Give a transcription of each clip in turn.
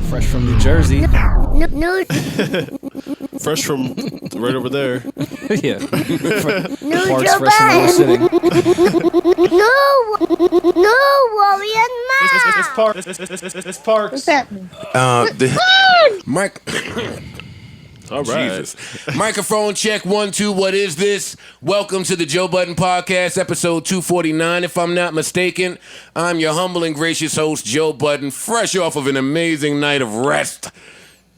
Fresh from New Jersey. No. Fresh from right over there. Yeah. No, Parks Joe fresh from New York City. No, Rory and Ma. It's Parks. What's happening? Mike. All right. Jesus. Microphone check 1 2. What is this? Welcome to the Joe Budden Podcast, episode 249. If I'm not mistaken, I'm your humble and gracious host, Joe Budden, fresh off of an amazing night of rest.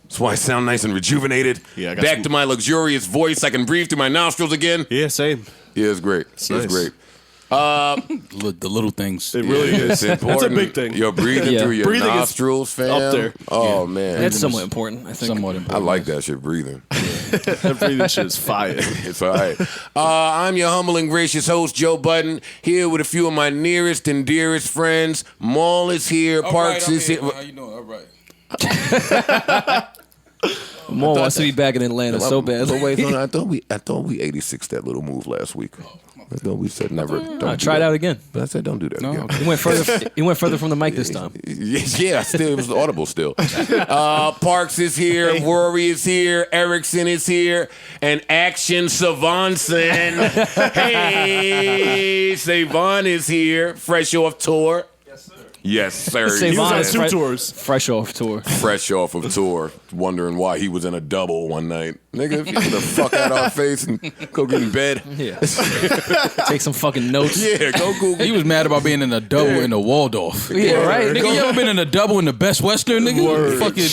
That's why I sound nice and rejuvenated. Yeah, I got back some- to my luxurious voice. I can breathe through my nostrils again. Yeah, same. Yeah, it's great. It's nice. great. The little things. It really It's is. important. That's a big thing. You're breathing Yeah. through your Breathing is nostrils, fam. up there. Oh, man. That's somewhat important, I think. Somewhat I important. like that shit, breathing. That breathing shit is fire. It's all right. I'm your humble and gracious host, Joe Budden, here with a few of my nearest and dearest friends. Maul is here. Parks is here. How you doing? All right. Mo wants to be back in Atlanta so bad. So wait, no, I thought we 86 that little move last week. I thought we said never. Don't Try it out again. But I said don't do that again. He went further. He went further from the mic this time. Yeah, still it was audible still. Parks is here, Rory is here, Erickson is here, and Action Savanson. Hey, Savon is here, fresh off tour. Yes, sir. Savon He was on is two tours. Fresh off tour. Fresh off of tour, wondering why he was in a double one night. Nigga, if you get the fuck out of our face and go get in bed. Yeah. Take some fucking notes. Yeah, go Google. He was mad about being in a double in the Waldorf. Yeah, right. Nigga, you ever been in a double in the Best Western, nigga? Word. Fucking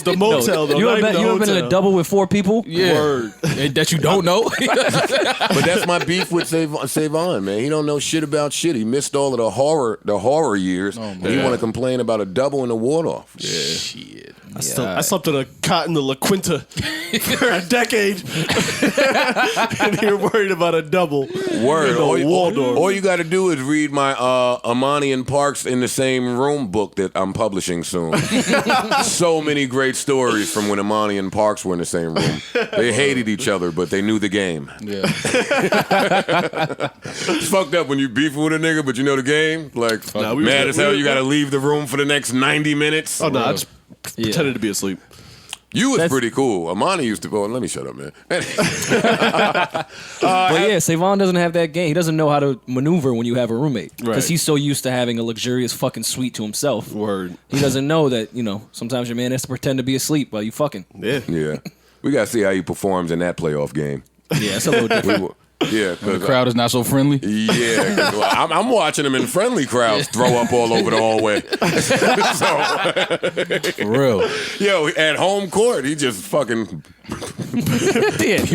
The motel, though. You not ever even been the in a hotel. double with 4 people? yeah. Word. And that you don't know. But that's my beef with Savon, man. He don't know shit about shit. He missed all of the horror years. And he want to complain about a double in the Waldorf. Yeah. Shit. I slept in a cot in the La Quinta for a decade. And you're worried about a double. Word. In the Waldorf. All you got to do is read my Amani and Parks in the Same Room book that I'm publishing soon. So many great stories from when Amani and Parks were in the same room. They hated each other, but they knew the game. Yeah. It's fucked up when you beefing with a nigga, but you know the game. Like, Nah, we mad was- as hell, we- you got to leave the room for the next 90 minutes. Oh, no, I just pretended to be asleep. You was That's- pretty cool. Amani used to. Oh, let me shut up, man. But yeah, Savon doesn't have that game. He doesn't know how to maneuver when you have a roommate. Because Right. he's so used to having a luxurious fucking suite to himself. Word. He doesn't know that, sometimes your man has to pretend to be asleep while you fucking. Yeah. Yeah, we got to see how he performs in that playoff game. Yeah, it's a little different. Yeah, The because crowd is not so friendly. yeah, 'cause I'm watching him in friendly crowds throw up all over the hallway. So, For real. yo, at home court, he just fucking Yeah,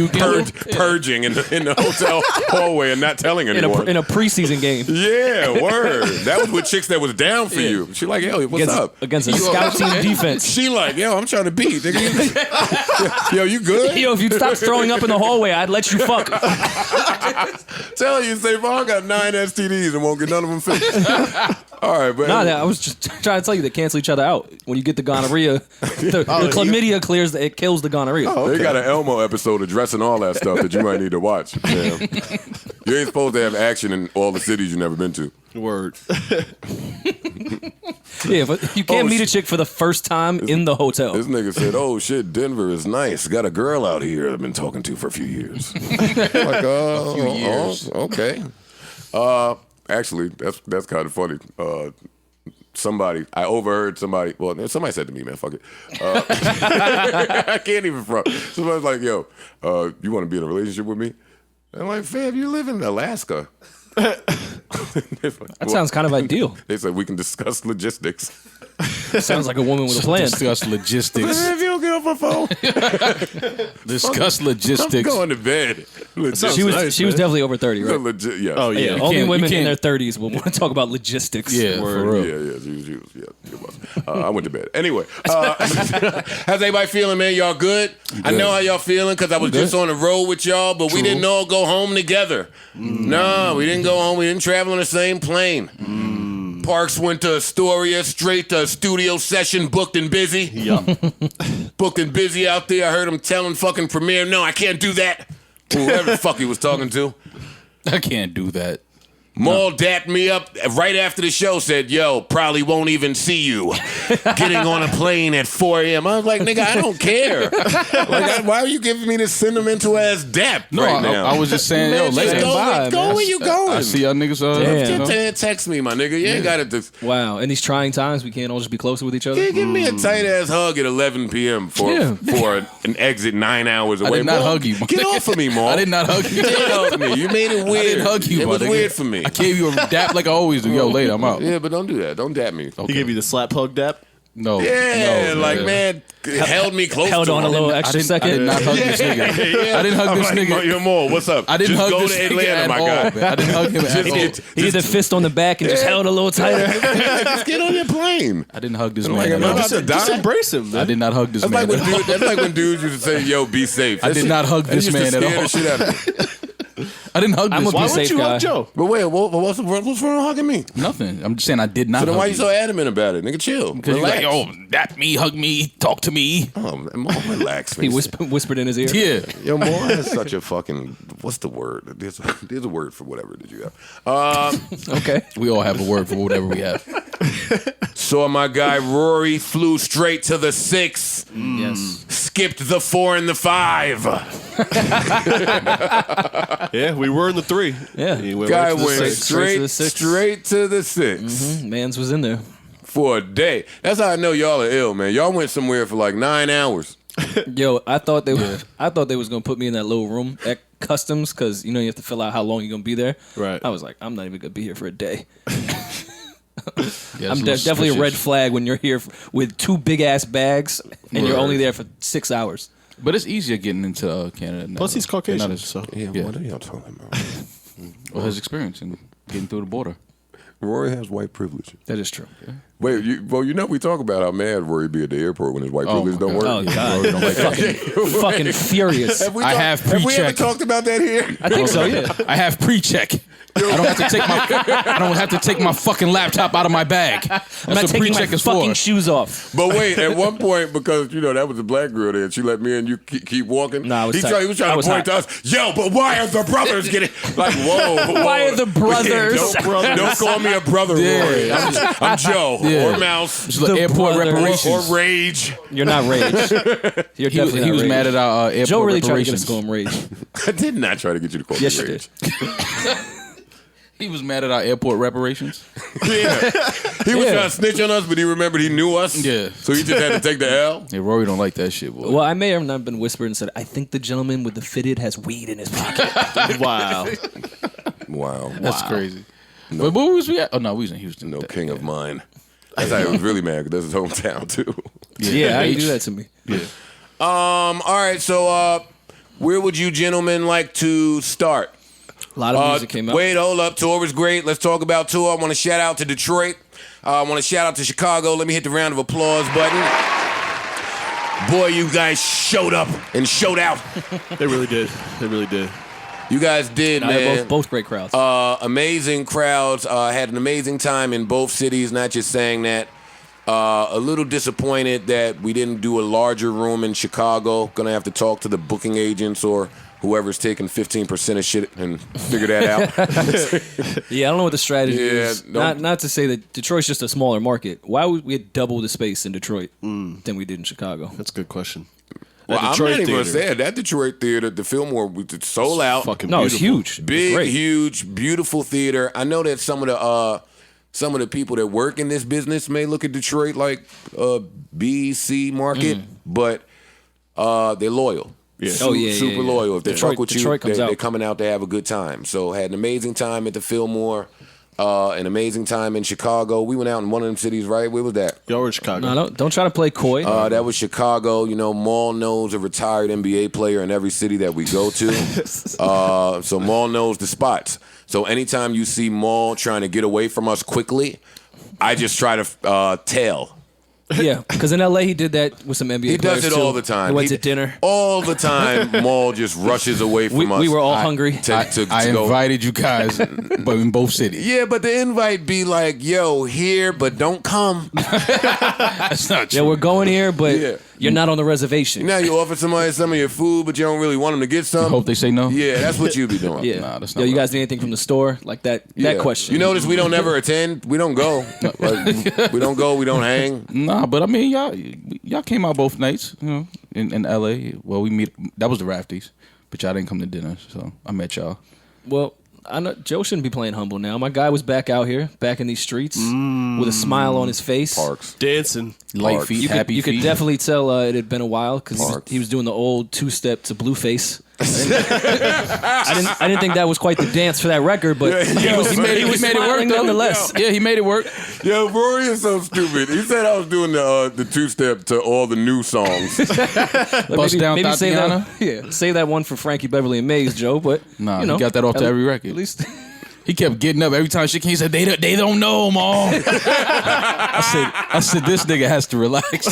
purging in the hotel hallway and not telling anyone. in a preseason game. Yeah, word. That was with chicks that was down for you. She like, yo, what's up? Against a scout team defense. She like, yo, I'm trying to beat. Nigga. Yo, you good? Yo, if you stop throwing up in the hallway, I'd let you fuck. Tell you, Savon got 9 STDs and won't get none of them fixed. All right, but Nah, I was just trying to tell you they cancel each other out. When you get the gonorrhea, the chlamydia clears, it kills the gonorrhea. They got an Elmo episode addressing all that stuff that you might need to watch. Yeah. You ain't supposed to have action in all the cities you've never been to. Word. Yeah, but you can't meet a chick for the first time in the hotel. This nigga said, "Oh shit, Denver is nice. Got a girl out here I've been talking to for a few years." Like, A few years. Okay. Actually, that's kind of funny. I overheard somebody. Well, somebody said to me, "Man, fuck it." I can't even front. Somebody's like, "Yo, you want to be in a relationship with me?" I'm like, "Fam, you live in Alaska." That sounds kind of ideal. They said we can discuss logistics. Sounds like a woman with a plan. Discuss logistics. If you don't get off my phone, Discuss I'm logistics. going to bed. She was definitely over 30, right? Legit, yes. Oh, yeah. Only can't- women you in can't- their 30s will want to talk about logistics. Yeah, for real. Yeah, she was. I went to bed. Anyway, how's everybody feeling, man? Y'all good? I know how y'all feeling because I was just on the road with y'all, but we didn't all go home together. No, we didn't go home. We didn't travel on the same plane. Parks went to Astoria, straight to a studio session, booked and busy. Yeah. Booked and busy out there. I heard him telling fucking Premiere, no, I can't do that. Whoever the fuck he was talking to. I can't do that. Maul dapped me up right after the show, said, yo, probably won't even see you getting on a plane at 4 a.m. I was like, nigga, I don't care. Why are you giving me this sentimental ass dap right now? I was just saying, yo, just later. go where you going. I see y'all niggas. Text me, my nigga. You ain't got it. Wow. In these trying times, we can't all just be closer with each other. Yeah, give me a tight ass hug at 11 p.m. for an exit 9 hours away. I did not hug you. Get off of me, Maul. I did not hug you. You did hug me. You made it weird. I didn't hug you. It was weird for me. I gave you a dap like I always do. Yo, later, I'm out. Yeah, but don't do that. Don't dap me. He gave you the slap hug dap? No. Yeah, man, held me close. Held to on him. a little extra second. I did not hug this nigga. I didn't hug this nigga. You're more. What's up? I didn't just hug go this to nigga Atlanta, at my all, guy. man. I didn't hug him at all. He did the fist on the back and just held a little tighter. Just get on your plane. I didn't hug this Like, man. I'm at all. about to die. Just embrace him, man. I did not hug this man. That's like when dudes used to say, "Yo, be safe." I did not hug this man at all. I didn't hug I'm this a Why man. be would safe you guy. hug Joe? But wait, what's wrong with hugging me? Nothing. I'm just saying I did not So then hug why you so adamant about it, nigga? Chill. Because you're Relax. like, yo, dap me, hug me, talk to me. Oh, man, relax. He whispered in his ear. Yeah. Yo, Moore has such a fucking. What's the word? There's a word for whatever did you have. Okay. We all have a word for whatever we have. So my guy Rory flew straight to the 6. Yes. Skipped the 4 and the 5. Yeah, we were in the 3. Yeah. He went Guy right to the went 6. straight to the 6 Mans was in there. for a day. That's how I know y'all are ill, man. Y'all went somewhere for like 9 hours. Yo, I thought they was gonna put me in that little room at customs because you have to fill out how long you're gonna be there. Right. I was like, I'm not even gonna be here for a day. Yeah, I'm definitely a red flag when you're here with 2 big ass bags and you're only there for 6 hours. But it's easier getting into Canada now. Plus, he's Caucasian. Not as- So. Yeah, Yeah. what are y'all talking about? Well, his experience in getting through the border. Rory has white privilege. That is true. Wait, we talk about how mad Rory be at the airport when his white privilege my don't God. work. Oh God, fucking furious. Have we I have Have we ever pre-check. talked about that here? I think so. Yeah. I have pre-check. I don't have to take my fucking laptop out of my bag. I'm not taking my fucking shoes off. But wait, at one point, because that was a black girl there, and she let me in. You keep walking. Nah, I was he tight. was trying I to was point hot. to us. Yo, but why are the brothers getting like whoa? Why are the brothers? Don't call me a brother, Rory. Yeah. I'm Joe Yeah. or Mouse Just like The airport brothers. reparations. or Rage. You're not Rage. You're definitely not He was Rage. mad at our airport Joe really tried to get us reparations. to call him Rage. I did not try to get you to call Yes, me you Rage. did. He was mad at our airport reparations. Yeah, he was Yeah. trying to snitch on us, but he remembered he knew us. Yeah. so he just had to take the L. Yeah, Rory don't like that shit, boy. Well, I may have not been whispered and said, I think the gentleman with the fitted has weed in his pocket. Wow. Wow, That's crazy. But where was we at? Oh, no, we was in Houston. no king of mine. That's how he was really mad because that's his hometown too. Yeah, how you do that to me? Yeah. All right, so where would you gentlemen like to start? A lot of music came out. Wait, hold up. Tour was great. Let's talk about tour. I want to shout out to Detroit. I want to shout out to Chicago. Let me hit the round of applause button. Boy, you guys showed up and showed out. They really did. They really did. You guys did, man. Both great crowds. Amazing crowds. Had an amazing time in both cities. Not just saying that. A little disappointed that we didn't do a larger room in Chicago. Gonna have to talk to the booking agents or whoever's taking 15% of shit and figure that out. Yeah, I don't know what the strategy is. don't- Not to say that Detroit's just a smaller market. Why would we get double the space in Detroit than we did in Chicago? That's a good question. Well, That I'm Detroit not even gonna theater. say it. That Detroit theater, the Fillmore, was sold out. Fucking No, it's beautiful. huge. It's Big, great. huge, beautiful theater. I know that some of the people that work in this business may look at Detroit like a B, C market, but they're loyal. Yeah. Super loyal. If they Detroit- fuck with Detroit you, comes out. they're coming out to have a good time. So had an amazing time at the Fillmore, an amazing time in Chicago. We went out in one of them cities, right? Where was that? Y'all were in Chicago. No, don't try to play coy. That was Chicago. Maul knows a retired NBA player in every city that we go to. So Maul knows the spots. So anytime you see Maul trying to get away from us quickly, I just try to tail. Yeah, because in LA he did that with some NBA He players does it too. all the time. They went to dinner. All the time, Maul just rushes away from us. We were all hungry. to I go. invited you guys, but in both cities. Yeah, but the invite be like, yo, here, but don't come. That's not true. Yeah, we're going here, but Yeah. You're not on the reservation. Now you offer somebody some of your food, but you don't really want them to get some. Hope they say no. Yeah, that's what you be doing. Yeah. Nah, that's not Yo, you right. guys need anything from the store? Like that question. You notice we don't ever attend. We don't go. Like, we don't go. We don't hang. Nah, but I mean, y'all came out both nights, you know, in L.A. Well, we meet. That was the Rafties, but y'all didn't come to dinner, so I met y'all. Well, I know Joe shouldn't be playing humble now. My guy was back out here, back in these streets, with a smile on his face. Parks. Dancing. Light feet, happy You feet. could definitely tell it had been a while because he was doing the old two-step to Blueface. I didn't think that was quite the dance for that record, but he made it work smiling nonetheless. Yeah, he made it work. Yo, Rory is so stupid. He said I was doing the two-step to all the new songs. Bust down Maybe save Tatiana. that, save that one for Frankie Beverly and Maze, Joe. But Nah, you know, he got that off to every record. At least He kept getting up every time she came. He said, they don't know, Mom. I said, this nigga has to relax.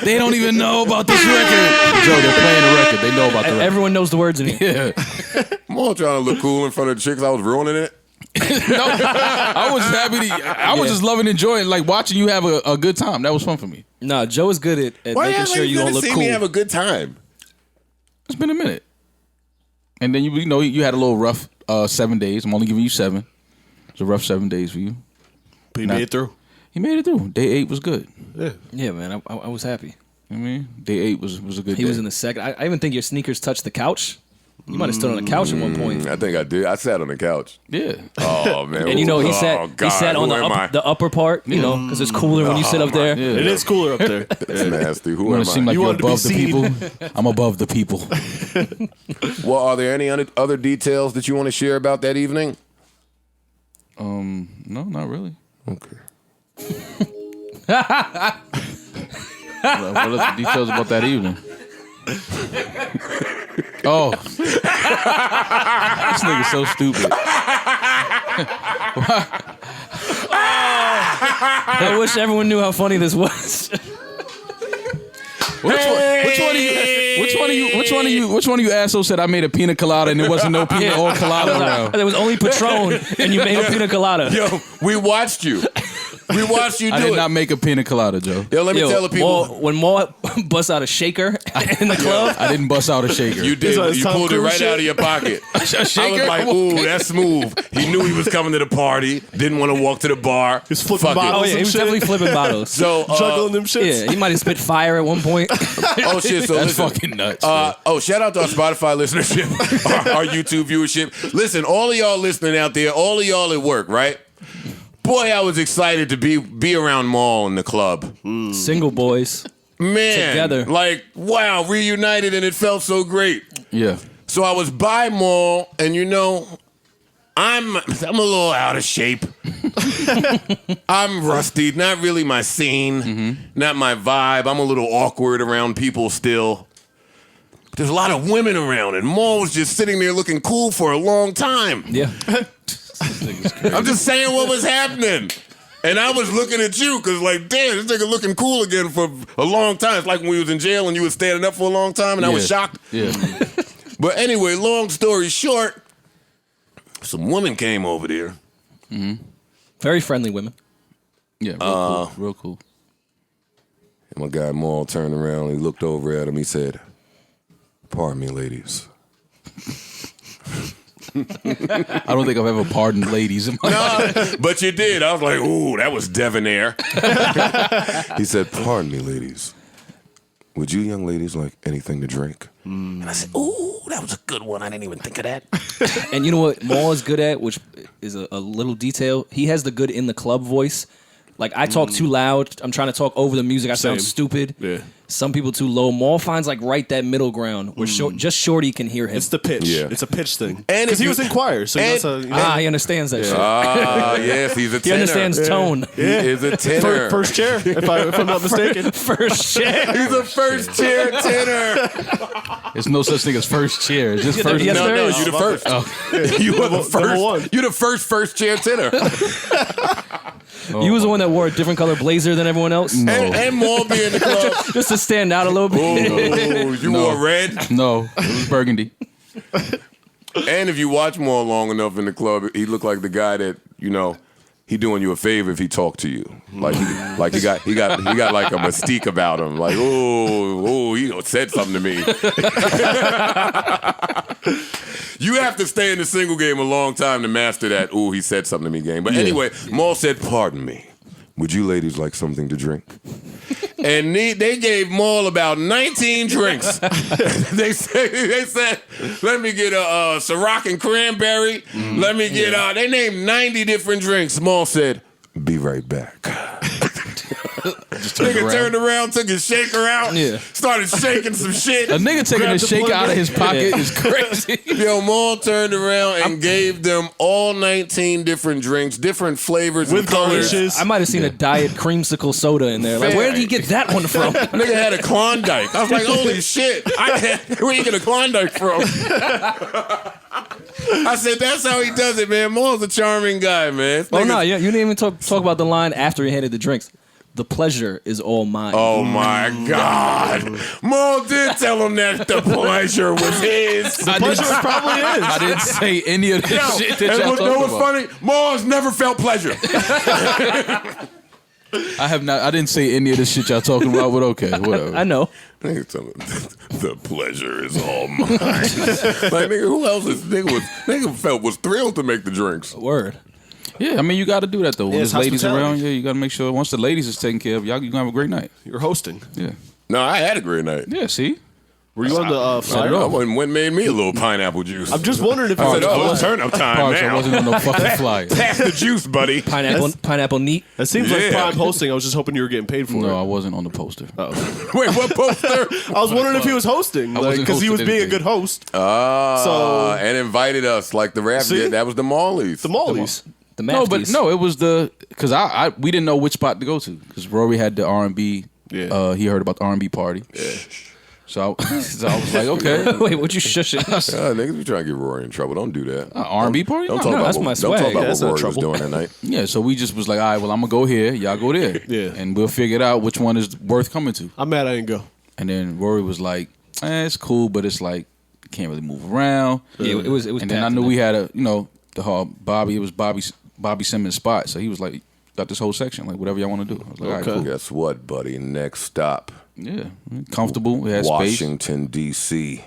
They don't even know about this record. Joe, they're playing the record. They know about the record. everyone knows the words in here. Yeah. I'm all trying to look cool in front of the chicks. I was ruining it. No, I was happy. I was just loving, enjoying, like watching you have a good time. That was fun for me. Nah, Joe is good at Why making sure you don't look see cool. me have a good time? It's been a minute. And then you know you had a little rough 7 days. I'm only giving you 7. It's a rough 7 days for you. But he made it through. He made it through. Day 8 was good. Yeah, man, I was happy. I mean, day 8 was a good day. He was in the second. I even think your sneakers touched the couch. You might have stood on the couch at one point. I think I did. I sat on the couch. Yeah. Oh, man. And you know, he sat on Who am I? the upper part, you know, because it's cooler when you sit up there. Yeah. It is cooler up there. That's nasty. Who You am want to seem I? like You you're wanted to be above the seen. people? I'm above the people. Well, are there any other details that you want to share about that evening? No, not really. Okay. What are the details about that evening? Oh. This nigga's so stupid. I wish everyone knew how funny this was. Which one of you assholes said I made a pina colada and there wasn't no pina or colada around? There was only Patron, and you made a pina colada. Yo, we watched you. We watched you do I did it. not make a pina colada, Joe. Yo, let me tell the people. When Maul busts out a shaker in the club, I didn't bust out a shaker. You did. like You Tom pulled it Cruise right shit? out of your pocket. A I shaker? was like, ooh, that's smooth. He knew he was coming to the party. Didn't want to walk to the bar. He's flipping Fuck it. bottles. oh yeah, he was Shit. definitely flipping bottles. So, Juggling them shits. Yeah, he might have spit fire at one point. oh shit. So That's listen. fucking nuts. Bro. Shout out to our Spotify listenership, our YouTube viewership. Listen, all of y'all listening out there, all of y'all at work, right? Boy, I was excited to be around Maul in the club. Single boys. Man, Together. like, wow, reunited, and it felt so great. Yeah. So I was by Maul, and you know, I'm a little out of shape. I'm rusty, not really my scene, not my vibe. I'm a little awkward around people still. There's a lot of women around, and Maul was just sitting there looking cool for a long time. Yeah. I'm just saying what was happening. And I was looking at you because, like, damn, this nigga looking cool again for a long time. It's like when we was in jail and you was standing up for a long time, and I was shocked. Yeah. But anyway, long story short, some women came over there. Very friendly women. Yeah. Real cool. Real cool. And my guy Maul turned around, he looked over at him, he said, "Pardon me, ladies." I don't think I've ever pardoned ladies in my life. But you did. I was like, ooh, that was debonair. He said, "Pardon me, ladies. Would you young ladies like anything to drink?" And I said, ooh, that was a good one. I didn't even think of that. And you know what Maul is good at, which is a little detail? He has the good in the club voice. Like, I talk too loud. I'm trying to talk over the music. I sound Same. stupid. Yeah. Some people too low. Maul finds, like, right that middle ground where just Shorty can hear him. It's the pitch. Yeah. It's a pitch thing. And Because if he you- was in choir, so that's a... He understands that shit. Yes, he's a He tenor. understands tone. He is a tenor. First chair, if I'm not mistaken. First shit. He's a first chair tenor. There's no such thing as first chair. It's just first. Yes, No, there no, is. you the first. You are the Number one. first. You're the first chair tenor. You was the one that wore a different color blazer than everyone else? No. And Maul be in the club. Just to stand out a little bit. Oh, you wore red. No, it was burgundy. And if you watch Maul long enough in the club, he looked like the guy that, you know, he doing you a favor if he talked to you. Like he got like a mystique about him. Like, he said something to me. You have to stay in the single game a long time to master that. Ooh, he said something to me game. But anyway, Maul said, "Pardon me. Would you ladies like something to drink?" And they gave Maul about 19 drinks. they said, "Let me get a Ciroc and cranberry. Let me get they named 90 different drinks." Maul said, "Be right back." Nigga turned around, took his shaker out, started shaking some shit. A nigga taking a shaker out of his pocket is crazy. Yo, Maul turned around and gave them all 19 different drinks, different flavors with and colors. garnishes. I might have seen a diet creamsicle soda in there. Like, where did he get that one from? Nigga had a Klondike. I was like, holy shit. Where you get a Klondike from? I said, that's how he does it, man. Maul's a charming guy, man. Oh, no, you didn't even talk about the line after he handed the drinks. The pleasure is all mine. Oh, my God. Maul did tell him that the pleasure was his. The pleasure probably is. I didn't say any of this shit that y'all talking about. Funny? Maul's never felt pleasure. I didn't say any of this shit y'all talking about, but okay, whatever. I know. The pleasure is all mine. Like, nigga, who else is nigga was thrilled to make the drinks. Word. Yeah, I mean, you got to do that, though. When it's there's ladies hospitality. around, you got to make sure once the ladies is taken care of, y'all, you're going to have a great night. You're hosting. Yeah. No, I had a great night. Yeah, see? Were you on the flyer? I went and made me a little pineapple juice. I'm just wondering if I said, you oh, it's turn up time Parks, I now. wasn't on no fucking flyer. Pass the juice, buddy. Pineapple neat. That seems like Yeah. prime hosting. I was just hoping you were getting paid for No, I it. wasn't on the poster. Wait, what poster? I was wondering if he was hosting, wasn't because he was hosting being a anything. good host. So- And invited us like the rap See? did. That was the Mollies. The Mollies. The No, but Mafties. no, it was because we didn't know which spot to go to because Rory had the R&B. Yeah. He heard about the R&B party. Yeah. So I was like, okay, Wait, what you shushing? Niggas be trying to get Rory in trouble. Don't do that. R&B party. Don't No, talk no, about that's what, my don't talk swag. about That's what not Rory was trouble. doing that night. Yeah, so we just was like, all right, well, I'm gonna go here. Y'all go there. Yeah. And we'll figure it out which one is worth coming to. I'm mad I didn't go. And then Rory was like, it's cool, but it's like you can't really move around. Yeah, it was. And then I packed knew in we there. had the hall Bobby. It was Bobby Simmons' spot, so he was like, got this whole section, like whatever y'all want to do. I was like, all right, cool. Guess what, buddy? Next stop, Yeah, comfortable. We had space. Washington, D.C.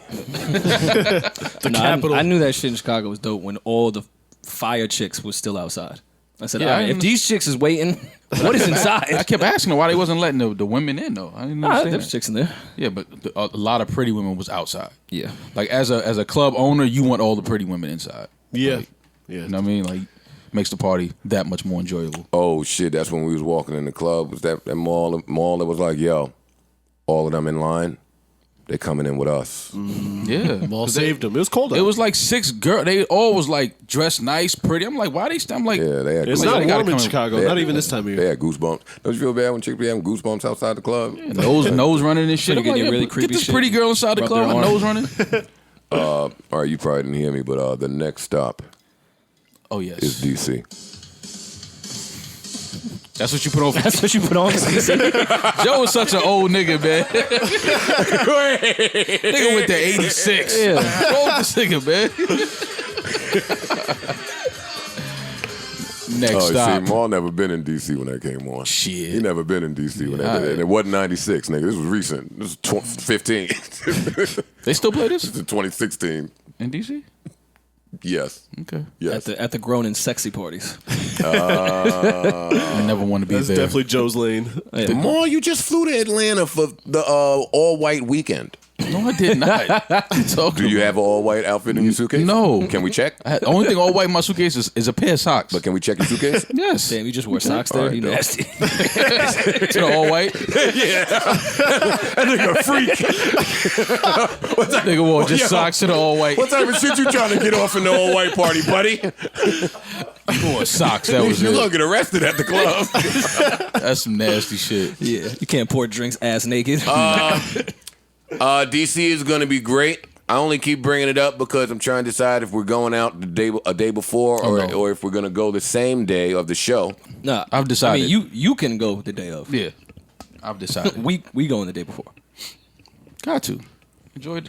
The No, capital. I knew that shit in Chicago was dope when all the fire chicks was still outside. I said, Yeah, all I right, if didn't- these chicks is waiting, what is I inside? kept asking her why they wasn't letting the women in though. I didn't Nah, understand. there's that. chicks in there. Yeah, but a lot of pretty women was outside. Yeah. Like as a club owner, you want all the pretty women inside. Yeah. Like, Yeah. you know what I mean? Like makes the party that much more enjoyable. Oh shit! That's when we was walking in the club. Was that mall that was like, yo, all of them in line. They coming in with us. Yeah, Maul saved him. It was cold out. it was like 6 girls. They all was like dressed nice, pretty. I'm like, why they? I'm like, Yeah, they had It's Like, not they gotta warm in come- Chicago. they had- Not even this time of They year. had goosebumps. Don't you feel bad when chicks be having goosebumps outside the club? nose running and shit. So you I'm get like, your really get creepy this shit pretty girl inside the rub club, their my arm. nose running. All right, you probably didn't hear me, but the next stop Oh yes, is D.C. that's what you put on. For That's what you put on. Joe is such an old nigga, man. Nigga with the 86. Yeah. Roll this nigga, man. Next Oh, stop. see, Maul never been in D.C. when that came on. Shit. He never been in D.C. when Yeah, that did. And it wasn't 96, nigga. This was recent. This was 15. They still play this This is 2016. in DC? Yes. Okay. Yes. at the grown and sexy parties. I never want to be That's there. definitely Joe's lane. Maul, you just flew to Atlanta for the all-white weekend. No, I did not. Do you have an all-white outfit in your suitcase? No. Can we check? The only thing all white in my suitcase is a pair of socks. But can we check your suitcase? Yes. Damn, you just wore socks there? All right, You dope. nasty. To the all white. That nigga a freak. Nigga wore just Yo. socks to the all white. What type of shit you trying to get off in the all-white party, buddy? You wore socks. That was You gonna it. get arrested at the club. That's some nasty shit. Yeah, you can't pour drinks ass naked. DC is going to be great. I only keep bringing it up because I'm trying to decide if we're going out a day before or if we're going to go the same day of the show. Nah, I've decided. I mean, you can go the day of. Yeah. I've decided. We going the day before. Got to. Enjoy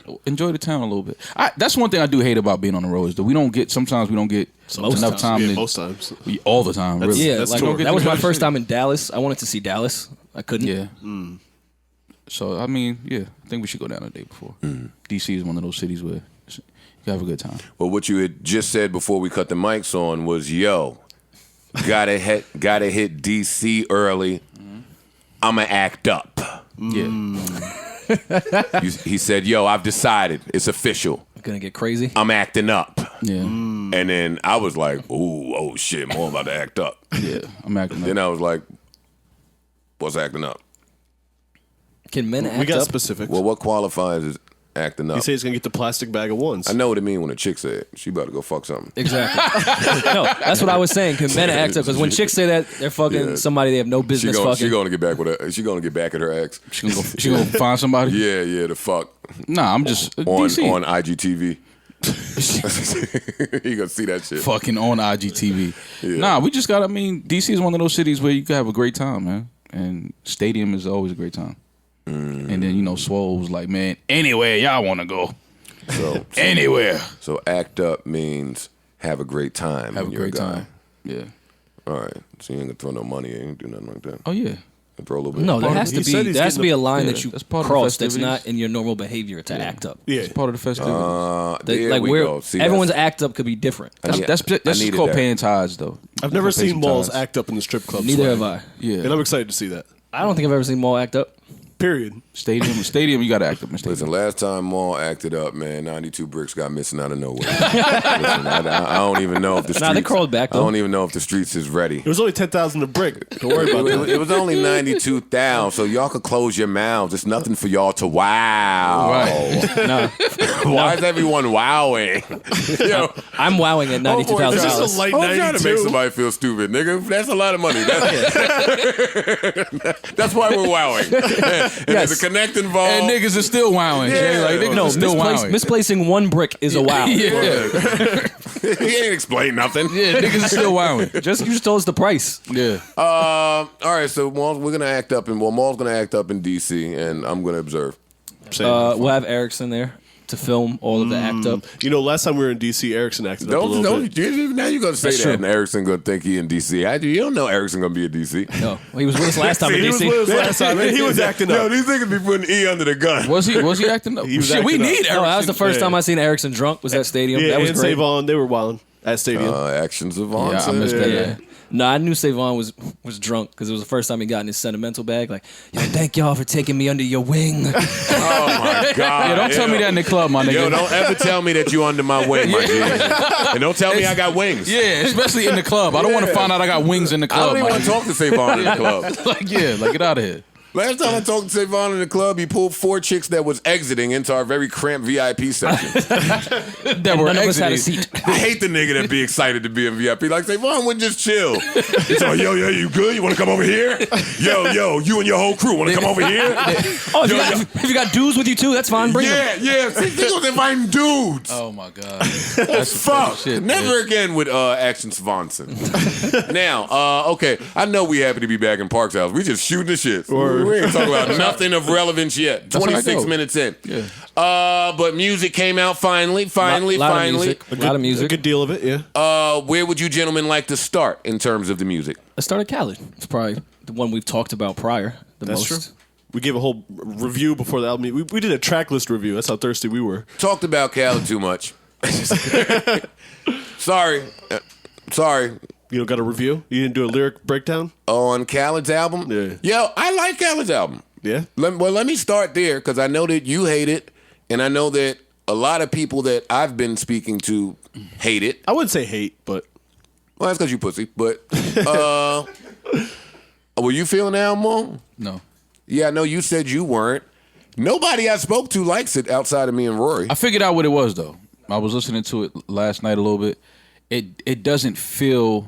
the town a little bit. That's one thing I do hate about being on the road is that sometimes we don't get So Most enough time. Yeah, to, most times. all the time. Really. Yeah, That's like, tour. that was my first time in Dallas. I wanted to see Dallas. I couldn't. Yeah. So I mean, yeah, I think we should go down the day before. DC is one of those cities where you can have a good time. Well, what you had just said before we cut the mics on was, yo, gotta hit DC early. I'ma act up. Yeah. He said, yo, I've decided. It's official. Gonna get crazy. I'm acting up. Yeah. And then I was like, ooh, oh shit, more about to act up. Yeah. I'm acting Then up. I was like, what's acting up? Can men We act got up? specifics. Well, what qualifies as acting up? You say he's gonna get the plastic bag of ones. I know what it mean when a chick said she about to go fuck something. Exactly. No, that's what I was saying. Can men act up? Because when chicks say that, they're fucking Yeah. somebody they have no business fucking. She gonna get back with her. She gonna get back at her ex. She gonna find somebody? Yeah, the fuck Nah, I'm just on DC. IGTV. You gonna see that shit? Fucking on IGTV. Yeah. Nah, we just got. I mean, DC is one of those cities where you can have a great time, man. And stadium is always a great time. And then Swole was like, man, anywhere y'all want to go, So anywhere. So act up means have a great time. Have when a you're great guy. time. Yeah. All right. So you ain't gonna throw no money. You ain't do nothing like that. Oh yeah. Throw a little bit. No, there Part of- has to he said be he's there has to getting be a line yeah, that you that's part of the cross that's festivities. not in your normal behavior to act up. Yeah. It's part of the festivities. There Like we we're go. See, everyone's that's- act up could be different. I need- that's I just needed called that. paying tithes, though. I've never Pay seen some malls tithes. act up in the strip club. Neither swag. have I. Yeah. And I'm excited to see that. I don't think I've ever seen Maul act up. Period. Stadium, you got to act up in stadium. Listen, last time Maul acted up, man, 92 bricks got missing out of nowhere. Listen, I don't even know if the streets. Nah, they crawled back, I though. don't even know if the streets is ready. It was only 10,000 a brick. Don't worry about that. It was only 92,000, so y'all could close your mouths. It's nothing for y'all to wow. Right. No, Why is everyone wowing? Yo, I'm wowing at $92,000. It's just a light I'm trying to make 92. somebody feel stupid, nigga. That's a lot of money. That's why we're wowing. And there's a connect involved. And niggas are still wowing. Jay. Like, niggas No, are still wowing. misplacing one brick is a wow. Yeah. He ain't explain nothing. Yeah, niggas are still wowing. You just told us the price. Yeah. All right, so we're gonna act up, Maul's gonna act up in DC, and I'm gonna observe. We'll have Erickson there to film all of the act up. You know, last time we were in D.C., Erickson acted up a little bit. Now you're gonna say That's that, true. and Erickson gonna think he in DC. You don't know Erickson gonna be in DC. No, well, he was with us last time in He was DC. with us last time, and he was acting Yo, up. these niggas be putting E under the gun. Was he acting up? He was Shit, we acting up. need Erickson. No, that was the first Yeah. time I seen Erickson drunk. Was that stadium? Yeah, that was and great. Savon, they were wilding at stadium. Actions of on. Yeah, I missed that. Yeah. Yeah. No, I knew Savon was drunk because it was the first time he got in his sentimental bag. Like, yo, thank y'all for taking me under your wing. Oh my god! Yeah, don't tell me that in the club, my nigga. Yo, don't ever tell me that you under my wing, my G. And don't tell me I got wings. Yeah, especially in the club. I don't want to find out I got wings in the I club. don't even my want to nigga. talk to Savon in the club. Like get out of here. Last time I talked to Savon in the club, he pulled 4 chicks that was exiting into our very cramped VIP section. That were None of us had a exiting. seat. I hate the nigga that be excited to be in VIP. Like, Savon wouldn't just chill. He's like, yo, you good? You want to come over here? Yo, you and your whole crew want to come over here? Oh, if you got dudes with you too, that's fine. Bring them. Yeah. See, they was inviting dudes. Oh my god. That's fuck. shit, Never again with Action Swanson. Now, okay, I know we happy to be back in Park's house. We just shooting the shit. We ain't talking about nothing of relevance yet. That's how I 26 go. minutes in. Yeah. But music came out finally. Lot of music. A lot of A music. good deal of it, yeah. Where would you gentlemen like to start in terms of the music? Let's start at Khaled. It's probably the one we've talked about prior. That's true. We gave a whole review before the album. We did a track list review. That's how thirsty we were. Talked about Khaled too much. Sorry. You don't got a review? You didn't do a lyric breakdown? On Khaled's album? Yeah. Yo, I like Khaled's album. Yeah. Let me start there because I know that you hate it, and I know that a lot of people that I've been speaking to hate it. I wouldn't say hate, but Well, that's because you pussy. But were you feeling the album more? No. Yeah, I know you said you weren't. Nobody I spoke to likes it outside of me and Rory. I figured out what it was though. I was listening to it last night a little bit. It doesn't feel.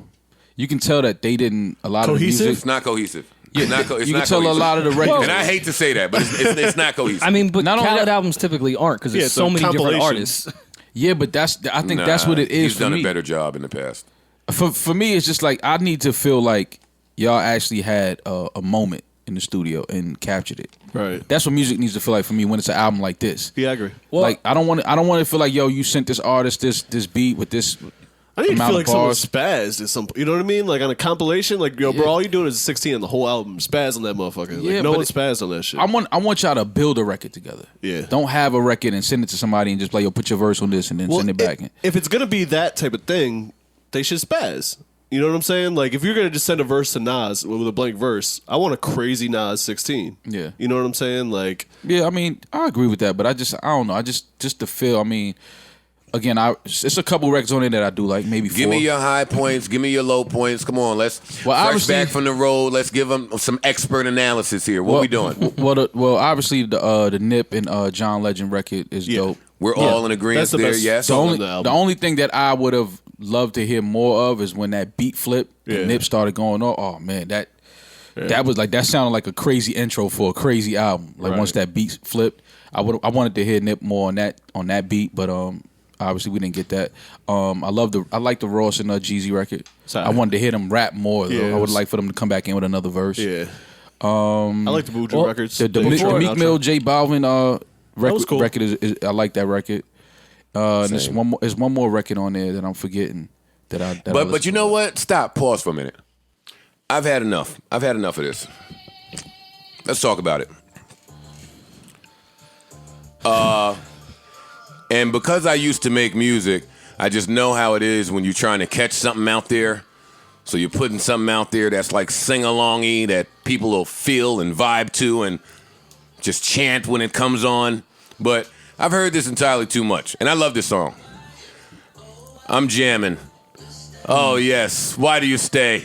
You can tell that they didn't a lot Cohesive? of the It's music. not cohesive. Yeah, It's not co- it's you not can tell a cohesive. lot of the records. And I hate to say that, but it's not cohesive. I mean, but Not only Khaled that- albums typically aren't because Yeah, there's it's so a many different compilation. artists. Yeah, but I think that's what it is He's for done me. a better job in the past. For me, it's just like I need to feel like y'all actually had a moment in the studio and captured it. right. That's what music needs to feel like for me when it's an album like this. Yeah, I agree. Well, like I don't want to feel like yo, you sent this artist this beat with this. I I didn't amount feel of like someone bars. spazzed at some. You know what I mean? Like on a compilation, like yo, bro, all you doing is 16 and the whole album. Spaz on that motherfucker. Like, Yeah, no but one spazzed on that shit. I want y'all to build a record together. Yeah. Don't have a record and send it to somebody and just play, yo, put your verse on this and then send it back. If it's gonna be that type of thing, they should spaz. You know what I'm saying? Like if you're gonna just send a verse to Nas with a blank verse, I want a crazy Nas 16. Yeah. You know what I'm saying? Like Yeah, I mean, I agree with that, but I don't know. I just the feel. I mean, again, it's a couple records on there that I do like, maybe 4. Give me your high points. Give me your low points. Come on, let's fresh obviously- back from the road. Let's give them some expert analysis here. What we doing? Well, obviously the Nip and John Legend record is dope. We're all in agreement That's the there. best Yes. song. The on the only thing that I would have loved to hear more of is when that beat flip Yeah. and Nip started going on. Oh man, that was like that sounded like a crazy intro for a crazy album. Like once that beat flipped, I wanted to hear Nip more on that beat, but obviously we didn't get that. I like the Ross and Jeezy record. Sorry. I wanted to hear them rap more though. Yeah, I would like for them to come back in with another verse. yeah. I like the Buju records. The Meek Mill, J Balvin was cool. record is I like that record. And there's one more record on there that I'm forgetting But you know what? Stop. Pause for a minute. I've had enough. I've had enough of this. Let's talk about it. And because I used to make music, I just know how it is when you're trying to catch something out there. So you're putting something out there that's like sing-along-y that people will feel and vibe to and just chant when it comes on. But I've heard this entirely too much, and I love this song. I'm jamming. Oh, yes. Why do you stay?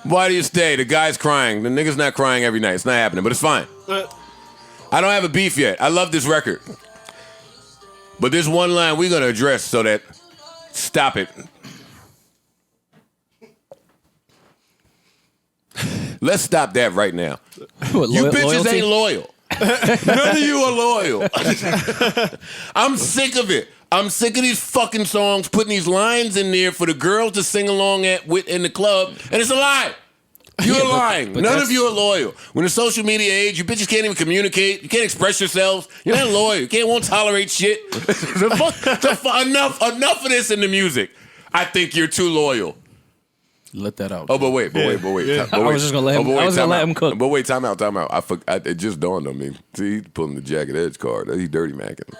Why do you stay? The guy's crying. The nigga's not crying every night. It's not happening, but it's fine. I don't have a beef yet. I love this record. But there's one line we're going to address so that... Stop it. Let's stop that right now. What, You bitches loyalty? ain't loyal. None of you are loyal. I'm sick of it. I'm sick of these fucking songs putting these lines in there for the girls to sing along with in the club, and it's a lie. You're lying. None of you are loyal. When the social media age, you bitches can't even communicate. You can't express yourselves. You're not loyal. You won't tolerate shit. Enough of this in the music. I think you're too loyal. Let that out. Oh, but wait. I was just gonna let him. I was gonna let him cook. But wait, time out. It just dawned on me. See, he's pulling the Jagged Edge card. He's dirty macking.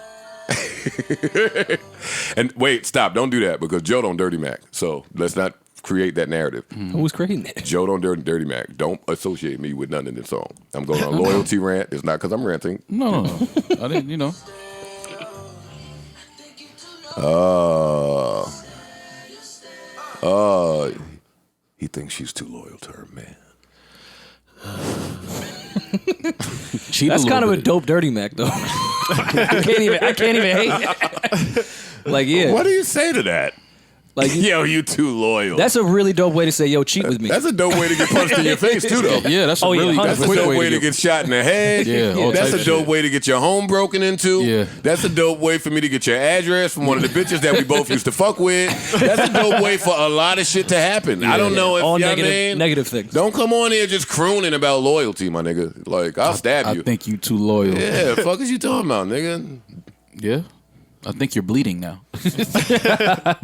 And wait, stop. Don't do that because Joe don't dirty mac. So let's not create that narrative. Who's creating that? Joe don't dirty mac. Don't associate me with none in this song. I'm going on a loyalty rant. It's not because I'm ranting. No. I didn't, He thinks she's too loyal to her man. That's kind of a dope dirty Mac though. I can't even hate. Like yeah. What do you say to that? Like Yo, you too loyal. that's a really dope way to say yo cheat with me. That's a dope way to get punched in your face too, though. Yeah, that's a really yeah, that's a That's a quick dope way to get shot in the head. Yeah, all That's types a of dope shit. way to get your home broken into. Yeah. That's a dope way for me to get your address from one of the bitches that we both used to fuck with. That's a dope way for a lot of shit to happen. I don't know if all you know what I negative mean? negative things. Don't come on here just crooning about loyalty, my nigga. Like, I'll stab I you. think you too loyal. Yeah, fuck is you talking about, nigga? Yeah. I think you're bleeding now.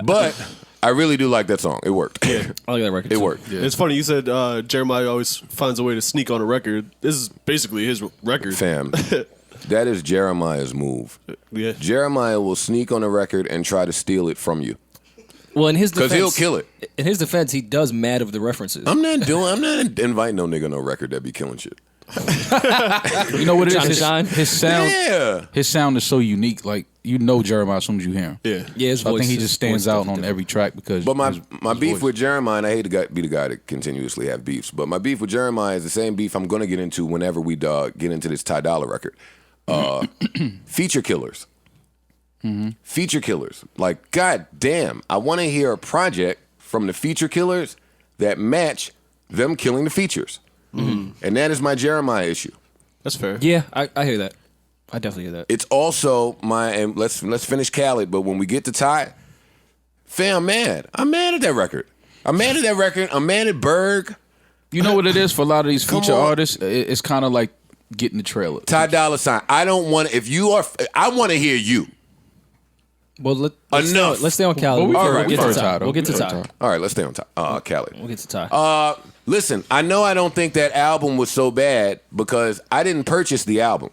But I really do like that song. It worked. I like that record. It too. worked. It's funny you said Jeremiah always finds a way to sneak on a record. This is basically his record. Fam, that is Jeremiah's move. Yeah. Jeremiah will sneak on a record and try to steal it from you. Well, in his defense, Because he'll kill it. In his defense, he does mad of the references. I'm not inviting no nigga on no record that be killing shit. You know what it Trying is? to shine? His sound. Yeah. His sound is so unique. Like Jeremiah as soon as you hear him. Yeah. Yeah, his So I voice. think he his just stands voice out definitely on every track because. But my his beef voice. with Jeremiah, and I hate to be the guy to continuously have beefs, but my beef with Jeremiah is the same beef I'm going to get into whenever we get into this Ty Dolla record. Feature killers. Feature killers. Like, god damn, I want to hear a project from the feature killers that match them killing the features. And that is my Jeremiah issue. That's fair. Yeah, I hear that. I definitely hear that. It's also and let's finish Khaled, but when we get to Ty, fam, I'm mad. I'm mad at that record. I'm mad at that record. I'm mad at Berg. You know what it is for a lot of these Come feature on. artists? It's kind of like getting the trailer. Ty Dolla $ign. I don't want. If you are, I want to hear you. Well, let's Enough. Let's stay on Khaled. Well, we We'll can- get to we can Ty. Ty, We'll get to though. Ty. All right, let's stay on top. Khaled. We'll get to Ty. Listen, I know I don't think that album was so bad because I didn't purchase the album.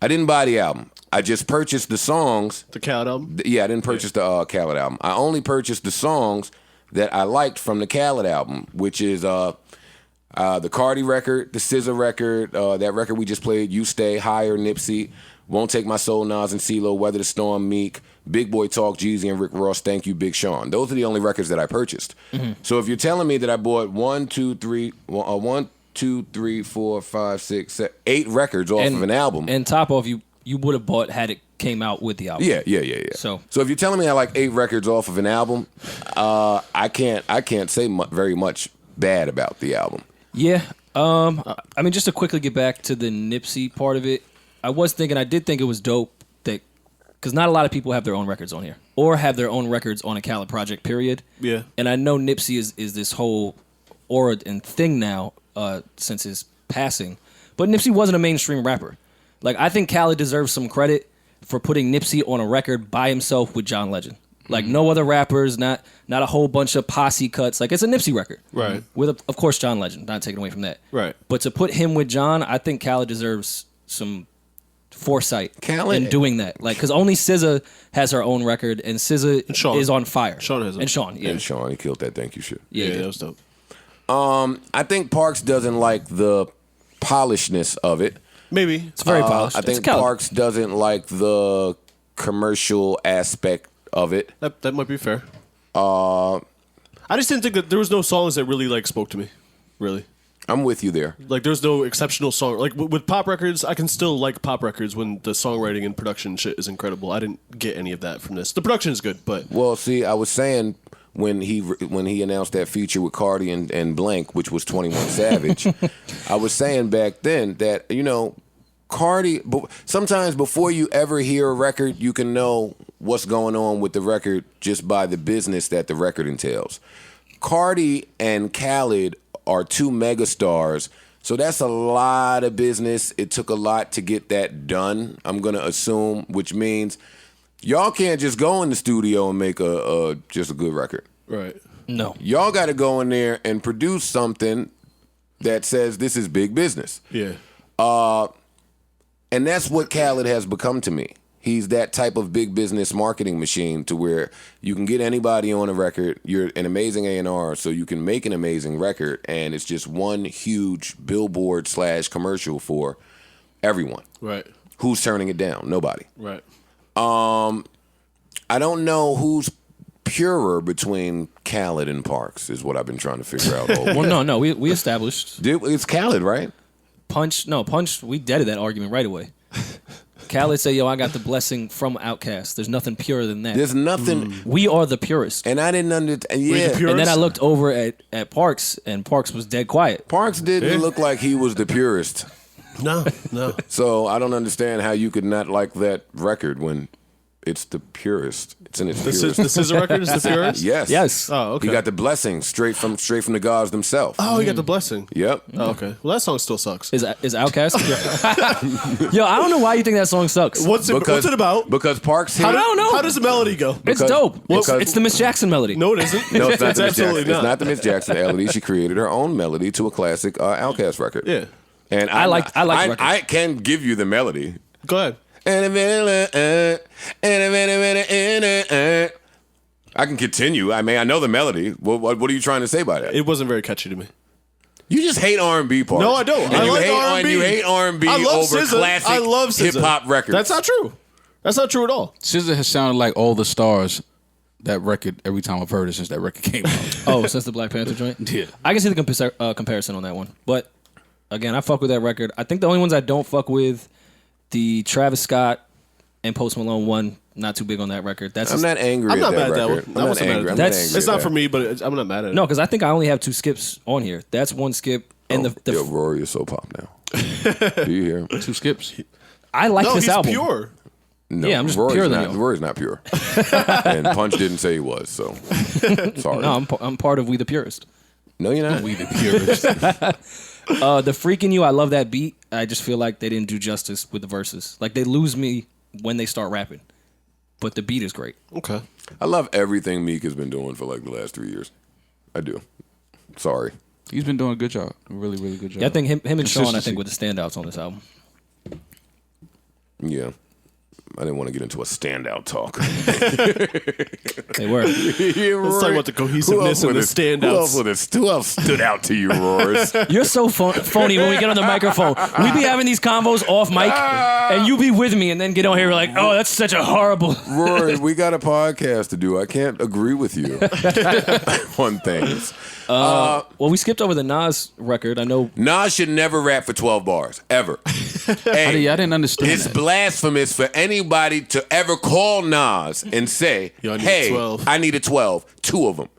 I didn't buy the album. I just purchased the songs. The Khaled album? Yeah, I didn't purchase the Khaled album. I only purchased the songs that I liked from the Khaled album, which is the Cardi record, the SZA record, that record we just played, You Stay, Higher, Nipsey, Won't Take My Soul, Nas and CeeLo, Weather the Storm, Meek, Big Boy Talk, Jeezy and Rick Ross, Thank You, Big Sean. Those are the only records that I purchased. So if you're telling me that I bought 8 records off of an album. And top off, you would have bought had it came out with the album. Yeah. So if you're telling me I like 8 records off of an album, I can't say very much bad about the album. yeah, I mean, just to quickly get back to the Nipsey part of it, I did think it was dope that because not a lot of people have their own records on here or have their own records on a Khaled project. Period. Yeah. And I know Nipsey is this whole aura and thing now since his passing, but Nipsey wasn't a mainstream rapper. Like, I think Khaled deserves some credit for putting Nipsey on a record by himself with John Legend. Like, no other rappers, not a whole bunch of posse cuts. Like, it's a Nipsey record. Right. With, of course, John Legend. Not taken away from that. Right. But to put him with John, I think Khaled deserves some foresight Khaled- in doing that. Like, because only SZA has her own record, and SZA And Sean. is on fire. Sean has it. And Sean, yeah. And Sean, he killed that Thank You shit. Yeah, Yeah, yeah. that was dope. I think Parks doesn't like the polishness of it. Maybe. It's very polished. I It's think Khaled. Parks doesn't like the commercial aspect of it. That might be fair. I just didn't think that there was no songs that really like spoke to me. Really. I'm with you there. Like, there's no exceptional song. Like, with pop records, I can still like pop records when the songwriting and production shit is incredible. I didn't get any of that from this. The production is good, but Well, see, I was saying when he announced that feature with Cardi and Blank, which was 21 Savage, I was saying back then that, Cardi, sometimes before you ever hear a record, you can know what's going on with the record just by the business that the record entails. Cardi and Khaled are 2 megastars, so that's a lot of business. It took a lot to get that done, I'm going to assume, which means y'all can't just go in the studio and make just a good record. right. No. Y'all got to go in there and produce something that says this is big business. Yeah. And that's what Khaled has become to me. He's that type of big business marketing machine to where you can get anybody on a record. You're an amazing A&R, so you can make an amazing record, and it's just one huge billboard / commercial for everyone. Right. Who's turning it down? Nobody. Right. I don't know who's purer between Khaled and Parks is what I've been trying to figure out. Well, no. We established It's Khaled, right? Punch. We deaded that argument right away. Khaled said, "Yo, I got the blessing from Outkast. There's nothing purer than that. There's nothing, We are the purest." and I didn't understand. Yeah, the pure- And then I looked over at Parks, and Parks was dead quiet. Parks didn't look like he was the purest. No. So I don't understand how you could not like that record when it's the purest. It's in its The purest. SZA record is the purest? Yes. Yes. Oh, okay. He got the blessing straight from the gods themselves. Oh, he got the blessing. Yep. Oh, okay. Well, that song still sucks. Is Outkast? Yo, I don't know why you think that song sucks. What's it about? Because Parks hit I don't know. How does the melody go? It's because- dope. because- It's the Miss Jackson melody. No, it isn't. No, it's not It's the Miss absolutely Jackson. not. It's not the Miss Jackson melody. She created her own melody to a classic Outkast record. Yeah. And I like the record. I can give you the melody. Go ahead. I can continue. I mean, I know the melody. What are you trying to say by that? It wasn't very catchy to me. You just hate R&B parts. No, I don't. And I you like hate R&B. You hate R&B I love over SZA. classic I love SZA. hip hop records. That's not true. That's not true at all. SZA has sounded like All the Stars. That record, every time I've heard it since that record came out. Oh, since the Black Panther joint? Yeah. I can see the comparison on that one. But, again, I fuck with that record. I think the only ones I don't fuck with, the Travis Scott and Post Malone one, not too big on that record. That's I'm not angry I'm at not that mad at that record. one. I I'm not wasn't mad at angry. that. I'm That's- not angry It's at not that. for me, but I'm not mad at it. No, because I think I only have 2 skips on here. That's one skip. And Yo, Rory is so pop now. Do you hear him? 2 skips. I like No, this he's album. pure. No, Yeah, I'm just Rory's purer than not, you. Rory's not pure. And Punch didn't say he was, so sorry. No, I'm part of We the Purest. No, you're not. We the purest. The Freaking You, I love that beat. I just feel like they didn't do justice with the verses. Like, they lose me when they start rapping. but the beat is great. Okay. I love everything Meek has been doing for like the last 3 years. I do. Sorry. He's been doing a good job. A really, really good job. Yeah, I think him and Sean, I Consistency. think, were the standouts on this album. Yeah. I didn't want to get into a standout talk. They were. Let's talk about the cohesiveness and the standouts. Who else stood out to you, Roars? You're so phony when we get on the microphone. We be having these convos off mic, and you be with me, and then get on here like, oh, that's such a horrible. Rory, we got a podcast to do. I can't agree with you on things. Well, we skipped over the Nas record. I know. Nas should never rap for 12 bars, ever. Hey, I didn't understand it's that. blasphemous for anybody to ever call Nas and say, Yo, I need hey, 12. I need a 12, 2 of them.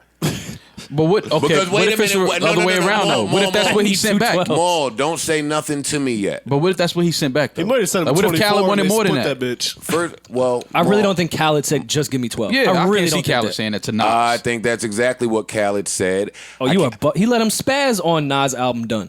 But what? Okay, Because what wait if a it's minute, the other way around though? What if that's what he sent back? Maul, don't say nothing to me yet. But what if that's what he sent back? Though? He might have sent him Like, what if 24 Khaled wanted and they more than split that? bitch. First, well, I really Maul, don't think Khaled said, just give me 12. Yeah, I really can't see don't think Khaled that. saying that to Nas. I think that's exactly what Khaled said. Oh, you are. He let him spaz on Nas' album Done.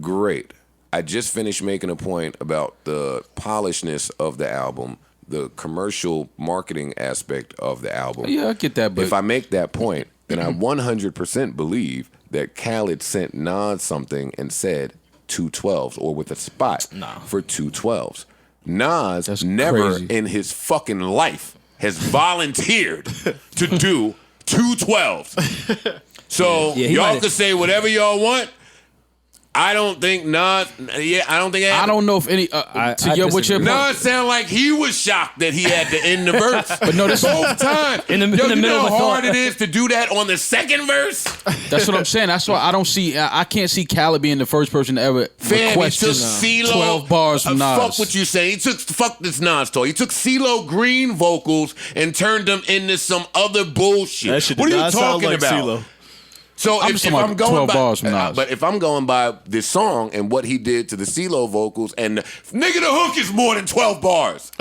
Great. I just finished making a point about the polishness of the album, the commercial marketing aspect of the album. Yeah, I get that, but If I make that point, then I 100% believe that Khaled sent Nas something and said 212s or with a spot for 212s. Nas That's never crazy. in his fucking life has volunteered to do 212s. So Yeah, he y'all might- can say whatever y'all want. I don't think Nas. Yeah, I don't think. I don't know if any. I To your what your disagree. point. Nas sound like he was shocked that he had to end the verse. But no, that's both times. In the Yo, you middle know of a how hard thought. it is to do that on the second verse. That's what I'm saying. That's why I don't see. I can't see Khaled being the first person to ever Fam, he request took just CeeLo. 12 bars from Nas. Fuck what you say. He took fuck this Nas toy. He took CeeLo Green vocals and turned them into some other bullshit. That shit What did are you not sound talking like about? CeeLo. So I'm if talking about I'm going 12 by, bars from Nas. but if I'm going by this song and what he did to the CeeLo vocals, and nigga, the hook is more than 12 bars.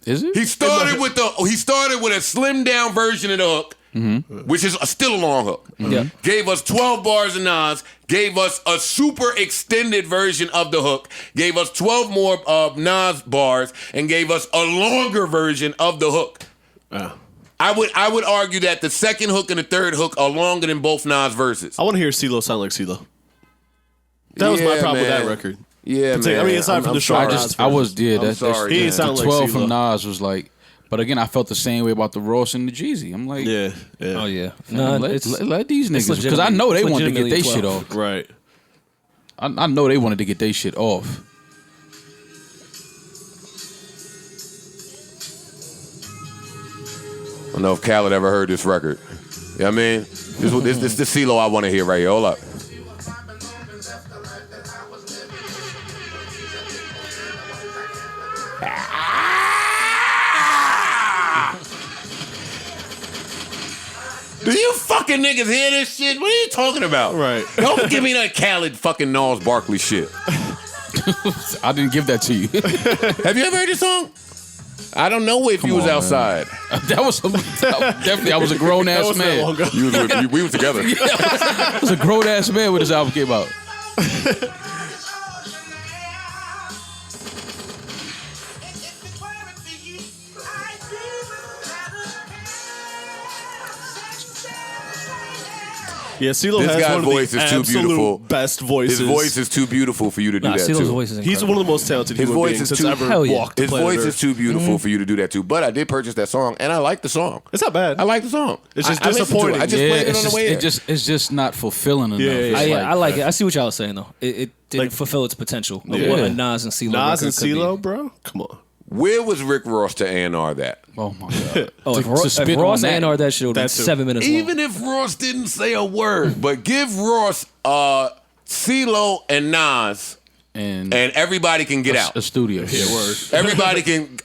Is it? He started with a slimmed down version of the hook, which is still a long hook. Yeah. Gave us 12 bars of Nas, gave us a super extended version of the hook, gave us 12 more Nas bars, and gave us a longer version of the hook. I would argue that the second hook and the third hook are longer than both Nas verses. I want to hear CeeLo sound like CeeLo. That was my Yeah, problem with man. that record. Yeah, man. I mean, aside from the sorry. short I was I'm that, sorry, He man. ain't sound the like 12 from CeeLo. Nas was like. But again, I felt the same way about the Ross and the Jeezy. I'm like, Yeah. Oh yeah. no, No, let these niggas, because I know they wanted to get their shit off. Right. I know they wanted to get their shit off. I don't know if Khaled ever heard this record. You know what I mean? This the CeeLo I want to hear right here. Hold up. Do you fucking niggas hear this shit? What are you talking about? Right. Don't give me that Khaled fucking Gnarls Barkley shit. I didn't give that to you. Have you ever heard this song? I don't know if you was on, man. outside. that was definitely. I was a grown ass wasn't that man. long ago. We was together. I was a grown ass man when this album came out. Yeah, CeeLo This has guy's one of voice the is too absolute beautiful. best voices. His voice is too beautiful for you to do Nah, that CeeLo's too. voice is incredible. He's one of the most talented His human voice beings is that's too- ever hell yeah. walked the His planet voice Earth. is too beautiful for you to do that too. But I did purchase that song, and I like the song. It's not bad. I like the song. It's just I listened to it. disappointing. I just played it it's on just, the way here. it's just not fulfilling enough. Yeah, It's yeah. I like it. I see what y'all are saying though. It didn't Like- fulfill its potential of Yeah. what a Nas and CeeLo Nas record and could be. CeeLo, bro? Come on. Where was Rick Ross to A&R that? Oh my god. Oh, if Ross spit on Ross that- A&R that shit would be That too. 7 minutes long. Even if Ross didn't say a word, but give Ross CeeLo and Nas, and everybody can get out. a studio. Everybody can,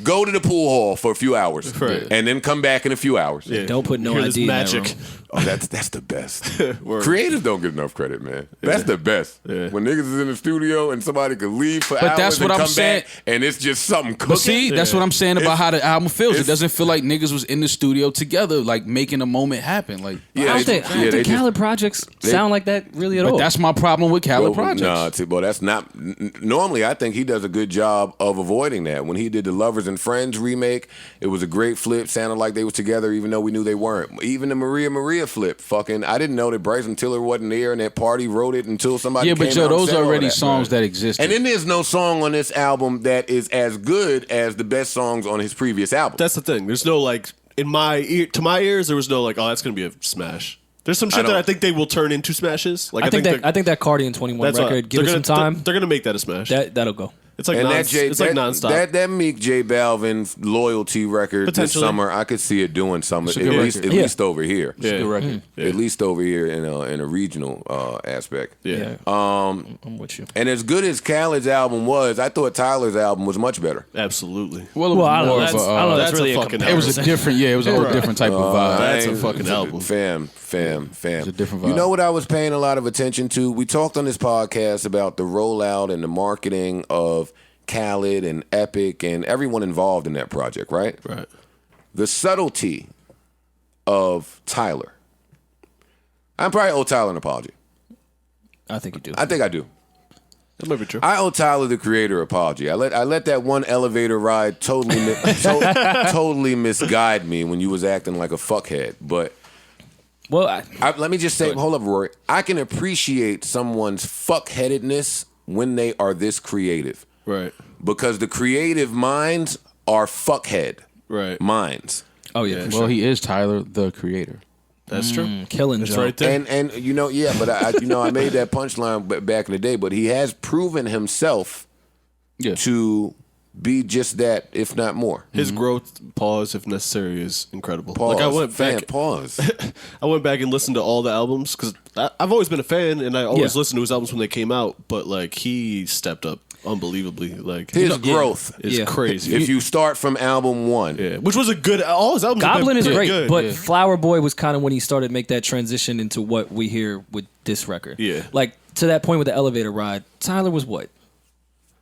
go to the pool hall for a few hours, Right. and then come back in a few hours. Yeah. Don't put no Hear this ID in that magic room. Oh, that's the best. Creatives don't get enough credit, man. That's the best. Yeah. When niggas is in the studio and somebody could leave for But hours that's what and I'm come saying. back and it's just something cooking. But see, that's what I'm saying about how the album feels. It it's- doesn't feel like niggas was in the studio together, like making a moment happen. Like, I don't think Khaled projects sound like that really at all. but that's my problem with Khaled projects. Nah, that's not. Normally, I think he does a good job of avoiding that. When he did the Lovers and Friends remake, it was a great flip. Sounded like they was together, even though we knew they weren't. Even the Maria flip, I didn't know that Bryson Tiller wasn't there, and that Party wrote it until somebody. Yeah, came but Joe, out and those said are all already that. songs that exist. And then there's no song on this album that is as good as the best songs on his previous album. That's the thing. There's no like in my ear, to my ears. There was no like, oh, that's gonna be a smash. There's some shit that I think they will turn into smashes. Like I think that Cardi and 21 record, give it some time. They're gonna make that a smash. That'll go. It's like and it's like nonstop. That Meek J Balvin loyalty record this summer, I could see it doing something at least over here. It's a good record. At least over here in a regional aspect. Yeah. I'm with you. And as good as Khaled's album was, I thought Tyler's album was much better. Absolutely. Well, it was I don't know. more of I don't know. That's that's really a a fucking it was a different, it was a whole different type of vibe. That's a fucking album. Fam. It's a different You vibe. know what I was paying a lot of attention to? We talked on this podcast about the rollout and the marketing of Khaled and Epic and everyone involved in that project, right? Right. The subtlety of Tyler. I probably owe Tyler an apology. I think you do. I think I do. That might be true. I owe Tyler, the creator, apology. I let that one elevator ride totally misguide me when you was acting like a fuckhead. But Well, let me just say, hold up, Rory. I can appreciate someone's fuckheadedness when they are this creative. Right. Because the creative minds are fuckhead minds. oh yeah. Well, he is Tyler, the creator. That's true. Killing That's Joe. right there. And but I made that punchline back in the day, but he has proven himself to be just that, if not more. His growth, pause if necessary, is incredible. Pause. Like I went back, Pause. I went back and listened to all the albums because I've always been a fan and I always Yeah. listened to his albums when they came out. But like he stepped up unbelievably. Like His growth is crazy. If you start from album one. Yeah, which was a good. All his albums. have Goblin been is pretty great, good. but Flower Boy was kind of when he started to make that transition into what we hear with this record. Yeah. Like to that point with the elevator ride, Tyler was what?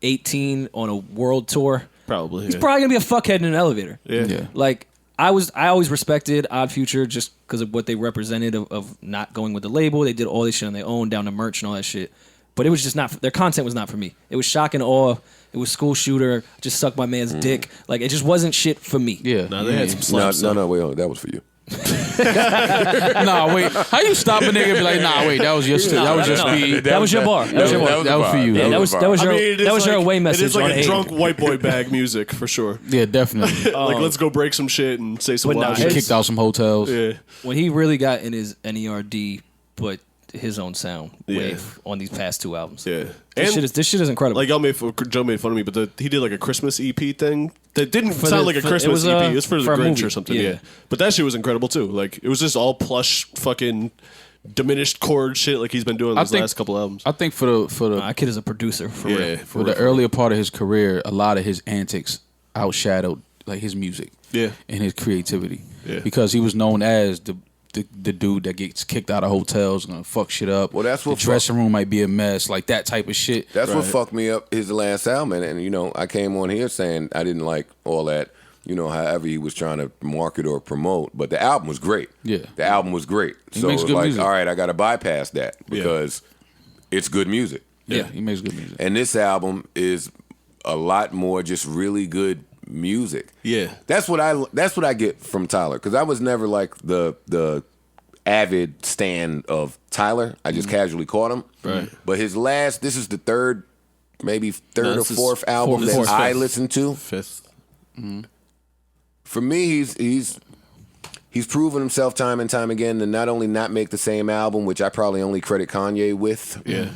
18 on a world tour. probably He's probably gonna be a fuckhead in an elevator. yeah. Like I always respected Odd Future just because of what they represented of not going with the label. They did all this shit on their own, down to merch and all that shit. But it was just not their content was not for me. It was Shock and Awe. It was School Shooter. Just suck my man's dick. Like it just wasn't shit for me. Yeah. Nah, they had some slaps. No, wait, that was for you. Nah, wait. How you stop a nigga and be like, nah, wait, that was your that was your speed. That was your bar. That was your bar. That was for you. Yeah, that was I mean, your it is that was your like- away message. It is like on a Aid. drunk white boy bag music for sure. Yeah, definitely. Like let's go break some shit and say some But nah, wild He shit. kicked out some hotels. Yeah. When he really got in his NERD, but his own sound Yeah. wave on these past two albums. Yeah. This shit is incredible. Like Joe made fun of me, but he did like a Christmas EP thing that didn't For sound the- like a for- Christmas it was, EP. It was for the for a Grinch movie. or something. Yeah. Yeah. But that shit was incredible too. Like it was just all plush, fucking diminished chord shit like he's been doing these last couple albums. I think for the my kid is a producer for Yeah. real. for the earlier part of his career, a lot of his antics outshadowed like his music. Yeah. And his creativity. Yeah. Because he was known as the dude that gets kicked out of hotels, gonna fuck shit up. Well, that's what the dressing room might be a mess, like that type of shit. That's what fucked me up his last album. And I came on here saying I didn't like all that, however he was trying to market or promote. But the album was great. Yeah. The album was great. So makes it was good like, music. all right, I got to bypass that because it's good music. Yeah, he makes good music. And this album is a lot more just really good music. Yeah. That's what I get from Tyler, because I was never like the avid stan of Tyler. I just casually caught him. Right. But this is the third or this is fourth album that fourth, I fifth. listened to. Fifth. For me, he's proven himself time and time again to not only not make the same album, which I probably only credit Kanye with. Yeah.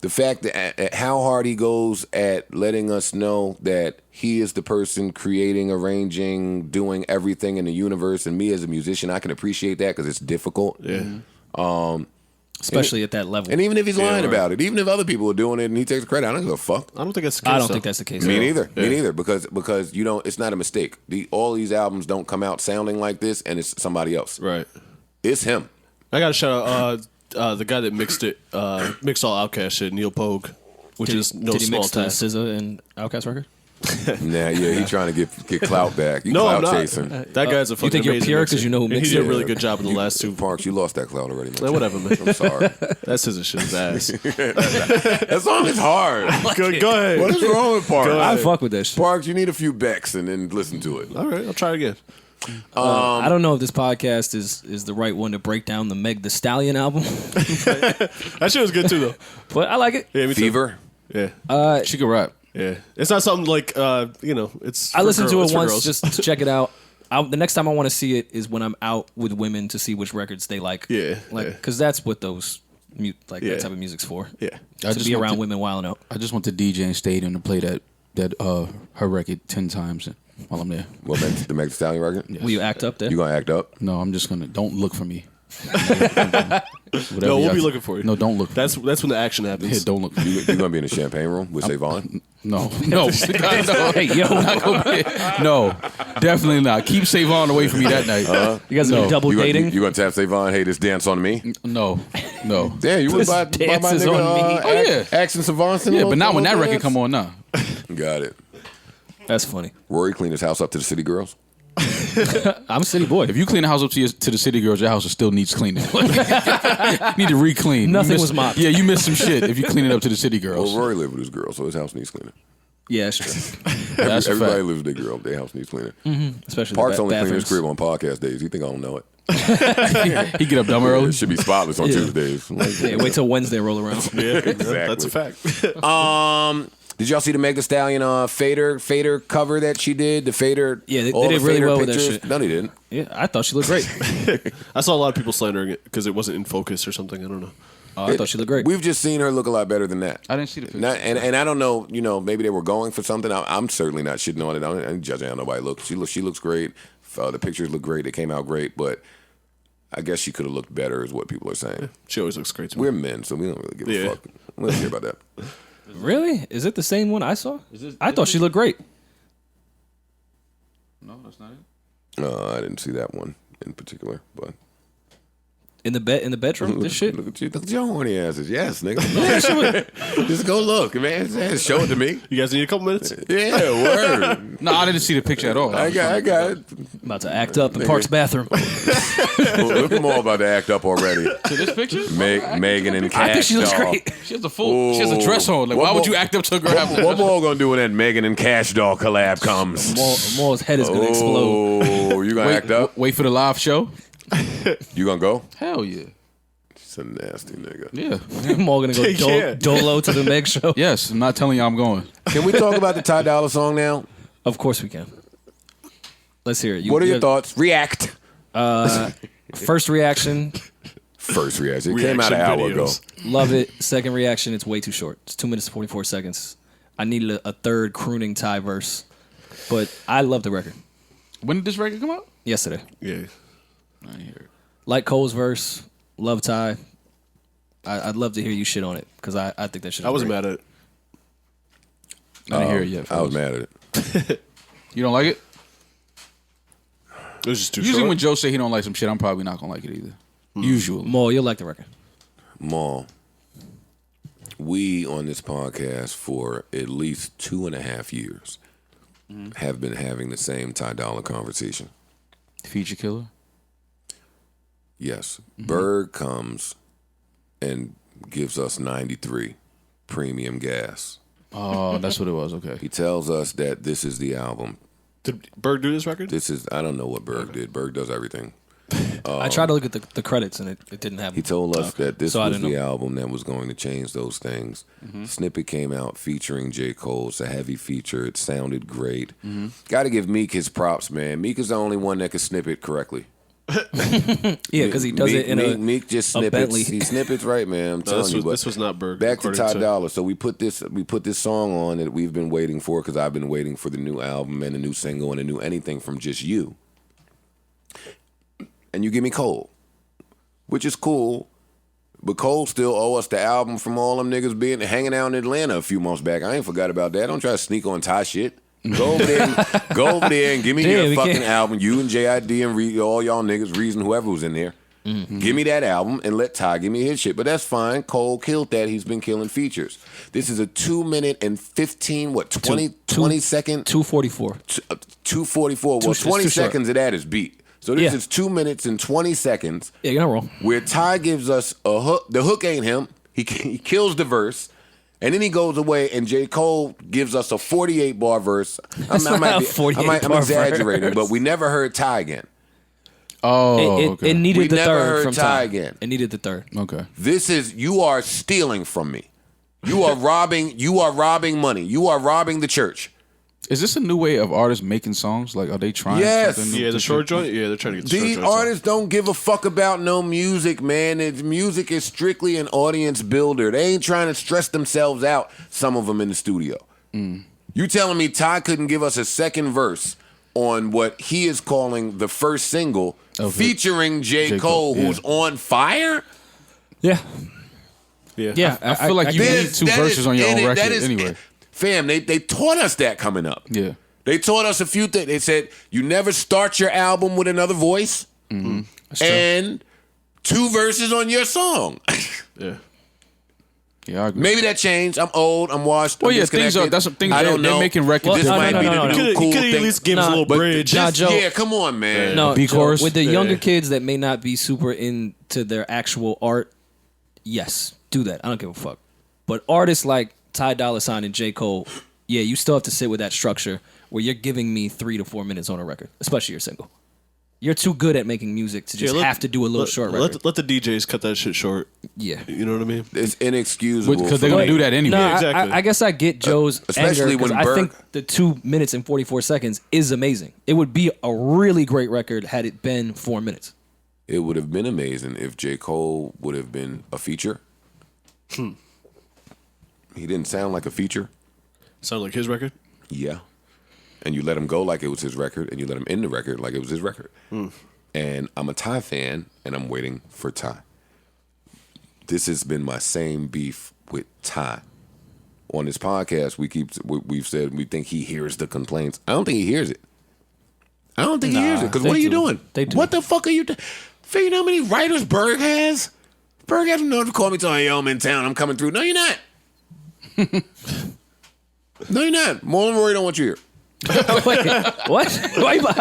The fact that how hard he goes at letting us know that he is the person creating, arranging, doing everything in the universe, and me as a musician, I can appreciate that because it's difficult. Yeah. especially at that level. And even if he's lying right. about it, even if other people are doing it and he takes credit, I don't give a fuck. I don't think that's the case. I don't though. think that's the case. Me at all. neither. Me neither. Because you don't. It's not a mistake. All these albums don't come out sounding like this, and it's somebody else. Right. It's him. I got to shout out the guy that mixed all Outkast shit, Neil Pogue, which is no Did he small mix the task. SZA and Outkast record? Nah, yeah, he trying to get clout back. He No, clout I'm not. chasing. That guy's a fucking You think you're amazing pure mixer. 'cause you know who And mixed he did it? a really good job of the last two. Parks, you lost that clout already, man. Whatever, man. I'm sorry. That's his shit's ass. That song is hard. Go ahead. What is wrong with Parks? I fuck with that shit. Parks, you need a few Becks and then listen to it. All right, I'll try it again. I don't know if this podcast is the right one to break down the Meg Thee Stallion album, That shit was good too, though. but I like it. Yeah, me too. Fever. Yeah, She could rap. yeah. It's not something like it's. I listened to it's it for once girls. just to check it out. The next time I want to see it is when I'm out with women to see which records they like. Yeah, like yeah. because that's what those Yeah. that type of music's for. Yeah. I To just be want around to- women wilding out. I just went to DJ and Stadium to play her record 10 times while I'm there. What, the Meg Thee Stallion record? Will you act up there? You gonna act up? No, I'm just gonna. Don't look for me. Whatever No, we'll y'all- be looking for you. No, don't look. For That's me. when the action happens. Yeah, don't look. You gonna be in the champagne room with Savon? No, no, Hey, yo, no, definitely not. Keep Savon away from me that night. you guys are No. double You dating. gonna tap Savon? Hey, this dance on me? No, no. Damn, you would This buy my dance is nigga on me. Oh, yeah. Action Savon? Yeah, but not when that record come on now. Got it. That's funny. Rory cleaned his house up to the city girls. I'm a city boy. If you clean the house up to the city girls, your house still needs cleaning. Need to re-clean. Nothing You missed- was mopped. Yeah, you missed some shit if you clean it up to the city girls. Well, Rory lived with his girl, so his house needs cleaning. Yeah, it's true. That's a Everybody fact. lives with their girl. Their house needs cleaning. Especially Parks the only clean his bathrooms. crib on podcast days. You think I don't know it? He get up dumb early. It should be spotless on Tuesdays. Yeah, wait till Wednesday roll around. Exactly. That's a fact. Did y'all see the Meg Thee Stallion Fader cover that she did? The Fader. Yeah, they all did the really Fader well with that pictures? shit. No, they didn't. Yeah, I thought she looked great. I saw a lot of people slandering it because it wasn't in focus or something. I don't know. I thought she looked great. We've just seen her look a lot better than that. I didn't see the picture. And I don't know, maybe they were going for something. I'm certainly not shitting on it. I'm judging how nobody looks. She looks great. The pictures look great. They came out great, but I guess she could have looked better, is what people are saying. She always looks great to me. We're men, so we don't really give a Yeah. fuck. We don't care about that. Really? Is it the same one I saw? I thought she looked great. No, that's not it. I didn't see that one in particular, but In the bedroom, this shit. Look at your horny asses. Yes, nigga. Just go look, man. Just show it to me. You guys need a couple minutes? Yeah, word. No, I didn't see the picture at all. I got it. About to act up in Park's bathroom. Look at more about to act up already. To this picture? Megan and Cash I think she looks Doll. great. She has a full. She has a dress on. Like, What why would more- you act up to a girl? after What that? more gonna do when that Megan and Cash Doll collab comes? Maul's head is gonna explode. Oh, you gonna act up? Wait for the live show. You gonna go? Hell yeah. It's a nasty nigga. Yeah. Maul gonna go Yeah. dolo to the Meg show. Yes, I'm not telling you I'm going. Can we talk about the Ty Dolla song now? Of course we can. Let's hear it. What are your thoughts? React. First reaction, First reaction. It came out an Reaction hour ago. videos. love it. Second reaction, it's way too short. It's 2 minutes and 44 seconds. I needed a third crooning Ty verse, but I love the record. When did this record come out? Yesterday, Yeah. I didn't hear it. like Cole's verse, love Ty. I'd love to hear you shit on it because I think that shit. I wasn't mad at it. I didn't hear it yet. I was mad at it. You don't like it? It was just too Usually short. when Joe say he don't like some shit, I'm probably not gonna like it either. Usually. Maul, you'll like the record. Maul, we on this podcast for at least 2.5 years have been having the same Ty Dolla conversation. Feature killer. Yes. Berg comes and gives us 93 premium gas. Oh, that's what it was. Okay. He tells us that this is the album. Did Berg do this record? I don't know what Berg did. Berg does everything. I tried to look at the credits and it didn't happen. He told us that this So I was didn't the know. album that was going to change those things. Snippet came out featuring J. Cole. It's a heavy feature. It sounded great. Got to give Meek his props, man. Meek is the only one that can snippet correcly. Yeah, because he does Meek, it in Meek, a Meek just a snippets. Bentley. He snippets right, man. I'm telling you. But This was not Berg. back to according Ty Dolla. So we put this song on that we've been waiting for because I've been waiting for the new album and the new single and the new anything from just you. And you give me Cole, which is cool. But Cole still owe us the album from all them niggas being hanging out in Atlanta a few months back. I ain't forgot about that. Don't try to sneak on Ty shit. Go over there and give me your fucking album. You and JID and all y'all niggas, Reason, whoever was in there. Mm-hmm. Give me that album and let Ty give me his shit. But that's fine. Cole killed that. He's been killing features. This is a 2 minute and 15, 20 second? 2:44. 2:44. Well, 20 seconds of that is beat. So this is 2 minutes and 20 seconds. Yeah, you're not wrong. Where Ty gives us a hook. The hook ain't him. He kills the verse. And then he goes away, and J. Cole gives us a 48-bar verse. I'm exaggerating, but we never heard Ty again. Oh, it needed we the never third heard from Ty again. It needed the third. Okay. You are stealing from me. You are robbing money. You are robbing the church. Is this a new way of artists making songs? Like, are they trying? Yes. Something Yeah, the short joint. Yeah, they're trying to get the These short joint. artists don't give a fuck about no music, man. Music is strictly an audience builder. They ain't trying to stress themselves out, some of them in the studio. You telling me Ty couldn't give us a second verse on what he is calling the first single featuring J. Cole, who's on fire? Yeah. Yeah. I feel like you need two verses on your own record anyway. Fam, they taught us that coming up. Yeah. They taught us a few things. They said, you never start your album with another voice and two verses on your song. Yeah. Yeah, I agree. Maybe that changed. I'm old. I'm washed. Well, I'm yeah, things are. That's some things I don't they're know. making records. This might be the new cool He could thing. at least give us a little bridge. Joe. Yeah, come on, man. No, B Joe, chorus? with the younger kids that may not be super into their actual art, yes, do that. I don't give a fuck. But artists like Ty Dolla $ign and J. Cole, yeah, you still have to sit with that structure where you're giving me 3 to 4 minutes on a record, especially your single. You're too good at making music to just have to do a little short record. Let the DJs cut that shit short. Yeah. You know what I mean? It's inexcusable. Because they're going to do that anyway. No, Yeah, exactly. I guess I get Joe's especially anger, 'cause when I Berg- think the 2 minutes and 44 seconds is amazing. It would be a really great record had it been 4 minutes. It would have been amazing if J. Cole would have been a feature. He didn't sound like a feature. Sound like his record? Yeah. And you let him go like it was his record, and you let him end the record like it was his record. And I'm a Ty fan, and I'm waiting for Ty. This has been my same beef with Ty. On this podcast, we've said we think he hears the complaints. I don't think he hears it. I don't think he hears it. Because what are you doing? They do. What the fuck are you doing? You know how many writers Berg has? Berg has enough to call me telling yo, I'm in town. I'm coming through. No, you're not. No, you're not. Marlon Rory don't want you here. Wait, what?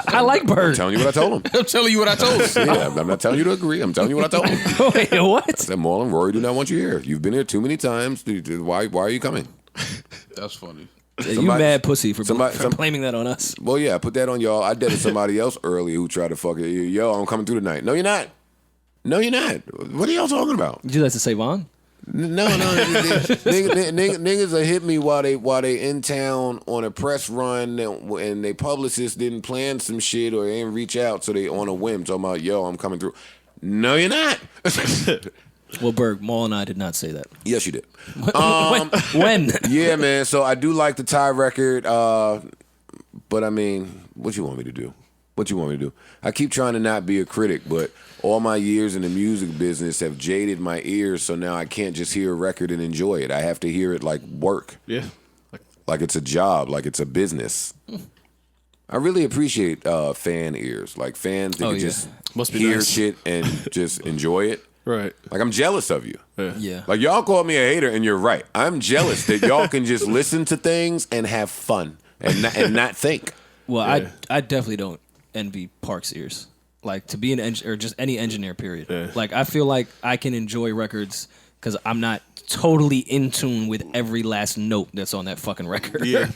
I like I'm Bird. telling you what I told him. I'm telling you what I told him. Yeah, I'm not telling you to agree. I'm telling you what I told him. Wait, what? I said, Marlon, Rory do not want you here. You've been here too many times. Why are you coming? That's funny. You mad pussy for somebody- blaming that on us. Well, yeah, I put that on y'all. I did it to somebody else earlier who tried to fuck it. Yo, I'm coming through tonight. No, you're not. No, you're not. What are y'all talking about? Did you like to say Vaughn? No. Niggas will hit me while they in town on a press run and they publicists didn't plan some shit or they didn't reach out, so they on a whim talking about, yo, I'm coming through. No, you're not. Well, Berg, Maul and I did not say that. Yes, you did. When? Yeah, man. So I do like the Ty record, but I mean, what you want me to do? What you want me to do? I keep trying to not be a critic, but all my years in the music business have jaded my ears, so now I can't just hear a record and enjoy it. I have to hear it like work. Yeah. Like it's a job, like it's a business. I really appreciate fan ears, like fans that can just Must be hear nice. shit and just enjoy it. Right. Like I'm jealous of you. Yeah. Like y'all call me a hater, and you're right. I'm jealous that y'all can just listen to things and have fun and not think. Well, Yeah. I definitely don't envy Park's ears. Like, to be an engineer, or just any engineer, period. Yeah. Like, I feel like I can enjoy records because I'm not totally in tune with every last note that's on that fucking record. Yeah.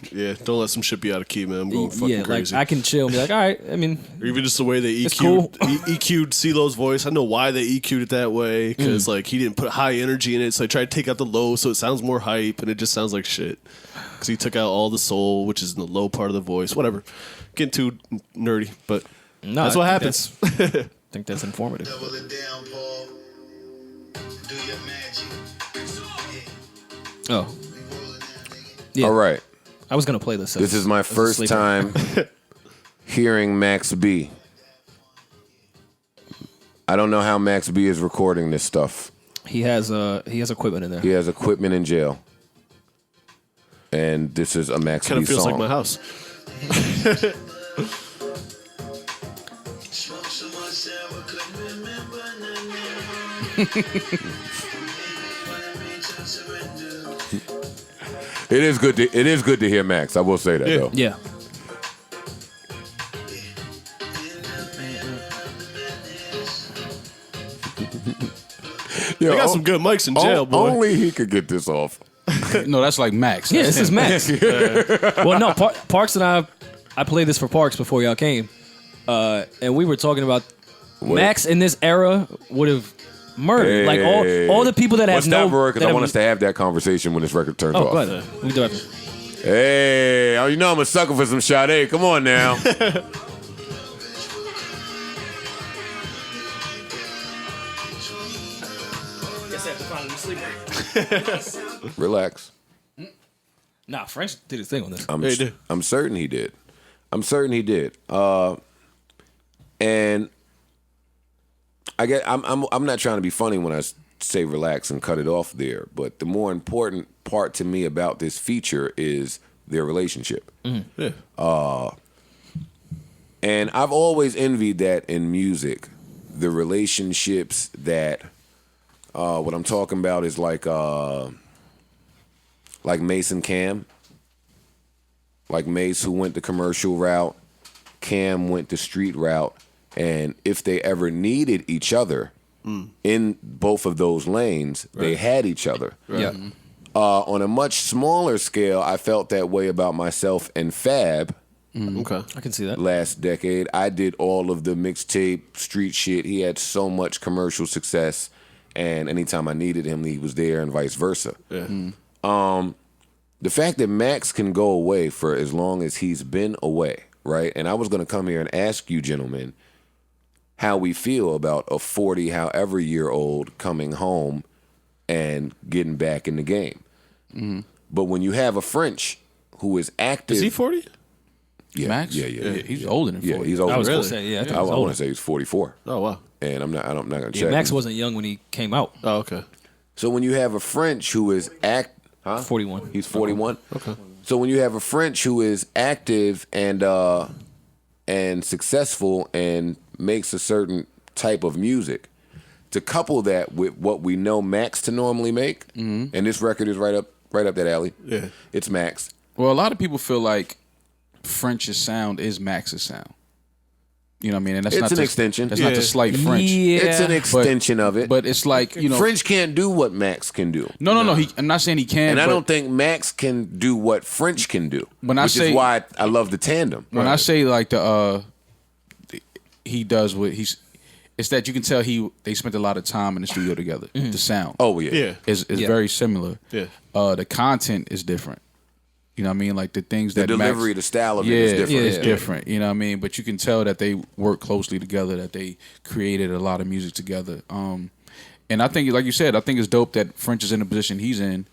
Don't let some shit be out of key, man. I'm going fucking crazy. Like, I can chill and be like, all right, I mean, Or even just the way they It's cool. EQ'd CeeLo's voice. I know why they EQ'd it that way, because like he didn't put high energy in it, so I tried to take out the low so it sounds more hype, and it just sounds like shit. Because he took out all the soul, which is in the low part of the voice. Whatever. Getting too nerdy, but no, that's what happens. I think that's informative. Double it down, Paul. Do your magic. Oh, We rolling now, nigga. yeah. All right. I was going to play this. This is my first time hearing Max B. I don't know how Max B is recording this stuff. He has equipment in there. He has equipment in jail. And this is a Max Kind B of feels song. like my house. Smoke so much that we couldn't remember none. It is good to hear Max. I will say that though. Yeah. They got some good mics in jail, boy. Only he could get this off. No, that's like Max. Yeah, this is Max. Well, no, Parks and I played this for Parks before y'all came, and we were talking about Max in this era would have murdered like all the people that have no. Because I want us to have that conversation when this record turns Oh, off. go ahead. We do it. Hey, you know I'm a sucker for some Sade. Come on now. Relax. Nah, French did his thing on this. I'm certain he did. And I get I'm not trying to be funny when I say relax and cut it off there, but the more important part to me about this feature is their relationship. Yeah. And I've always envied that in music, the relationships that what I'm talking about is like Mace and Cam. Like Mace, who went the commercial route, Cam went the street route, and if they ever needed each other in both of those lanes, they had each other. Yeah. On a much smaller scale, I felt that way about myself and Fab. Okay. I can see that. Last decade, I did all of the mixtape street shit. He had so much commercial success, and anytime I needed him, he was there, and vice versa. Yeah. The fact that Max can go away for as long as he's been away, right? And I was going to come here and ask you, gentlemen, how we feel about a 40-however-year-old coming home and getting back in the game. But when you have a French who is active, Is he 40? yeah, Max? Yeah. He's older than 40. Yeah, he's older. I was Really? gonna say, yeah. I think I he was want older. to say he's 44, Oh wow. and I'm not going to check. Yeah, Max wasn't young when he came out. Oh okay. So when you have a French who is 41. He's 41. Okay. So when you have a French who is active and successful and makes a certain type of music, to couple that with what we know Max to normally make, and this record is right up that alley. Yeah. It's Max. Well, a lot of people feel like French's sound is Max's sound. You know what I mean? And that's It's not an to, extension. That's not Yeah. to slight French. Yeah. It's an extension of it. But it's like, you know. French can't do what Max can do. No. I'm not saying he can. And I but don't think Max can do what French can do. When I which say- is why I love the tandem. When I say like he does what he's, it's that you can tell they spent a lot of time in the studio together. The sound. Oh yeah. Yeah. is very similar. Yeah. The content is different. You know what I mean? Like the things The that delivery, Max, the style of it is different. It's different. You know what I mean? But you can tell that they work closely together, that they created a lot of music together. And I think, like you said, I think it's dope that French is in the position he's in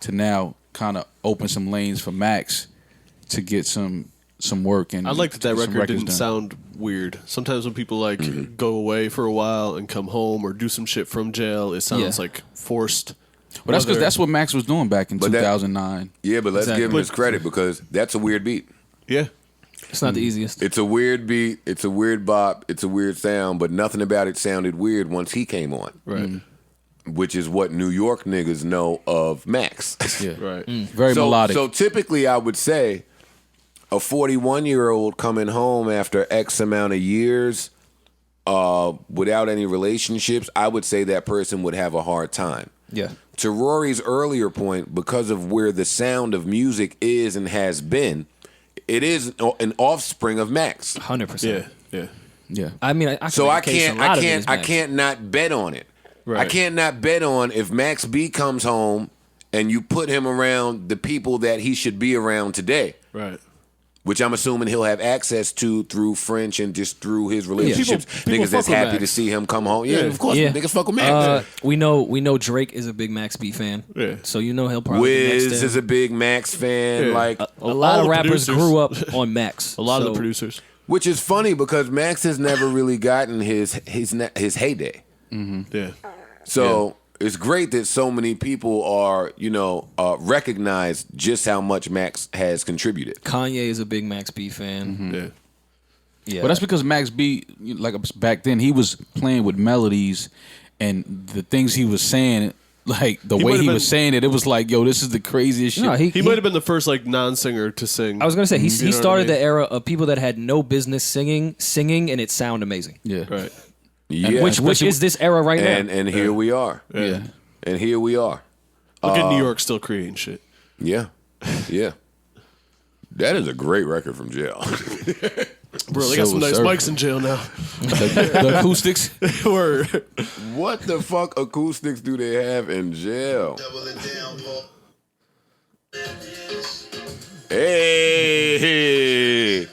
to now kind of open some lanes for Max to get some work. And I like that get some record records didn't done. sound weird. Sometimes when people go away for a while and come home or do some shit from jail, it sounds like forced. Well, that's because Whether- that's what Max was doing back in But that- 2009. Yeah, but let's Exactly. give him his credit because that's a weird beat. Yeah. It's not the easiest. It's a weird beat. It's a weird bop. It's a weird sound, but nothing about it sounded weird once he came on. Right. Which is what New York niggas know of Max. Yeah, Right. very so, melodic. So typically I would say a 41-year-old coming home after X amount of years without any relationships, I would say that person would have a hard time. Yeah. To Rory's earlier point, because of where the sound of music is and has been, it is an offspring of Max. 100%. Yeah. Yeah. yeah, I mean, I So can I make a case can't a lot of it I is Max. can't not bet on it. Right. I can't not bet on if Max B comes home and you put him around the people that he should be around today, Right. which I'm assuming he'll have access to through French and just through his relationships. People Niggas that's fuck with happy Max. to see him come home. Yeah, Yeah. of course. Yeah. Niggas fuck with Max. We know Drake is a big Max B fan. Yeah. So you know he'll probably be next Wiz to is him. a big Max fan. Yeah. Like, A lot all of the rappers producers. grew up on Max. A lot of So- the producers. which is funny because Max has never really gotten his heyday. Yeah. So it's great that so many people are, recognize just how much Max has contributed. Kanye is a big Max B fan. Yeah. Yeah, But that's because Max B, like back then, he was playing with melodies and the things he was saying, like the way he was saying it, it was like, yo, this is the craziest shit. No, He might have been the first like non-singer to sing. I was gonna say he You know what I started mean? the era of people that had no business singing, and it sound amazing. Yeah. Right. Yeah. Which is this era right now? And here we are. Yeah. And here we are. Look at New York still creating shit. Yeah. Yeah. That is a great record from jail. Bro, they got some nice Surfer. mics in jail now. The acoustics. Word. What the fuck acoustics do they have in jail? Double it down, Paul. Hey.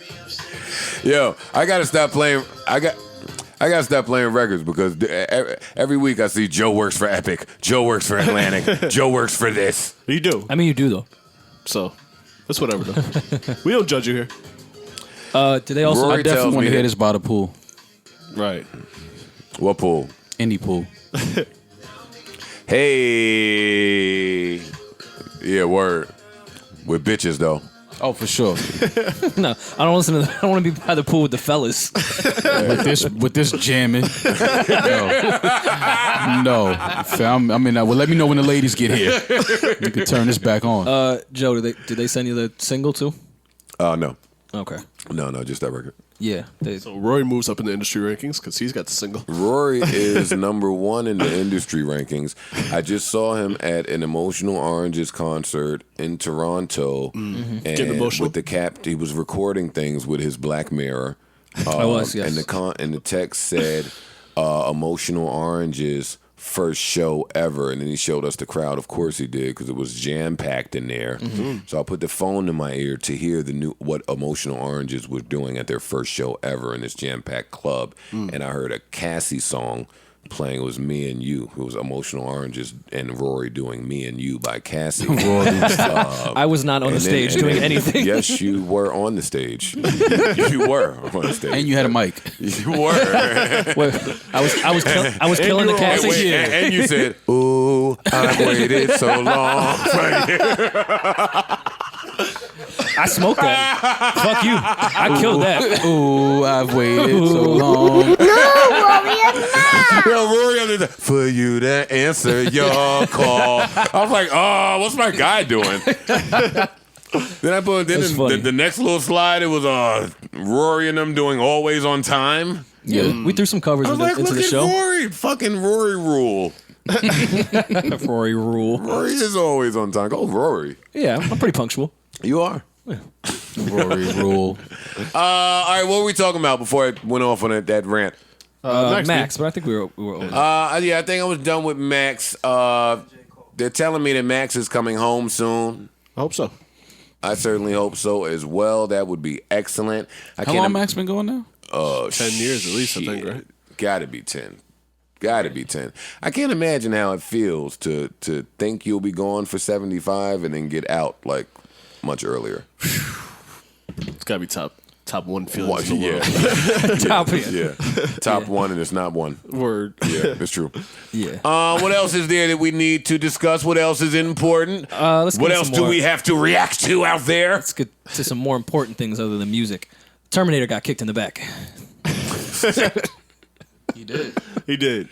Yo, I gotta stop playing. I gotta stop playing records because every week I see Joe works for Epic, Joe works for Atlantic, Joe works for this. You do. I mean, you do though. So, that's whatever though. We don't judge you here. Did they also? Rory I tells definitely me want to hear that- this by the pool. Right. What pool? Indie pool. Hey. Yeah, word. With bitches though. Oh, for sure. No, I don't listen to. I don't want to be by the pool with the fellas. with this jamming. No. Fam, I mean, well, let me know when the ladies get here. You can turn this back on. Joe, did they send you the single too? No. Okay. No, just that record. Yeah. So Rory moves up in the industry rankings because he's got the single. Rory is number 1 in the industry rankings. I just saw him at an Emotional Oranges concert in Toronto, and Getting emotional. with the cap, he was recording things with his Black Mirror. I was, yes. And the text said, "Emotional Oranges." First show ever, and then he showed us the crowd. Of course he did, because it was jam packed in there. So I put the phone in my ear to hear what Emotional Oranges was doing at their first show ever in this jam packed club, and I heard a Cassie song playing. It was Me and You. It was Emotional Oranges and Rory doing Me and You by Cassie. I was not on the stage doing anything. Yes, you were on the stage. You were on the stage, And you had a mic. You were. Wait, I was killing the Cassie. And you said, "Ooh, I've waited so long." I smoked that. Fuck you. I killed that. Ooh, I've waited so long. No, Warrior, no. Yo, Rory under the for you to answer your call. I was like, oh, what's my guy doing? Then I put That's funny. the next little slide. It was Rory and them doing Always on Time. Yeah, we threw some covers I was like, into look the at show. Rory, fucking Rory rule. Rory rule. Rory is always on time. Go Rory. Yeah, I'm pretty punctual. You are. Rory rule. All right, what were we talking about before I went off on that rant? Max, but I think we were over. Yeah, I think I was done with Max. They're telling me that Max is coming home soon. I hope so. I certainly hope so as well. That would be excellent. How long Max been going now? 10 years at least, I think, right? Gotta be 10. Gotta be 10. I can't imagine how it feels to think you'll be gone for 75 and then get out like much earlier. It's got to be top one feelings in the Yeah. world. Top Top one, and it's not one. Word. Yeah, it's true. Yeah. What else is there that we need to discuss? What else is important? Let's What get else some do more. we have to react to out there? Let's get to some more important things other than music. Terminator got kicked in the back. He did. He did.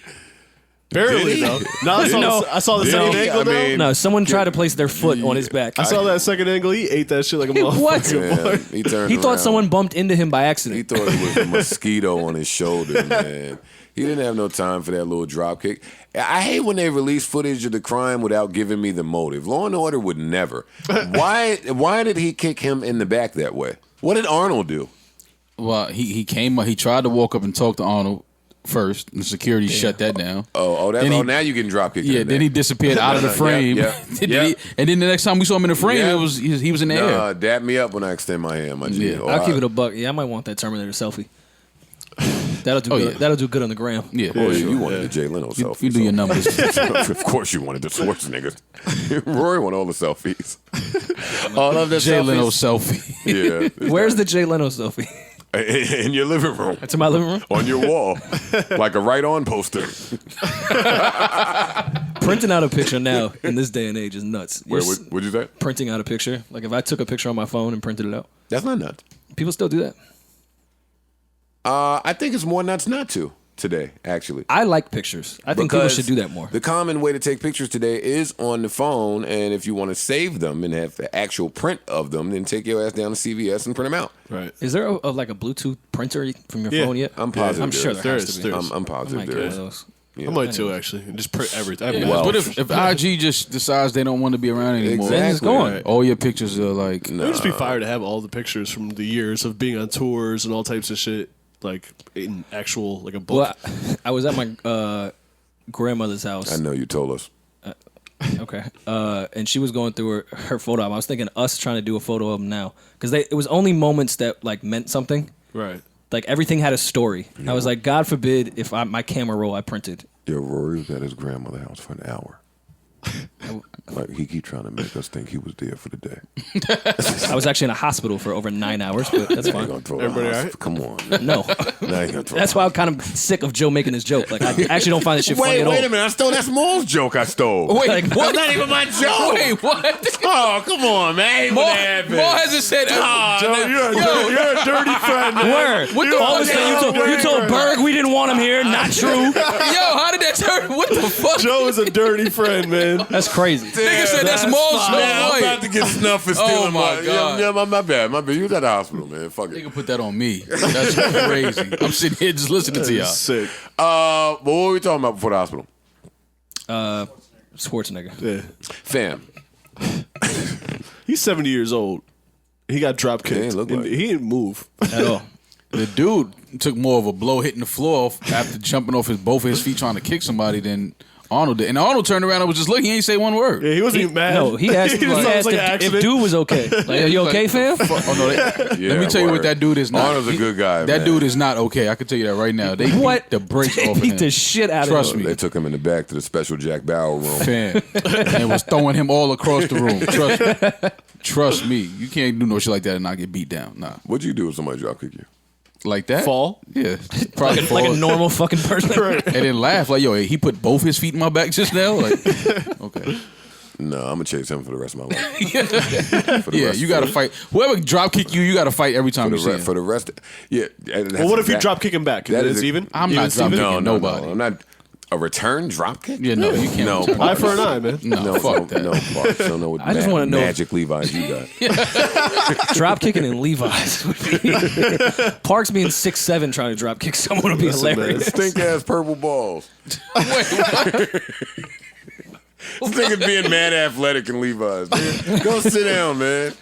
Barely, Did he? though. No, I saw the Did second he? angle, I though. mean- No, someone tried to place their foot on his back. I saw that second angle. He ate that shit like a motherfucker. What? Man, he turned He thought around. someone bumped into him by He accident. thought it was a mosquito on his shoulder, man. He didn't have no time for that little drop kick. I hate when they release footage of the crime without giving me the motive. Law and Order would never. Why did he kick him in the back that way? What did Arnold do? Well, he came up. He tried to walk up and talk to Arnold first. And security shut that down. Now you can drop kick. Yeah, then he disappeared out of the frame. Yeah. And then the next time we saw him in the frame, Yeah. it was he was in the air. Dap me up when I extend my hand, my G. Yeah. I'll keep it a buck. Yeah, I might want that Terminator selfie. That'll do good. yeah. That'll do good on the gram. Yeah, Oh, for you sure. wanted the Jay Leno selfie. You do your numbers. Of course you wanted the Schwarzenegger. Rory wanted all the selfies. All of the Jay selfies. Leno selfie. Yeah. Where's the Jay Leno selfie? In your living room. That's in my living room. On your wall. Like a right on poster. Printing out a picture now in this day and age is nuts. Wait, what'd you say? Printing out a picture. Like if I took a picture on my phone and printed it out. That's not nuts. People still do that. I think it's more nuts not to today, actually. I like pictures. I think people should do that more. The common way to take pictures today is on the phone, and if you want to save them and have the actual print of them, then take your ass down to CVS and print them out. Right. Is there like a Bluetooth printer from your phone yet? I'm positive. I'm sure there has to be. I'm positive there is. I might too, actually. And just print everything. Yeah. What if IG just decides they don't want to be around anymore? Exactly. Then it's gone. Right. All your pictures are like... It would just be fire to have all the pictures from the years of being on tours and all types of shit, like in actual, like a book. Well, I was at my grandmother's house. I know you told us. Okay. And she was going through her photo album. I was thinking us trying to do a photo album now. Because it was only moments that like meant something. Right. Like everything had a story. I was like, God forbid if my camera roll I printed. Yeah, Rory was at his grandmother's house for an hour. Like he keep trying to make us think he was there for the day. I was actually in a hospital for over 9 hours, but that's fine. Everybody all right? Come on. No. That's why I'm kind of sick of Joe making this joke. Like I actually don't find this shit funny at all. Wait a minute! I stole that Small's joke. I stole. Wait, Like, what? That's not even my joke. Wait, what? Oh, come on, man! Mo hasn't said... Joe, you're a dirty friend, man. Word. What the All of a fuck? sudden you told Berg we didn't want him here. Not true. Yo, how did that turn? What the fuck? Joe is a dirty friend, man. That's crazy. Nigga said that's Snow Man, I'm White. about to get snuffed for stealing Oh, my God. Yeah, my bad. You was at the hospital, man. Fuck it. Nigga put that on me. That's crazy. I'm sitting here just listening to y'all. Sick. But what were we talking about before the hospital? Schwarzenegger. Yeah. Fam. He's 70 years old. He got drop kicked. He ain't look like it. He didn't move. At all. The dude took more of a blow hitting the floor after jumping off both of his feet trying to kick somebody than Arnold did. And Arnold turned around and was just looking. He ain't say one word. Yeah, he wasn't even mad. No, he asked, He just if, like an if accident. dude was okay. Like, are you okay, fam? Oh, no, let me tell you what that dude is not. Arnold's a good guy, That man. dude is not okay. I can tell you that right now. They What? beat the brakes They off of beat him. the shit out Trust of him. me. They took him in the back to the special Jack Bauer room. Fan. And was throwing him all across the room. Trust me. You can't do no shit like that and not get beat down. Nah. What'd you do if somebody drop kick you? Like that? Fall? Yeah. Probably Like a normal fucking person. And then laugh like, yo, he put both his feet in my back just now? Like, okay. No, I'm gonna chase him for the rest of my life. Yeah, you got to fight. Whoever drop kick you got to fight every time you see him. For the rest. Yeah. Well, what if you drop kick him back? that Is is it a- even? I'm Even not drop Steven? kicking No, nobody. I'm not. A return drop kick? Yeah, no, you can't. No, return. Eye for an eye, man. No, fuck that. No, Parks. I don't know what I just wanna know if- magic Levi's you got. Drop kicking in Levi's would be. Parks being 6'7" trying to drop kick someone would be hilarious. Stink ass purple balls. This nigga's being mad athletic in Levi's. Man. Go sit down, man.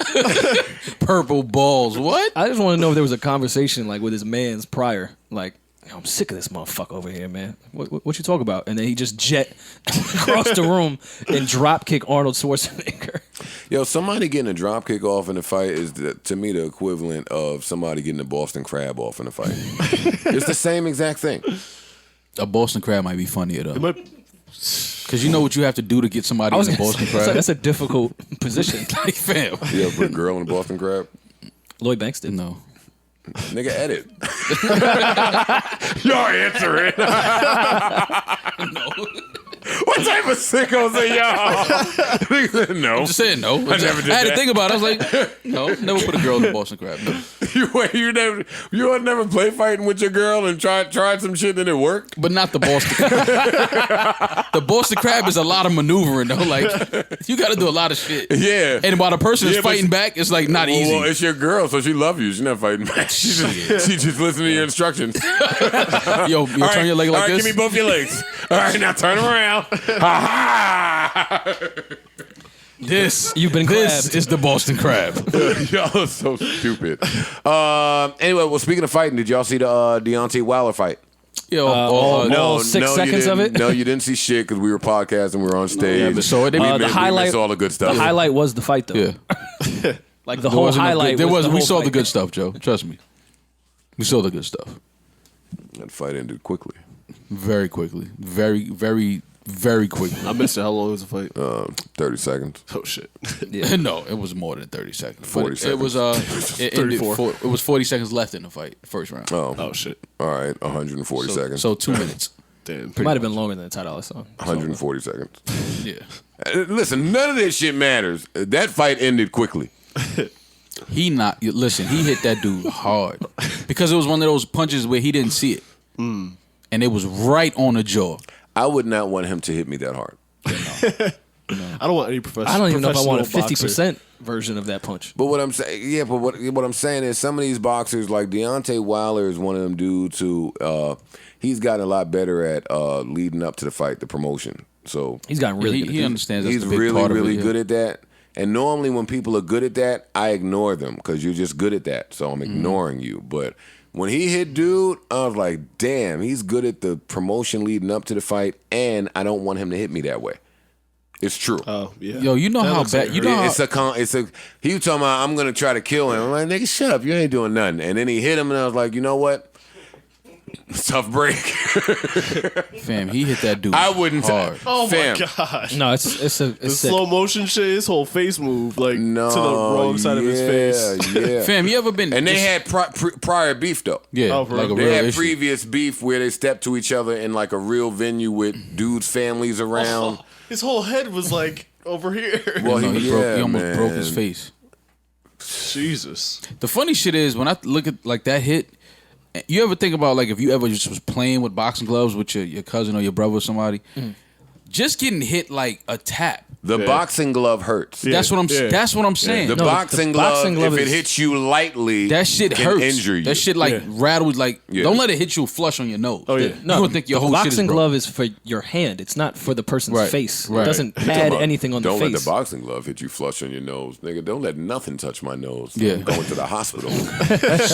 Purple balls. What? I just want to know if there was a conversation like with his man's prior, like, yo, I'm sick of this motherfucker over here, man. What you talk about? And then he just jet across the room and drop kick Arnold Schwarzenegger. Yo, somebody getting a drop kick off in a fight is, to me, the equivalent of somebody getting a Boston Crab off in a fight. It's the same exact thing. A Boston Crab might be funnier though, But because you know what you have to do to get somebody in a Boston It's like, Crab. that's a difficult position. Like, fam. You ever put a girl in a Boston Crab? Lloyd Banks did. No. Nigga, edit. Y'all answer it. What type of sickos are y'all? No. I'm just saying no. I never did I had that. to think about it. I was like, no, never put a girl in a Boston Crab. No. You never play fighting with your girl and tried some shit and it worked? But not the Boston Crab. The Boston Crab is a lot of maneuvering though. Like, you got to do a lot of shit. Yeah. And while the person is Yeah, but fighting back, it's like not easy. Well, it's your girl, so she love you. She's not fighting back. She just listen to your instructions. Yo, turn your leg like all right, this. give me both your legs. All right, now turn them around. Ha You've been This crabbed. is the Boston Crab. Y'all are so stupid. Anyway, well, speaking of fighting, did y'all see the Deontay Wilder fight? Yo, all 6 you seconds of didn't. it? No, you didn't see shit because we were podcasting. We were on stage. but so it- we the missed highlight- all the good stuff. The highlight was the fight, though. Yeah. Like the whole highlight. There was. the We whole saw the fight. good stuff, Joe. Trust me. We saw the good stuff. That fight ended quickly. Very quickly. Very, very, very quickly. I missed it. How long was the fight? 30 seconds. Oh shit. No, it was more than 30 seconds. 40 It was it ended 34. it was 40 seconds left in the fight, first round. Oh, Oh shit. all right. 140 seconds. So 2 minutes. Damn. It might have been longer than the Ty Dolla song. 140 seconds. Yeah. Listen, none of this shit matters. That fight ended quickly. He hit that dude hard because it was one of those punches where he didn't see it, and it was right on the jaw. I would not want him to hit me that hard. I don't want any professional. I don't even know if I want a professional 50% version of that punch. But what I'm saying, what I'm saying is some of these boxers, like Deontay Wilder, is one of them dudes who he's gotten a lot better at leading up to the fight, the promotion. So He's gotten really good at He that. understands. That's he's the big really, part of really it, good at that. And normally when people are good at that, I ignore them because you're just good at that. So I'm ignoring you. But when he hit dude, I was like, damn, he's good at the promotion leading up to the fight, and I don't want him to hit me that way. It's true. Oh yeah. Yo, you know That how looks bad like you it know. hurt. He was talking about I'm gonna try to kill him. I'm like, nigga, shut up, you ain't doing nothing. And then he hit him, and I was like, you know what? Tough break. Fam, he hit that dude. I wouldn't. hard. Oh Fam. my gosh. No, it's The sick. slow motion shit, his whole face moved like No, to the wrong side of his face. Yeah. Fam, you ever been? And they just- had prior beef though. yeah, Oh, for like a real? real They had issue. previous beef where they stepped to each other in like a real venue with dudes' families around. Oh, his whole head was like over here. Well, No, he almost man. broke his face. Jesus. The funny shit is when I look at like that hit, you ever think about like if you ever just was playing with boxing gloves with your cousin or your brother or somebody, just getting hit like a tap. The boxing glove hurts. Yeah. That's what I'm. Yeah. That's what I'm saying. The No, boxing the glove, boxing glove if it is- hits you lightly, That shit can hurts. injure you. That shit like Yeah. rattles. Like Yeah. don't let it hit you flush on your nose. Oh, yeah. You don't think your the whole shit is boxing broke. glove is for your hand. It's not for the person's Right, face. right. It doesn't You talking pad about, anything on the don't face. let the boxing glove hit you flush on your nose, nigga. Don't let nothing touch my nose. Yeah. I'm going to the hospital.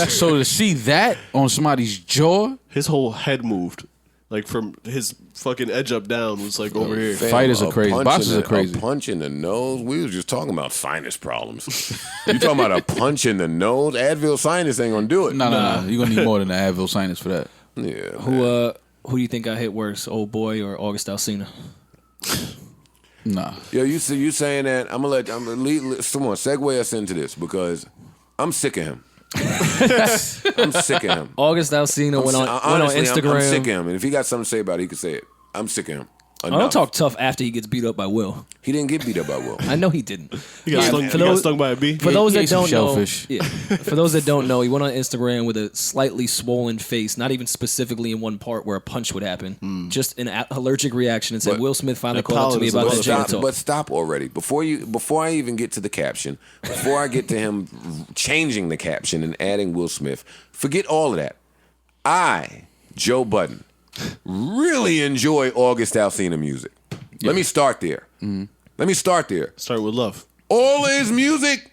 So to see that on somebody's jaw, His whole head moved. Like from his fucking edge up down was like over here. Fam, Fighters are a crazy. punch Boxers in are crazy. A punch in the nose. We was just talking about sinus problems. You talking about a punch in the nose? Advil sinus ain't gonna do it. no. You're gonna need more than an Advil sinus for that. Yeah. Who do you think got hit worse, Old Boy or August Alsina? Nah. Yo, you saying that? I'm gonna someone segue us into this because I'm sick of him. I'm sick of him. August Alsina went on Honestly, Instagram. I'm sick of him. And if he got something to say about it, he could say it. I'm sick of him. I Enough. don't talk tough after he gets beat up by Will. He didn't get beat up by Will. I know he didn't. He got, stung, for he got those- stung by a bee. For those he that ate some don't know, shellfish. yeah. For those that don't know, he went on Instagram with a slightly swollen face, not even specifically in one part where a punch would happen, just an allergic reaction, and said But Will Smith finally that called up to me pollen about is that a gym motherfucker. talk. But stop already. Before I even get to the caption, before I get to him changing the caption and adding Will Smith, forget all of that. I, Joe Budden, really enjoy August Alsina music. Let me start there. Let me start there. Start with love. All of his music,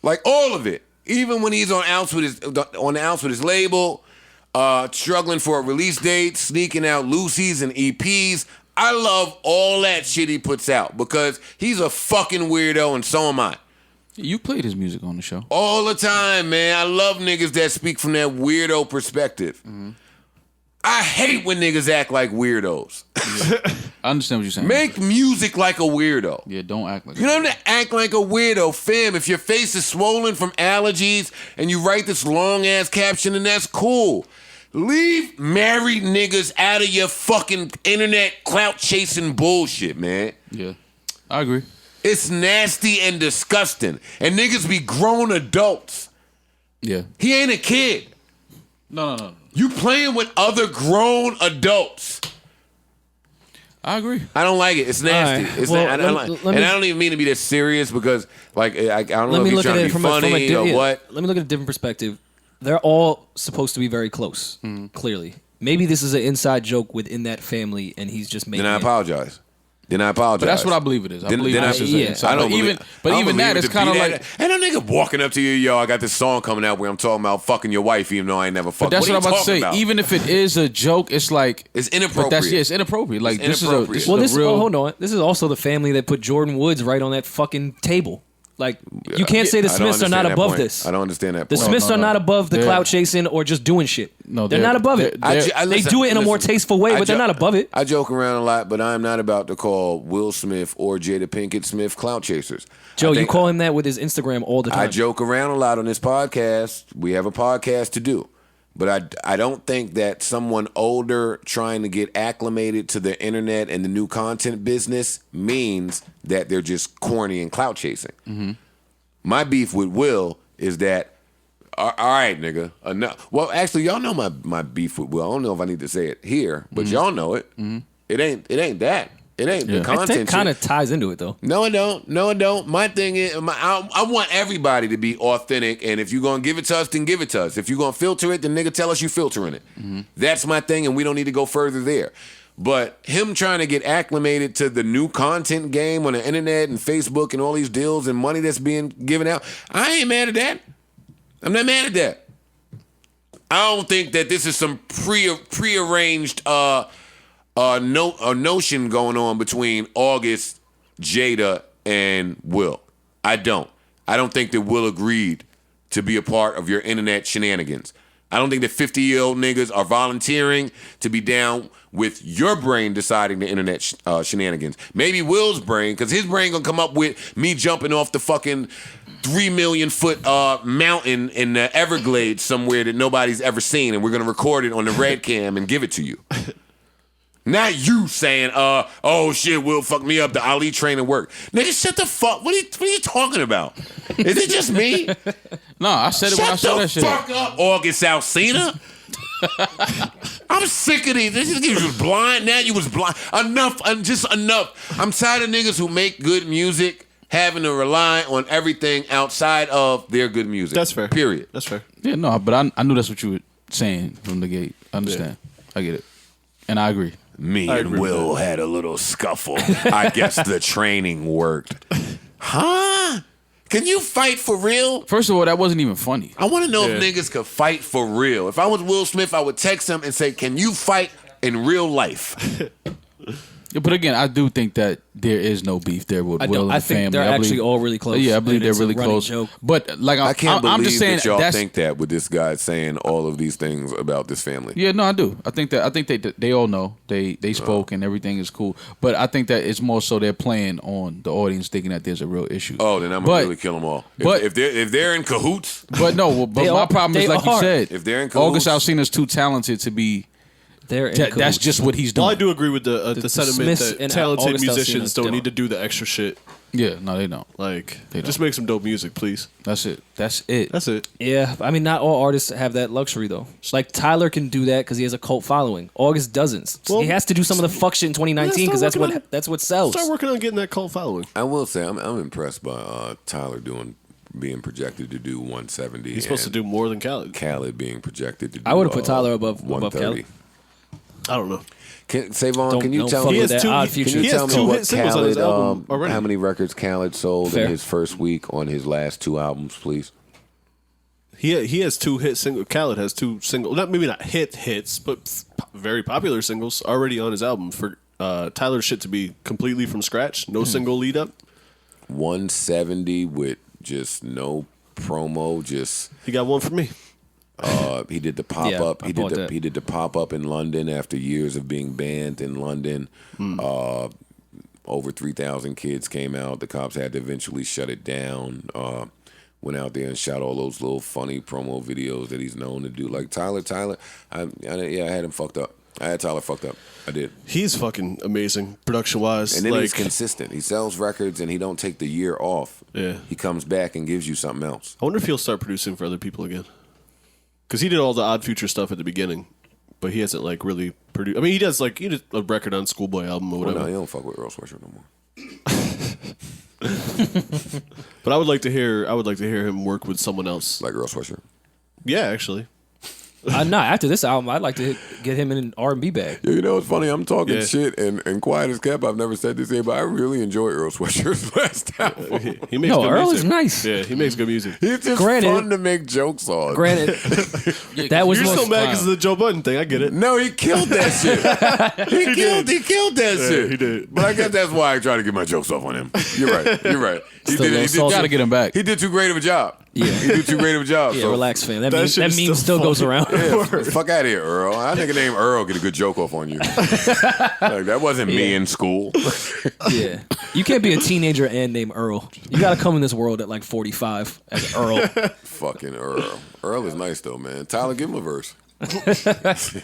like all of it, even when he's on the outs with his label, struggling for a release date, sneaking out loosies and EPs. I love all that shit he puts out because he's a fucking weirdo and so am I. You played his music on the show. All the time, man. I love niggas that speak from that weirdo perspective. I hate when niggas act like weirdos. I understand what you're saying. Make music like a weirdo. Yeah, don't act like You don't have to act like a weirdo, fam. If your face is swollen from allergies and you write this long ass caption, then that's cool. Leave married niggas out of your fucking internet clout chasing bullshit, man. Yeah, I agree. It's nasty and disgusting. And niggas be grown adults. Yeah. He ain't a kid. No. You playing with other grown adults. I agree. I don't like it. It's nasty. All right. It's Well, I don't like, let me- and I don't even mean to be this serious because, like, I don't know Let if me he's look trying at to it be from a funny or what. Let me look at a different perspective. They're all supposed to be very close, clearly. Maybe this is an inside joke within that family, and he's just making Then I it. apologize. Then I apologize. But that's what I believe it is. I Then- believe then this I- is yeah. an inside. I don't But even believe- I don't even believe that it is to kind of be like. that. And a nigga walking up to you, yo, I got this song coming out where I'm talking about fucking your wife, even though I ain't never fucked. But that's what I'm about to say. About? Even if it is a joke, it's like It's But inappropriate. that's it's inappropriate. Like It's this inappropriate. is Well, a this real. hold on. This is also the family that put Jordan Woods right on that fucking table. Like you can't say the I don't Smiths are not understand that above point. this. I don't understand that The point. Smiths no, are not above the They're- clout chasing or just doing shit. No, they're not above it. they're- They do it in a more tasteful way, but they're not above it. I joke around a lot, but I'm not about to call Will Smith or Jada Pinkett Smith clout chasers. Joe, I you think- call him that with his Instagram all the time. I joke around a lot on this podcast. We have a podcast to do. But I don't think that someone older trying to get acclimated to the internet and the new content business means that they're just corny and clout chasing. Mm-hmm. My beef with Will is that, all right, nigga, enough. Well, actually, y'all know my beef with Will. I don't know if I need to say it here, but y'all know it. Mm-hmm. It ain't that. It ain't the content. It kind of ties into it though. No, it don't. No, it don't. My thing is, I want everybody to be authentic, and if you're gonna give it to us, then give it to us. If you're gonna filter it, then nigga, tell us you filtering it. Mm-hmm. That's my thing, and we don't need to go further there. But him trying to get acclimated to the new content game on the internet and Facebook and all these deals and money that's being given out, I ain't mad at that. I'm not mad at that. I don't think that this is some prearranged notion going on between August, Jada, and Will. I don't think that Will agreed to be a part of your internet shenanigans. I don't think that 50-year-old niggas are volunteering to be down with your brain deciding the internet shenanigans. Maybe Will's brain, because his brain gonna come up with me jumping off the fucking 3 million foot mountain in the Everglades somewhere that nobody's ever seen, and we're gonna record it on the red cam and give it to you. Not you saying, oh shit, Will fuck me up, the Ali training work. Nigga, shut the fuck. What are you talking about? Is it just me? No, I said it when I saw that shit. Shut the fuck up, August Alsina. I'm sick of these. You was blind, now you was blind. Enough, just enough. I'm tired of niggas who make good music having to rely on everything outside of their good music. That's fair. Period. That's fair. Yeah, no, but I knew that's what you were saying from the gate. I understand. Yeah. I get it. And I agree. Me and Will had a little scuffle. I guess the training worked. Huh? Can you fight for real? First of all, that wasn't even funny. I want to know if niggas could fight for real. If I was Will Smith, I would text him and say, can you fight in real life? Yeah, but again, I do think that there is no beef there with Will and the family. I think they're actually all really close. Yeah, I believe they're it's a really running close. joke. But like, I can't believe I'm just saying that y'all think that with this guy saying all of these things about this family. Yeah, no, I do. I think they all know. They spoke and everything is cool. But I think that it's more so they're playing on the audience thinking that there's a real issue. Oh, then I'm gonna really kill them all. If they're in cahoots. But no, but my problem is like you said. If they're in cahoots, August Alsina's too talented to be. That's just what he's doing. Well, I do agree with the sentiment Smiths that and talented August musicians Alsina don't don't. need to do the extra shit. Yeah, no, they don't. Like, They just don't. make some dope music, please. That's it. That's it. That's it. Yeah, I mean, not all artists have that luxury though. Like Tyler can do that because he has a cult following. August doesn't. Well, he has to do some of the fuck shit in 2019 because that's start what sells. Start working on getting that cult following. I will say I'm impressed by Tyler being projected to do 170. He's supposed to do more than Khaled. Khaled being projected to do I would have put Tyler above 130. Khaled. I don't know. Savon, can you don't tell fuck me? with that Odd He Future. Can you has tell me two what hit singles on his album already. how many records Khaled sold Fair. in his first week on his last two albums, please? He has two hit singles. Khaled has two singles. Maybe not hits, but very popular singles already on his album. For Tyler's shit to be completely from scratch, no single lead up. 170 with just no promo, just He got one for me. he did the pop Yeah, up. I bought that. He did the pop up in London after years of being banned in London. Over 3,000 kids came out. The cops had to eventually shut it down. Went out there and shot all those little funny promo videos that he's known to do. Like Tyler, I had him fucked up. I had Tyler fucked up. I did. He's fucking amazing production wise. And then like, he's consistent. He sells records and he don't take the year off. Yeah. He comes back and gives you something else. I wonder if he'll start producing for other people again. Because he did all the Odd Future stuff at the beginning, but he hasn't like really produced. I mean, he did a record on Schoolboy album or Well, whatever. no, he don't fuck with Earl Sweatshirt no more. But I would like to hear him work with someone else. Like Earl Sweatshirt. Yeah, actually. No, after this album, I'd like to get him in an R&B bag. Yeah, you know what's funny? I'm talking Yeah. shit and quiet as kept. I've never said this here, but I really enjoy Earl Sweatshirt's last album. He makes No, good Earl music. is nice. Yeah, he makes good music. It's just Granted- fun to make jokes on. Granted, that was You're most so mad because of the Joe Budden thing. I get it. No, he killed that shit. He killed that shit. he did. But I guess that's why I try to get my jokes off on him. You're right. He Still did salty. Gotta get him back. He did too great of a job. Yeah. He did too great of a job. yeah, so relax, fam. That shit meme is still goes funny. around. fuck out of here, Earl. I think a named Earl get a good joke off on you. Like, that wasn't me in school. Yeah, you can't be a teenager and name Earl. You got to come in this world at like 45 as Earl. Fucking Earl. Earl is nice though, man. Tyler, give him a verse.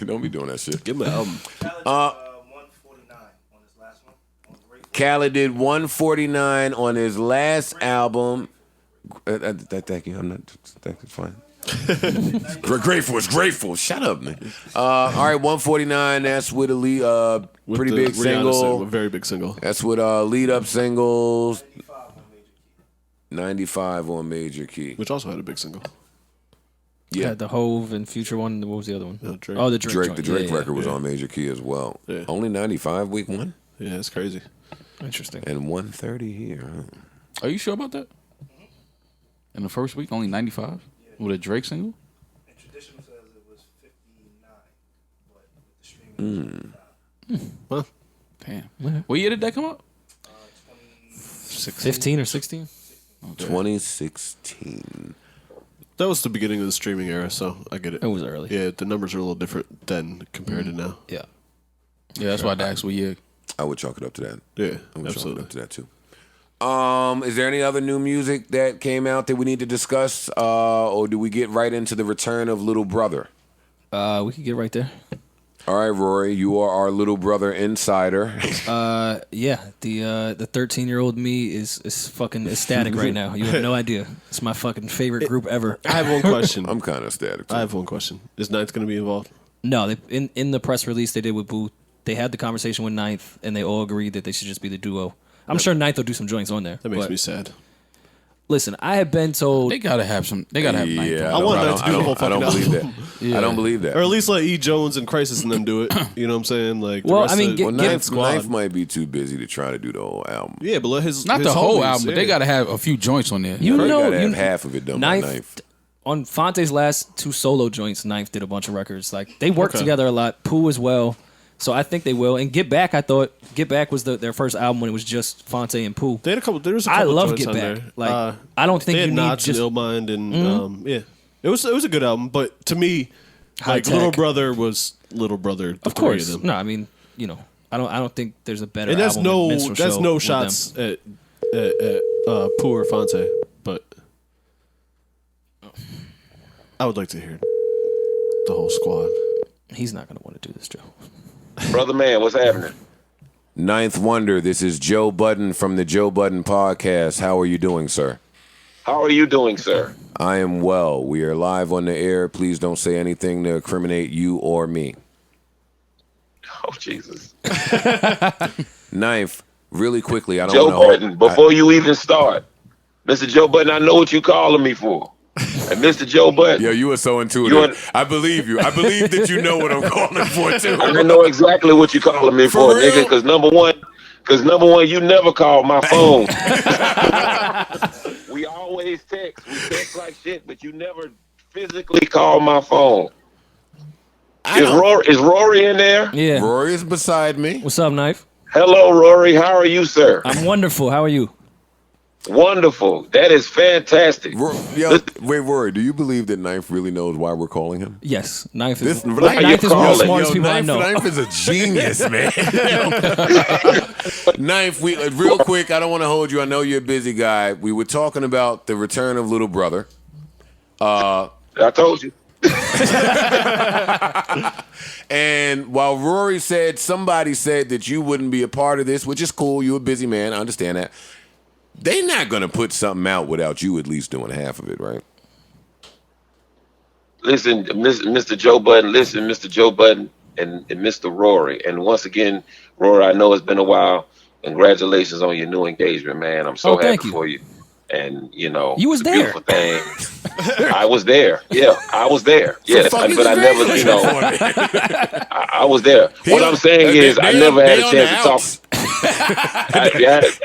Don't be doing that shit. Give him an album. 149 on his last one. On Grateful. Khaled did 149 on his last album. Thank you. I'm not. Thank you. Fine. Grateful. It's grateful. Shut up, man. All right, 149. That's with a lead, pretty big single. A very big single. That's with lead up singles. 95 on Major Key. Which also had a big single. Yeah, the Hove and Future one. What was the other one? Drake. Oh, the Drake. Drake. joint. The Drake Yeah, record was on Major Key as well. Yeah. Only 95 week one. Yeah, it's crazy. Interesting. And 130 here. Huh? Are you sure about that? In the first week, only 95 with a Drake single. And traditional says it was 59, but with the streaming. Well, Damn. What year did that come out? 15 or 16? 2016. that was the beginning of the streaming era, so I get it. It was early. Yeah, the numbers are a little different then compared to now. Yeah. Yeah, that's why I asked what year. I would chalk it up to that. Yeah, I would chalk it absolutely. up to that too. Is there any other new music that came out that we need to discuss, or do we get right into the return of Little Brother? We could get right there. All right, Rory, you are our Little Brother insider. Yeah, the 13-year-old me is fucking ecstatic right now. You have no idea. It's my fucking favorite group ever. I have one question. I'm kind of static. Too. I have one question. Is Ninth going to be involved? No, they, in the press release they did with Booth, they had the conversation with Ninth, and they all agreed that they should just be the duo. I'm sure Ninth will do some joints on there. That makes but me sad. Listen, I have been told. They gotta have some. They gotta have. Yeah, I want Ninth to do the whole I don't fucking believe album. that. I don't believe that. Or at least let E. Jones and Crisis and them do it. You know what I'm saying? Like, the Well, rest I mean, of, get- Well, get- Ninth might be too busy to try to do the whole album. yeah, but let his Not his the whole homies, album, but yeah. they gotta have a few joints on there. You They know, gotta have you- half of it done by Ninth Ninth. on Fonte's last 2 solo joints. Ninth did a bunch of records. Like they worked Okay. together a lot. Pooh as well. So I think they will. And Get Back, I thought Get Back was their first album when it was just Fonte and Pooh. They had a couple. There was a I couple love joints Get on Back. there. Like I don't think they you had need Knots just and Illmind and yeah, it was a good album. But to me, High like Tech. Little Brother was Little Brother. The Of course. three of them. No, I mean, you know, I don't think there's a better And that's album than Minstrel that's Show no with shots them. at Pooh or Fonte, but I would like to hear the whole squad. He's not gonna want to do this, Joe. Brother man, what's happening? Ninth Wonder, this is Joe Budden from the Joe Budden Podcast. How are you doing, sir? How are you doing, sir? I am well. We are live on the air. Please don't say anything to incriminate you or me. Oh, Jesus. Ninth, really quickly, I don't Joe want Budden, before you even start, Mr. Joe Budden, I know what you calling me for. And Mr. Joe Budden, Yo, you were so intuitive. I believe you. I believe that you know what I'm calling for, too. I know exactly what you calling me for, real? nigga, because number one, you never call my phone. We always text. We text like shit, but you never physically call my phone. Is Rory in there? Yeah. Rory is beside me. What's up, Knife? Hello, Rory. How are you, sir? I'm wonderful. How are you? Wonderful. That is fantastic. Wait, Rory, do you believe that Ninth really knows why we're calling him? Yes. Knife This is Ninth Knife is one of the calling. smartest people I know. Ninth is a genius, man. Ninth, real quick, I don't want to hold you. I know you're a busy guy. We were talking about the return of Little Brother. I told you. And while Rory said, somebody said that you wouldn't be a part of this, which is cool. You're a busy man. I understand that. They're not going to put something out without you at least doing half of it, right? Listen, Mr. Joe Budden, Mr. Joe Budden and Mr. Rory. And once again, Rory, I know it's been a while. Congratulations on your new engagement, man. I'm so thank happy you. for you. And, you know, You was it's a there. beautiful thing. I was there. Yeah, I was there. Yeah, fucking but I never, you know, congratulations. I was there. What I'm saying is I never had a chance to talk.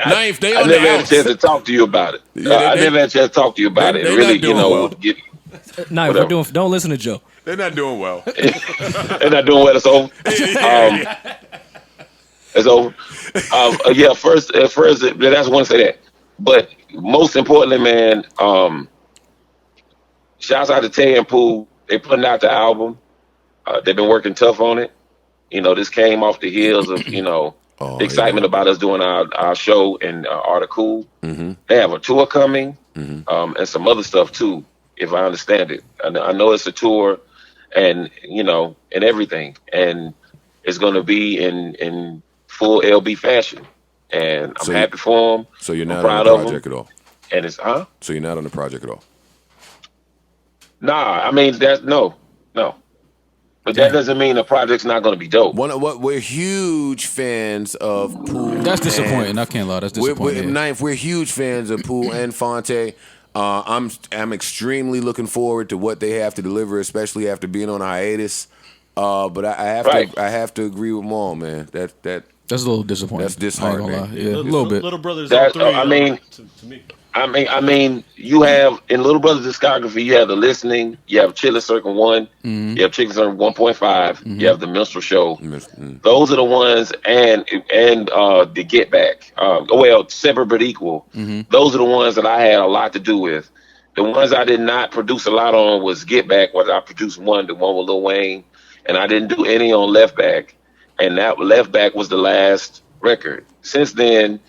Ninth, they I on never the had a outs. chance to talk to you about it. I never had a chance to talk to you about it. they And really, not doing you know, well. Knife, we're doing. Don't listen to Joe. They're not doing well. they're not doing well. It's over. It's over. Yeah, first, that's one to say that. But most importantly, man, shouts out to Tay and Pooh. They putting out the album. They've been working tough on it. You know, this came off the heels of, you know, the excitement about us doing our show and Article. Mm-hmm. They have a tour coming and some other stuff too, if I understand it. I know it's a tour, and and everything, and it's going to be in full LB fashion, and I'm happy for him. So you're not proud on the project at all. And it's So you're not on the project at all. Nah, I mean that's no. But that doesn't mean the project's not going to be dope. We're huge fans of Pooh. That's disappointing. I can't lie. That's disappointing. We're huge fans of Pooh and Fonte. I'm extremely looking forward to what they have to deliver, especially after being on a hiatus. But I have to agree with Maul, man. That's a little disappointing. That's disheartening. Yeah, a little bit. Little Brothers That, on 3. I mean, to me. I mean, you have in Little Brother's discography, you have The Listening, you have Chiller Circle 1, you have Chicken Circle 1.5, you have The Minstrel Show. Those are the ones, and the Get Back. Separate but Equal. Those are the ones that I had a lot to do with. The ones I did not produce a lot on was Get Back, where I produced the one with Lil Wayne, and I didn't do any on Left Back, and that Left Back was the last record. Since then,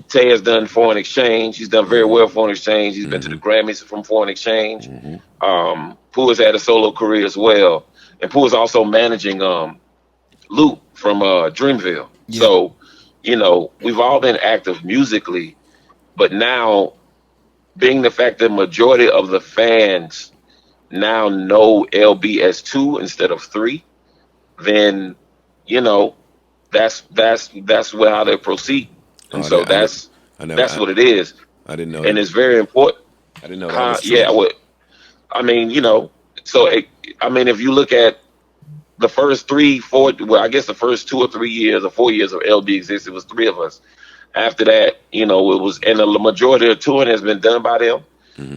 Tay has done Foreign Exchange. He's done very well Foreign Exchange. He's been to the Grammys from Foreign Exchange. Pooh has had a solo career as well. And Pooh is also managing Luke from Dreamville. Yeah. So, we've all been active musically. But now, being the fact that majority of the fans now know LB as 2 instead of 3, then, that's how they proceed. And that's what it is. I didn't know. And it's very important. I didn't know that was true. Yeah, I mean, if you look at the first 3, 4, I guess the first 2 or 3 years or 4 years of LB existed, it was 3 of us. After that, it was, and the majority of touring has been done by them.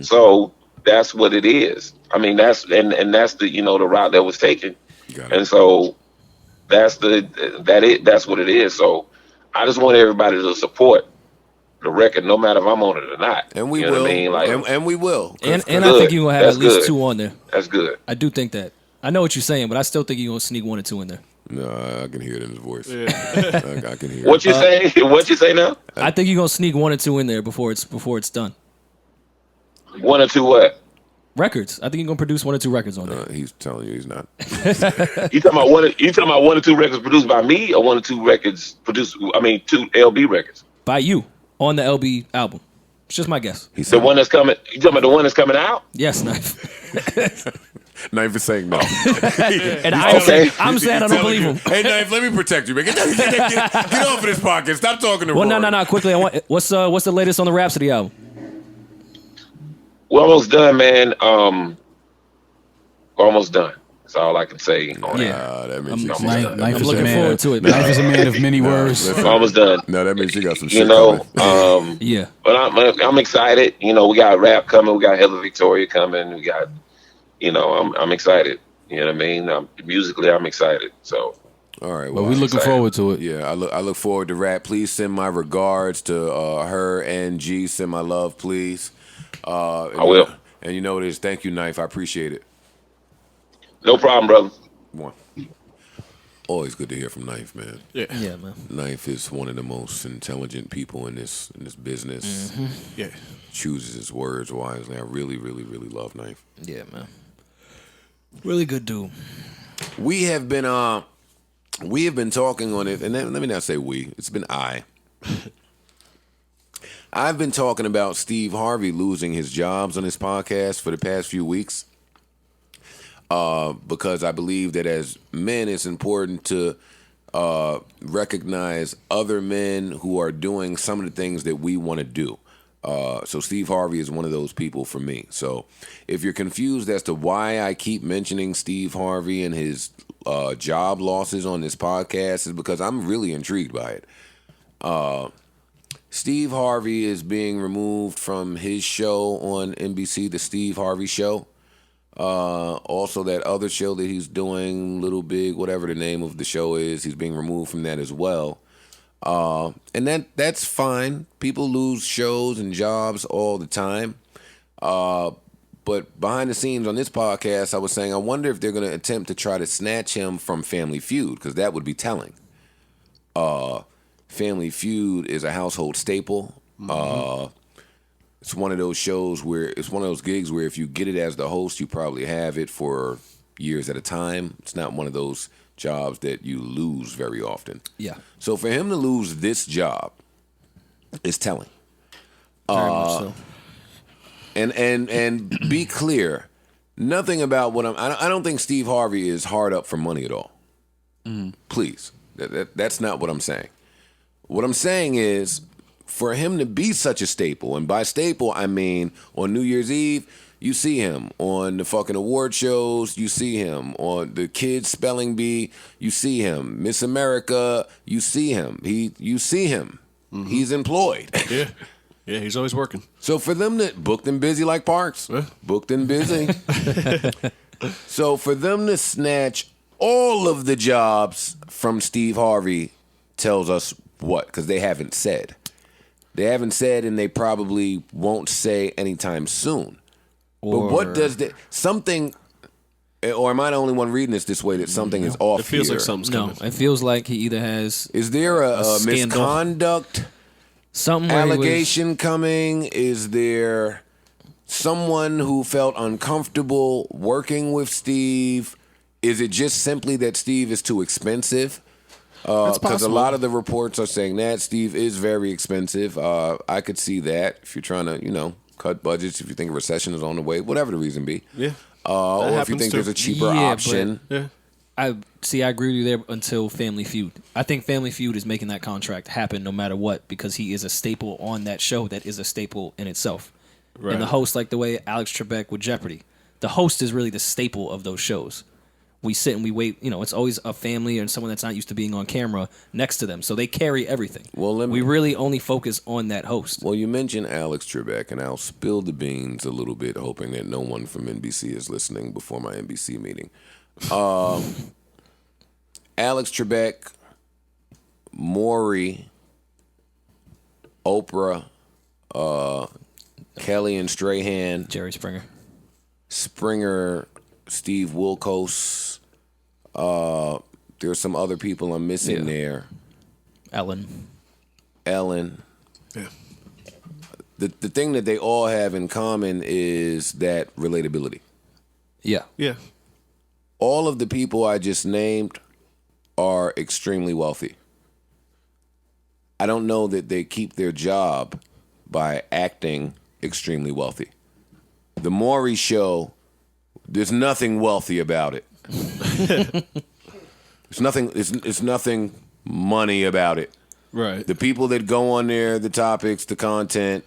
So that's what it is. I mean, that's the, the route that was taken. And so that's what it is. So I just want everybody to support the record, no matter if I'm on it or not. And we will. What I mean? And we will. And I think you're going to have at least 2 on there. That's good. I do think that. I know what you're saying, but I still think you're going to sneak 1 or 2 in there. No, I can hear it in his voice. Yeah. I can hear what you say? What you say now? I think you're going to sneak 1 or 2 in there before it's done. 1 or 2 what? Records. I think you're going to produce 1 or 2 records on there. He's telling you he's not. You talking about 1 or 2 records produced by me, or 1 or 2 records produced? 2 LB records by you on the LB album. It's just my guess. The one that's coming. You talking about the one that's coming out? Yes, Knife. Knife is saying no. And I'm saying I don't believe him. Hey, Knife, let me protect you, man. Get off of this podcast. Stop talking to Rory. No. Quickly, what's the latest on the Rhapsody album? We're almost done, man. We're almost done. That's all I can say on it. That means I'm looking forward to it. Knife is a man of many words. We're almost done. No, that means you got some shit coming. Yeah. But I'm excited. We got rap coming. We got Heather Victoria coming. We got, I'm excited. You know what I mean? Musically, I'm excited. So. All right. Well, we're looking forward to it. Yeah, I look forward to rap. Please send my regards to her and G. Send my love, please. I will. And you know what it is. Thank you, Knife. I appreciate it. No problem, brother. One. Always good to hear from Knife, man. Yeah, man. Knife is one of the most intelligent people in this business. Yeah. Chooses his words wisely. I really, really, really love Knife. Yeah, man. Really good dude. We have been talking on it, and let me not say we. It's been I. I've been talking about Steve Harvey losing his jobs on his podcast for the past few weeks. Because I believe that as men, it's important to recognize other men who are doing some of the things that we want to do. So Steve Harvey is one of those people for me. So if you're confused as to why I keep mentioning Steve Harvey and his job losses on this podcast, is because I'm really intrigued by it. Steve Harvey is being removed from his show on NBC, The Steve Harvey Show. Also, that other show that he's doing, Little Big, whatever the name of the show is, he's being removed from that as well. And that's fine. People lose shows and jobs all the time. But behind the scenes on this podcast, I was saying, I wonder if they're going to attempt to try to snatch him from Family Feud, because that would be telling. Family Feud is a household staple. It's one of those shows where it's one of those gigs where if you get it as the host, you probably have it for years at a time. It's not one of those jobs that you lose very often. Yeah. So for him to lose this job is telling. Very much so. And be clear, nothing about what I don't think Steve Harvey is hard up for money at all. Please, that's not what I'm saying. What I'm saying is, for him to be such a staple, and by staple I mean on New Year's Eve, you see him on the fucking award shows, you see him on the kids spelling bee, you see him Miss America, you see him. You see him. He's employed. Yeah. Yeah, he's always working. So for them to booked and busy like Parks, booked and busy. So for them to snatch all of the jobs from Steve Harvey tells us what? Because they haven't said. They haven't said, and they probably won't say anytime soon. But what does something? Or am I the only one reading this way that something is off? It feels here? like something's coming. No, it feels like he either has Is there a scandal. misconduct something where he was- allegation coming? Is there someone who felt uncomfortable working with Steve? Is it just simply that Steve is too expensive? Because a lot of the reports are saying that Steve is very expensive. I could see that if you're trying to, cut budgets, if you think a recession is on the way, whatever the reason be. Yeah. Or if you happens think too. there's a cheaper Yeah, option. Yeah. I agree with you there until Family Feud. I think Family Feud is making that contract happen no matter what, because he is a staple on that show that is a staple in itself. Right. And the host, like the way Alex Trebek with Jeopardy, the host is really the staple of those shows. We sit and we wait. It's always a family and someone that's not used to being on camera next to them, so they carry everything. Well, we really only focus on that host. Well, you mentioned Alex Trebek, and I'll spill the beans a little bit, hoping that no one from NBC is listening before my NBC meeting. Alex Trebek, Rory, Oprah, Kelly and Strahan, Jerry Springer, Steve Wilkos. There's some other people I'm missing there. Ellen. Yeah. The thing that they all have in common is that relatability. Yeah. Yeah. All of the people I just named are extremely wealthy. I don't know that they keep their job by acting extremely wealthy. The Maury show, there's nothing wealthy about it. It's nothing money about it. Right. The people that go on there, the topics, the content,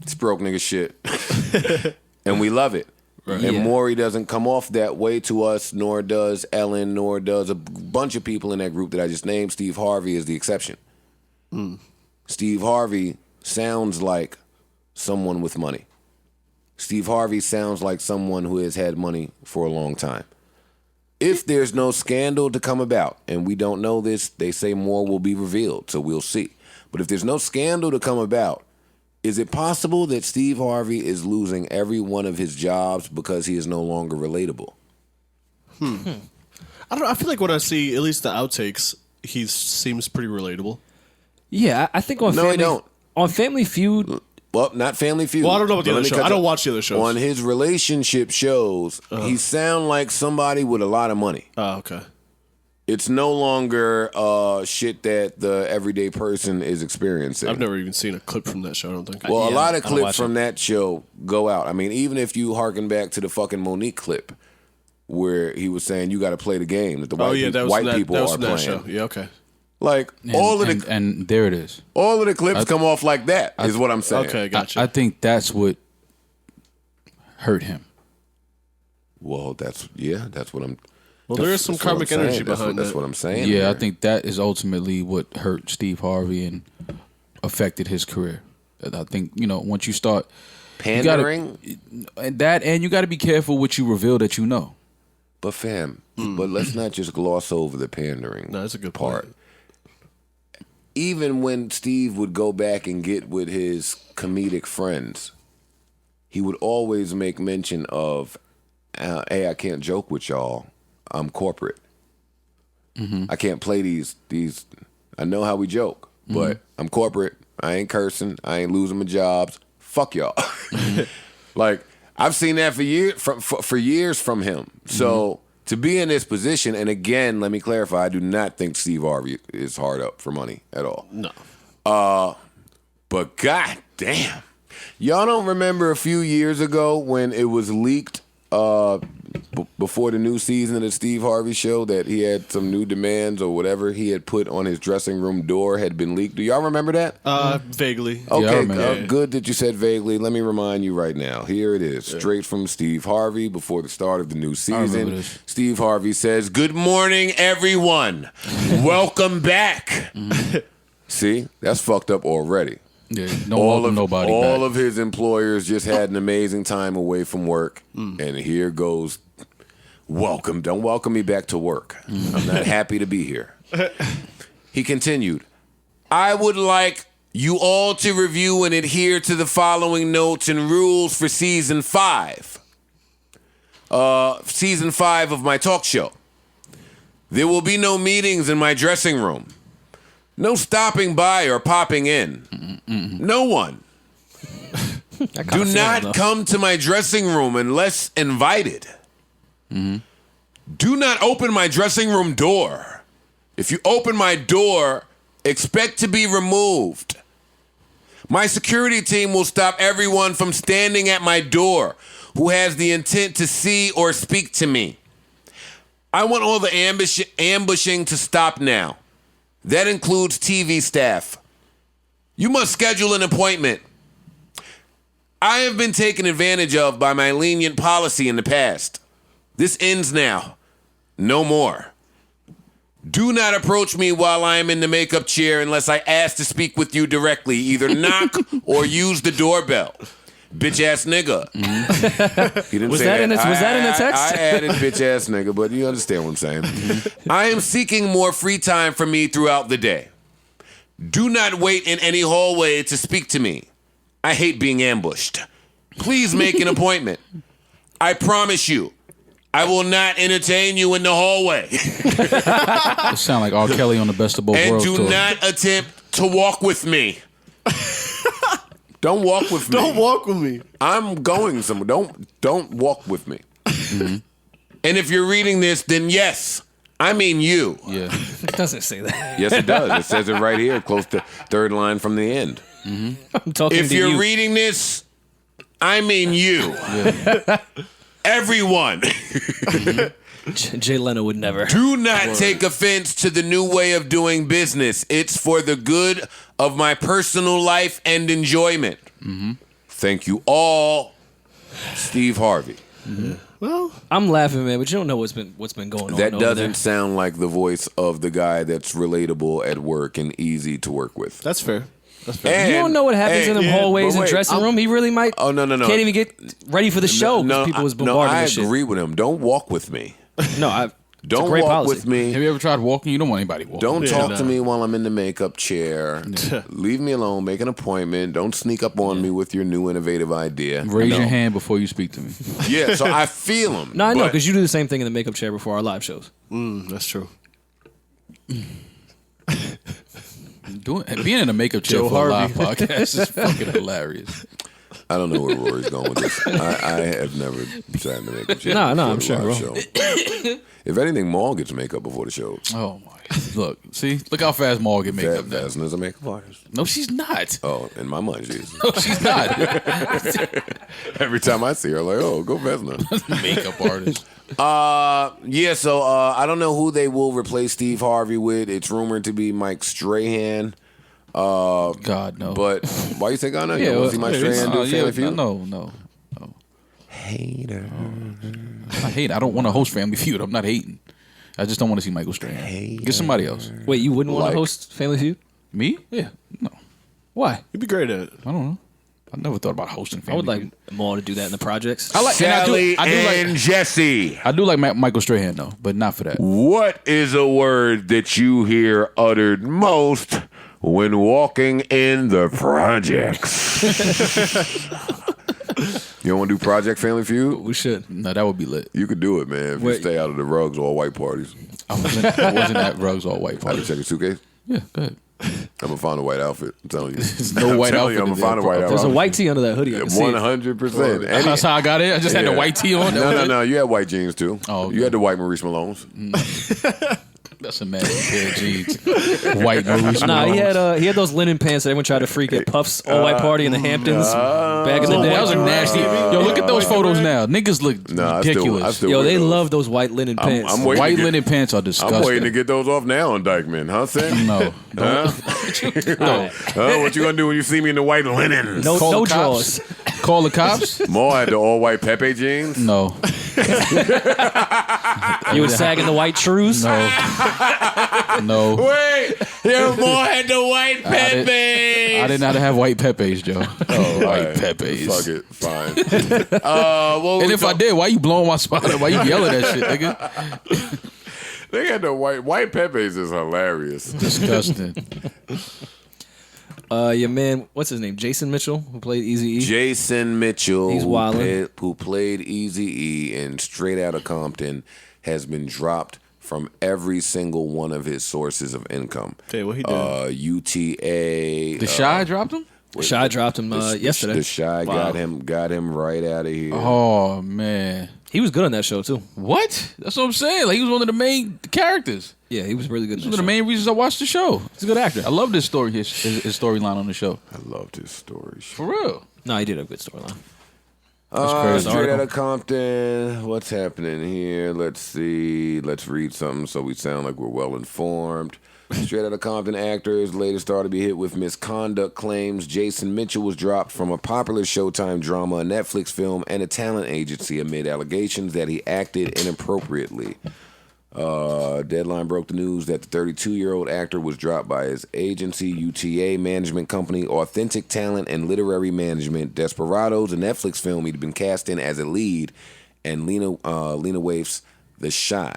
it's broke nigga shit. And we love it. Right. And Yeah. Maury doesn't come off that way to us, nor does Ellen, nor does a bunch of people in that group that I just named. Steve Harvey is the exception. Steve Harvey sounds like someone with money. Steve Harvey sounds like someone who has had money for a long time. If there's no scandal to come about, and we don't know this, they say more will be revealed, so we'll see. But if there's no scandal to come about, is it possible that Steve Harvey is losing every one of his jobs because he is no longer relatable? I don't know. I feel like when I see at least the outtakes, he seems pretty relatable. Yeah, I think on No, Family, I don't. on Family Feud. Well, not Family Feud. Well, I don't know about the But other let me show. cut I you- don't watch the other shows. On his relationship shows, he sound like somebody with a lot of money. Oh, okay. It's no longer shit that the everyday person is experiencing. I've never even seen a clip from that show, I don't think. Well, a Yeah, lot of I don't clips watch from that show go out. I mean, even if you harken back to the fucking Monique clip where he was saying you got to play the game that the white, that was white from that, people that was are from that playing. show. Yeah, okay. Like all of the and there it is. all of the clips come off like that. Is what I'm saying. Okay, gotcha. I think that's what hurt him. Well, that's what I'm. Well, there is some that's what I'm karmic saying. energy That's behind That's that. what I'm saying. Yeah, there. I think that is ultimately what hurt Steve Harvey and affected his career. And I think once you start pandering. and you got to be careful what you reveal that you know. But fam, but let's not just gloss over the pandering. No, that's a good part. point. Even when Steve would go back and get with his comedic friends, he would always make mention of, "Hey, I can't joke with y'all. I'm corporate. I can't play these. I know how we joke, but I'm corporate. I ain't cursing. I ain't losing my jobs. Fuck y'all." Like, I've seen that for years from him. So to be in this position, and again, let me clarify, I do not think Steve Harvey is hard up for money at all. No. But god damn. Y'all don't remember a few years ago when it was leaked before the new season of the Steve Harvey show that he had some new demands or whatever he had put on his dressing room door had been leaked? Do y'all remember that? Vaguely. Okay, good that you said vaguely. Let me remind you right now. Here it is, straight from Steve Harvey before the start of the new season. Steve Harvey says, "Good morning, everyone. Welcome back." See, that's fucked up already. Yeah, nobody. All of his employers just had an amazing time away from work, and here goes. Welcome. Don't welcome me back to work. I'm not happy to be here. He continued, "I would like you all to review and adhere to the following notes and rules for season 5. Season 5 of my talk show. There will be no meetings in my dressing room. No stopping by or popping in. No one. Do not come to my dressing room unless invited. Do not open my dressing room door. If you open my door, expect to be removed. My security team will stop everyone from standing at my door who has the intent to see or speak to me. I want all the ambushing to stop now. That includes TV staff. You must schedule an appointment. I have been taken advantage of by my lenient policy in the past. This ends now. No more. Do not approach me while I am in the makeup chair unless I ask to speak with you directly. Either knock or use the doorbell. Bitch ass nigga. He didn't Was say that in the text? I added bitch ass nigga, but you understand what I'm saying. I am seeking more free time for me throughout the day. Do not wait in any hallway to speak to me. I hate being ambushed. Please make an appointment. I promise you, I will not entertain you in the hallway. It sound like R. Kelly on the Best of Both And Worlds do tour. not attempt to walk with me. Don't walk with me. Don't walk with me. I'm going somewhere. Don't walk with me. And if you're reading this, then yes, I mean you. Yeah. It doesn't say that. Yes, it does. It says it right here, close to third line from the end. I'm talking If to you're you. reading this, I mean you. Everyone. Jay Leno would never. Do not take offense to the new way of doing business. It's for the good of my personal life and enjoyment. Thank you all, Steve Harvey. Well, I'm laughing, man, but you don't know what's been going on. That over there. doesn't sound like the voice of the guy that's relatable at work and easy to work with. that's fair. That's fair. You don't know what happens in them hallways but and wait, dressing room. He really might. Oh, no. Can't even get ready for the show because people was bombarding I with shit. agree with him. Don't walk with me. No, it's Don't a great walk policy. with me. Have you ever tried walking? You don't want anybody walking. Don't talk no. to me while I'm in the makeup chair. Leave me alone. Make an appointment. Don't sneak up on me with your new innovative idea. Raise No. your hand before you speak to me. Yeah, so I feel him. No, I know but- because you do the same thing in the makeup chair before our live shows. That's true. Being in a makeup chair Joe for a Harvey. live podcast is fucking hilarious. I don't know where Rory's going with this. I have never sat in the makeup chair. No, before I'm the sure, live bro. show. If anything, Maul gets makeup before the show. Oh my! Look, see, look how fast Maul get makeup done. Fascinating as a makeup artist. No, she's not. Oh, in my mind, she is. No, she's not. Every time I see her, I'm like, oh, go Vesna. Makeup artist. Yeah, so I don't know who they will replace Steve Harvey with. It's rumored to be Mike Strahan. God no. But why you say God no? yeah, You want to see Mike Strahan do Family Feud? no. Hater. I hate. I don't want to host Family Feud. I'm not hating. I just don't want to see Michael Strahan. Get somebody else. Wait, you wouldn't want Like- to host Family Feud? Me? Yeah. No. Why? You'd be great at it. I don't know. I never thought about hosting Family I would like Feud. Maul to do that in the projects. I like. Sally I do and like. Jesse. I do like Michael Strahan though, but not for that. What is a word that you hear uttered most when walking in the projects? You don't want to do Project Family Feud? We should. No, that would be lit. You could do it, man, if you Wait. stay out of the rugs or white parties. I wasn't at Rugs All White I can party. check your suitcase. Yeah, go ahead. I'm gonna find a white outfit. I'm telling you. There's no white outfit. I'm gonna find a white outfit. There's a white tee under that hoodie. I can see it. 100%. That's how I got it. I just had the white tee on. No. You had white jeans too. Oh, okay. You had the white Maurice Malones. That's a magic pair of jeans. White Maurice. Nah, he had those linen pants that everyone tried to freak at Puff's all white party in the Hamptons back in the day. That was a nasty. Yo, look at those photos now. Niggas look ridiculous. I still Yo, wear they those. love those white linen pants. I'm waiting White to get- linen pants are disgusting. I'm waiting to get those off now on Dykeman, huh, Sam? No. Huh? No. What you gonna do when you see me in the white linen? no Call no the cops. draws. Call the cops? Mo had the all white Pepe jeans. No. You was sagging the white trues. No. Wait, your boy had the white Pepe. I did not have white Pepes, Joe. Oh, white Pepes. Fuck it, fine. And if I did, why you blowing my spot up? Why you yelling that shit, nigga? They had the white Pepes is hilarious. Disgusting. Your man, what's his name? Jason Mitchell, who played Eazy-E. Jason Mitchell, He's wildin'. who played Eazy-E in Straight Outta Compton, has been dropped from every single one of his sources of income. Okay, what he did? UTA. The Shy dropped him? Shy dropped him yesterday. The Shy got him right out of here. Oh, man. He was good on that show too. What? That's what I'm saying. Like, he was one of the main characters. Yeah, he was really good. One of the main reasons I watched the show. He's a good actor. I love this story, his storyline on the show. I loved his story. For real. No, he did have a good storyline. That's crazy. Straight Outta Compton. What's happening here? Let's see. Let's read something so we sound like we're well informed. Straight Outta Compton actors later started to be hit with misconduct claims. Jason Mitchell was dropped from a popular Showtime drama, a Netflix film, and a talent agency amid allegations that he acted inappropriately. Deadline broke the news that the 32-year-old actor was dropped by his agency, UTA management company, Authentic Talent and Literary Management, Desperados, a Netflix film he'd been cast in as a lead, and Lena Waithe's The Shy.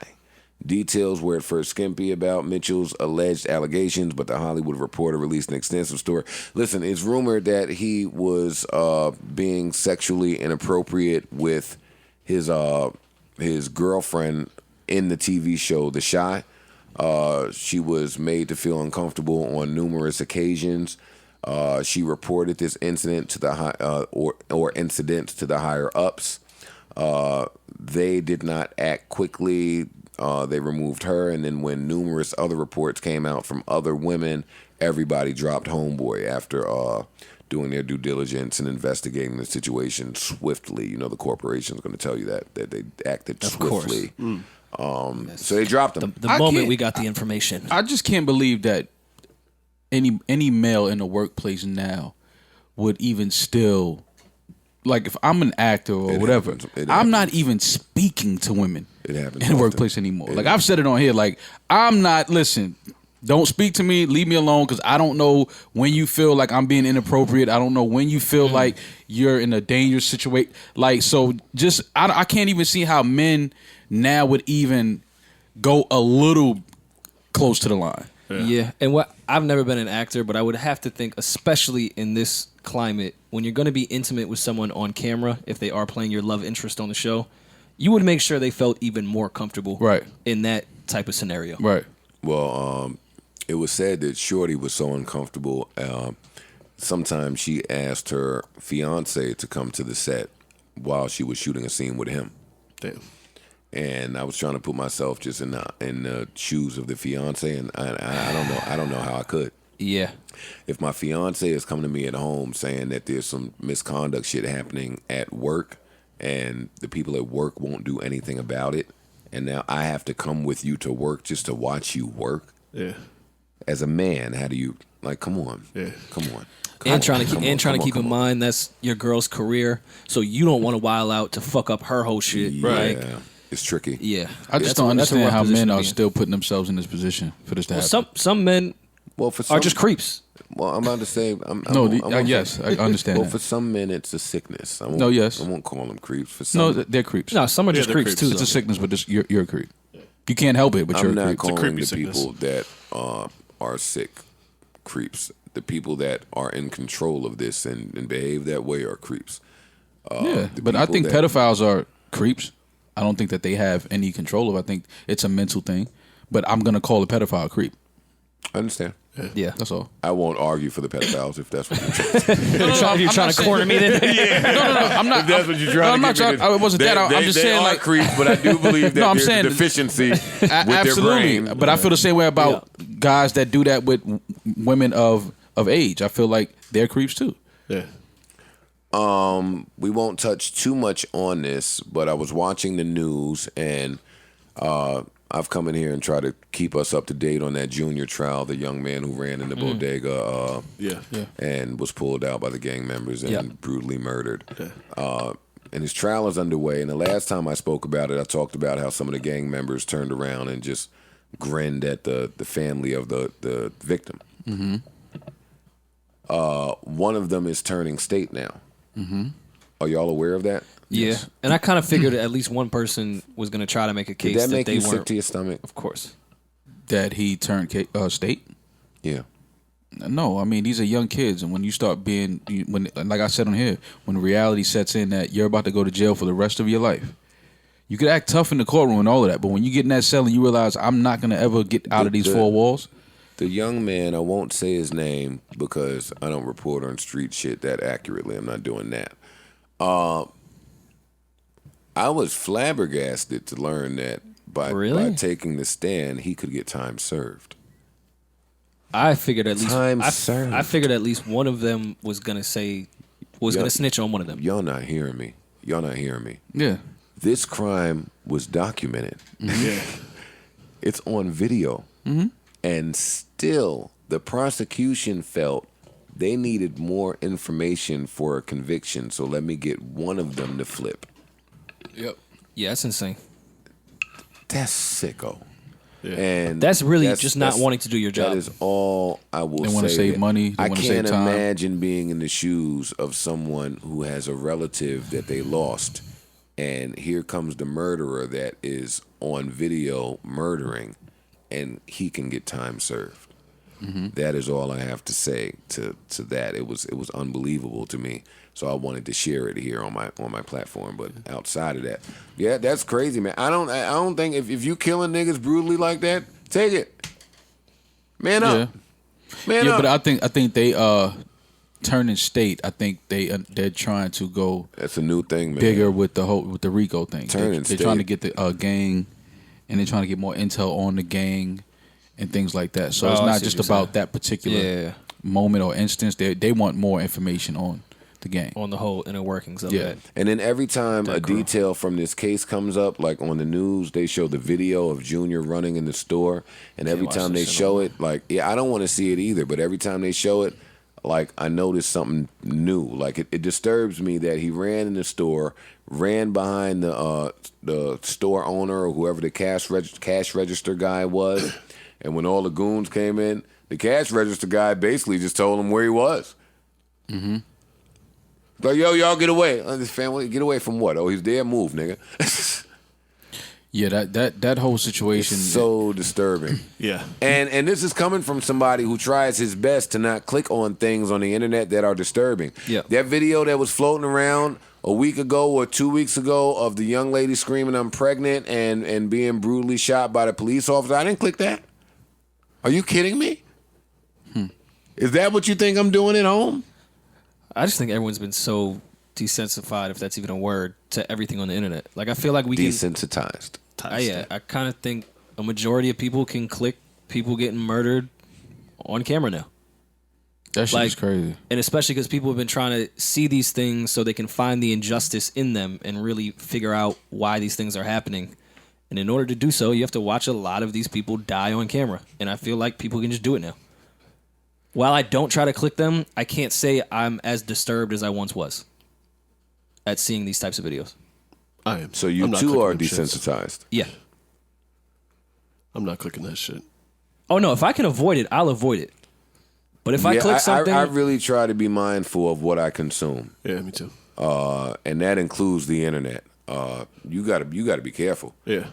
Details were at first skimpy about Mitchell's alleged allegations, but the Hollywood Reporter released an extensive story. Listen, it's rumored that he was being sexually inappropriate with his girlfriend in the TV show The Shy. She was made to feel uncomfortable on numerous occasions. She reported this incident to the incidents to the higher ups. They did not act quickly. They removed her, and then when numerous other reports came out from other women, everybody dropped Homeboy after doing their due diligence and investigating the situation swiftly. You know, the corporation's going to tell you that they acted swiftly. So they dropped him. The moment we got the information. I just can't believe that any male in the workplace now would even still, like, if I'm an actor or whatever, I'm not even speaking to women in the workplace anymore. Like, I've said it on here, like, I'm not, listen, don't speak to me, leave me alone, because I don't know when you feel like I'm being inappropriate. I don't know when you feel like you're in a dangerous situation. Like, so just, I can't even see how men now would even go a little close to the line. Yeah, and what I've never been an actor, but I would have to think, especially in this climate, when you're going to be intimate with someone on camera, if they are playing your love interest on the show, you would make sure they felt even more comfortable in that type of scenario. Right. Well, it was said that Shorty was so uncomfortable. Sometimes she asked her fiance to come to the set while she was shooting a scene with him. Damn. And I was trying to put myself just in the shoes of the fiance, and I don't know how I could. Yeah. If my fiance is coming to me at home saying that there's some misconduct shit happening at work, and the people at work won't do anything about it, and now I have to come with you to work just to watch you work. Yeah. As a man, how do you, like, come on. Yeah. Come on. And trying to keep in mind that's your girl's career, so you don't want to wild out to fuck up her whole shit. Yeah. Like, it's tricky. yeah. I just That's don't a understand rough how position men to are be in. still putting themselves in this position for this to happen. Some men are just creeps. Well, I'm about to say. Yes, I understand Well, that. for some men, it's a sickness. I won't, No, yes. I won't call them creeps. For some, They're creeps. No, some are just they're creeps creeps. too. It's though. a sickness, but just, you're a creep. You can't help it, but you're I'm a not creep. calling creepy the sickness. people that are sick creeps. The people that are in control of this and behave that way are creeps. Yeah, but I think pedophiles are creeps. I don't think that they have any control of. I think it's a mental thing. But I'm gonna call a pedophile a creep. I understand. Yeah. That's all. I won't argue for the pedophiles if that's what you're trying. You're trying to corner me then? No, I'm not. If that's what you're trying to get. It wasn't that. I'm just saying, like, creeps, but I do believe that No, I'm there's saying- a deficiency with absolutely. their brain. But I feel the same way about guys that do that with women of age. I feel like they're creeps too. Yeah. We won't touch too much on this, but I was watching the news and I've come in here and tried to keep us up to date on that junior trial, the young man who ran in the bodega and was pulled out by the gang members and brutally murdered. And his trial is underway. And the last time I spoke about it, I talked about how some of the gang members turned around and just grinned at the family of the victim. Mm-hmm. One of them is turning state now. Mm-hmm. Are y'all aware of that? Yeah. And I kind of figured at least one person was going to try to make a case Did that make they you weren't. sick to your stomach? Of course. That he turned state. Yeah. No, I mean these are young kids, and when you start being, like I said on here, when reality sets in that you're about to go to jail for the rest of your life, you could act tough in the courtroom and all of that, but when you get in that cell and you realize I'm not gonna ever get out of these four walls. The young man, I won't say his name because I don't report on street shit that accurately. I'm not doing that. I was flabbergasted to learn that by taking the stand, he could get time served. I figured at least served. I figured at least one of them was gonna snitch on one of them. Y'all not hearing me. Yeah. This crime was documented. Yeah. It's on video. Mm-hmm. And still, the prosecution felt they needed more information for a conviction, so let me get one of them to flip. Yep. Yeah, that's insane. That's sicko. Yeah. And That's really just not wanting to do your job. That is all I will say. They want to save money. They I want to save can't time. imagine being in the shoes of someone who has a relative that they lost, and here comes the murderer that is on video murdering, and he can get time served. Mm-hmm. That is all I have to say to that. It was unbelievable to me. So I wanted to share it here on my platform. But outside of that, yeah, that's crazy, man. I don't think if you killing niggas brutally like that, take it. Man up. Man Yeah, up. but I think they turning state. I think they're trying to go That's a new thing, man. bigger with the RICO thing. Turning They're trying to state. get the gang, and they're trying to get more intel on the gang and things like that. So it's I not see just what you're about that particular moment or instance. They want more information on the gang. On the whole inner workings of Yeah. it. And then every time a crew. detail from this case comes up, like on the news, they show the video of Junior running in the store. And every watch time that they shit show no it, like, I don't want to see it either, but every time they show it, like, I notice something new. Like, it disturbs me that he ran in the store, ran behind the store owner or whoever the cash register guy was. And when all the goons came in, the cash register guy basically just told him where he was. Mm-hmm. Like, yo, y'all get away. This family, get away from what? Oh, he's there. Move, nigga. Yeah, that whole situation. It's so disturbing. Yeah. And this is coming from somebody who tries his best to not click on things on the internet that are disturbing. Yeah. That video that was floating around a week ago or 2 weeks ago of the young lady screaming, "I'm pregnant," and being brutally shot by the police officer, I didn't click that. Are you kidding me? Is that what you think I'm doing at home? I just think everyone's been so desensitized, if that's even a word, to everything on the internet. Like I feel like we Desensitized. I kind of think a majority of people can click people getting murdered on camera now. that shit is crazy. And especially because people have been trying to see these things so they can find the injustice in them and really figure out why these things are happening. And in order to do so, you have to watch a lot of these people die on camera. And I feel like people can just do it now. While I don't try to click them, I can't say I'm as disturbed as I once was at seeing these types of videos. I am. So you I'm not too clicking are them shits. desensitized. Yeah. I'm not clicking that shit. Oh, no. If I can avoid it, I'll avoid it. But if I click something... I really try to be mindful of what I consume. Yeah, me too. And that includes the internet. You gotta be careful. Yeah.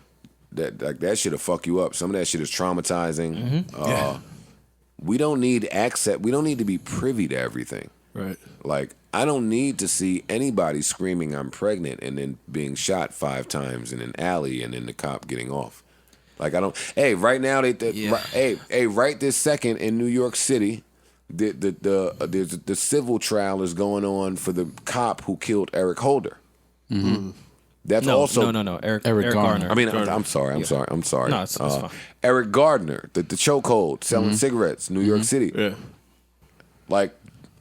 That shit'll fuck you up. Some of that shit is traumatizing. Yeah. We don't need access. We don't need to be privy to everything. Right. Like, I don't need to see anybody screaming I'm pregnant and then being shot 5 times in an alley and then the cop getting off. Like I don't. Hey, right now right this second in New York City, the civil trial is going on for the cop who killed Eric Holder. Mm-hmm. That's also no. Eric Garner. I mean, I'm sorry. No, it's fine. Eric Gardner, the chokehold, selling cigarettes, New York City. Yeah. Like,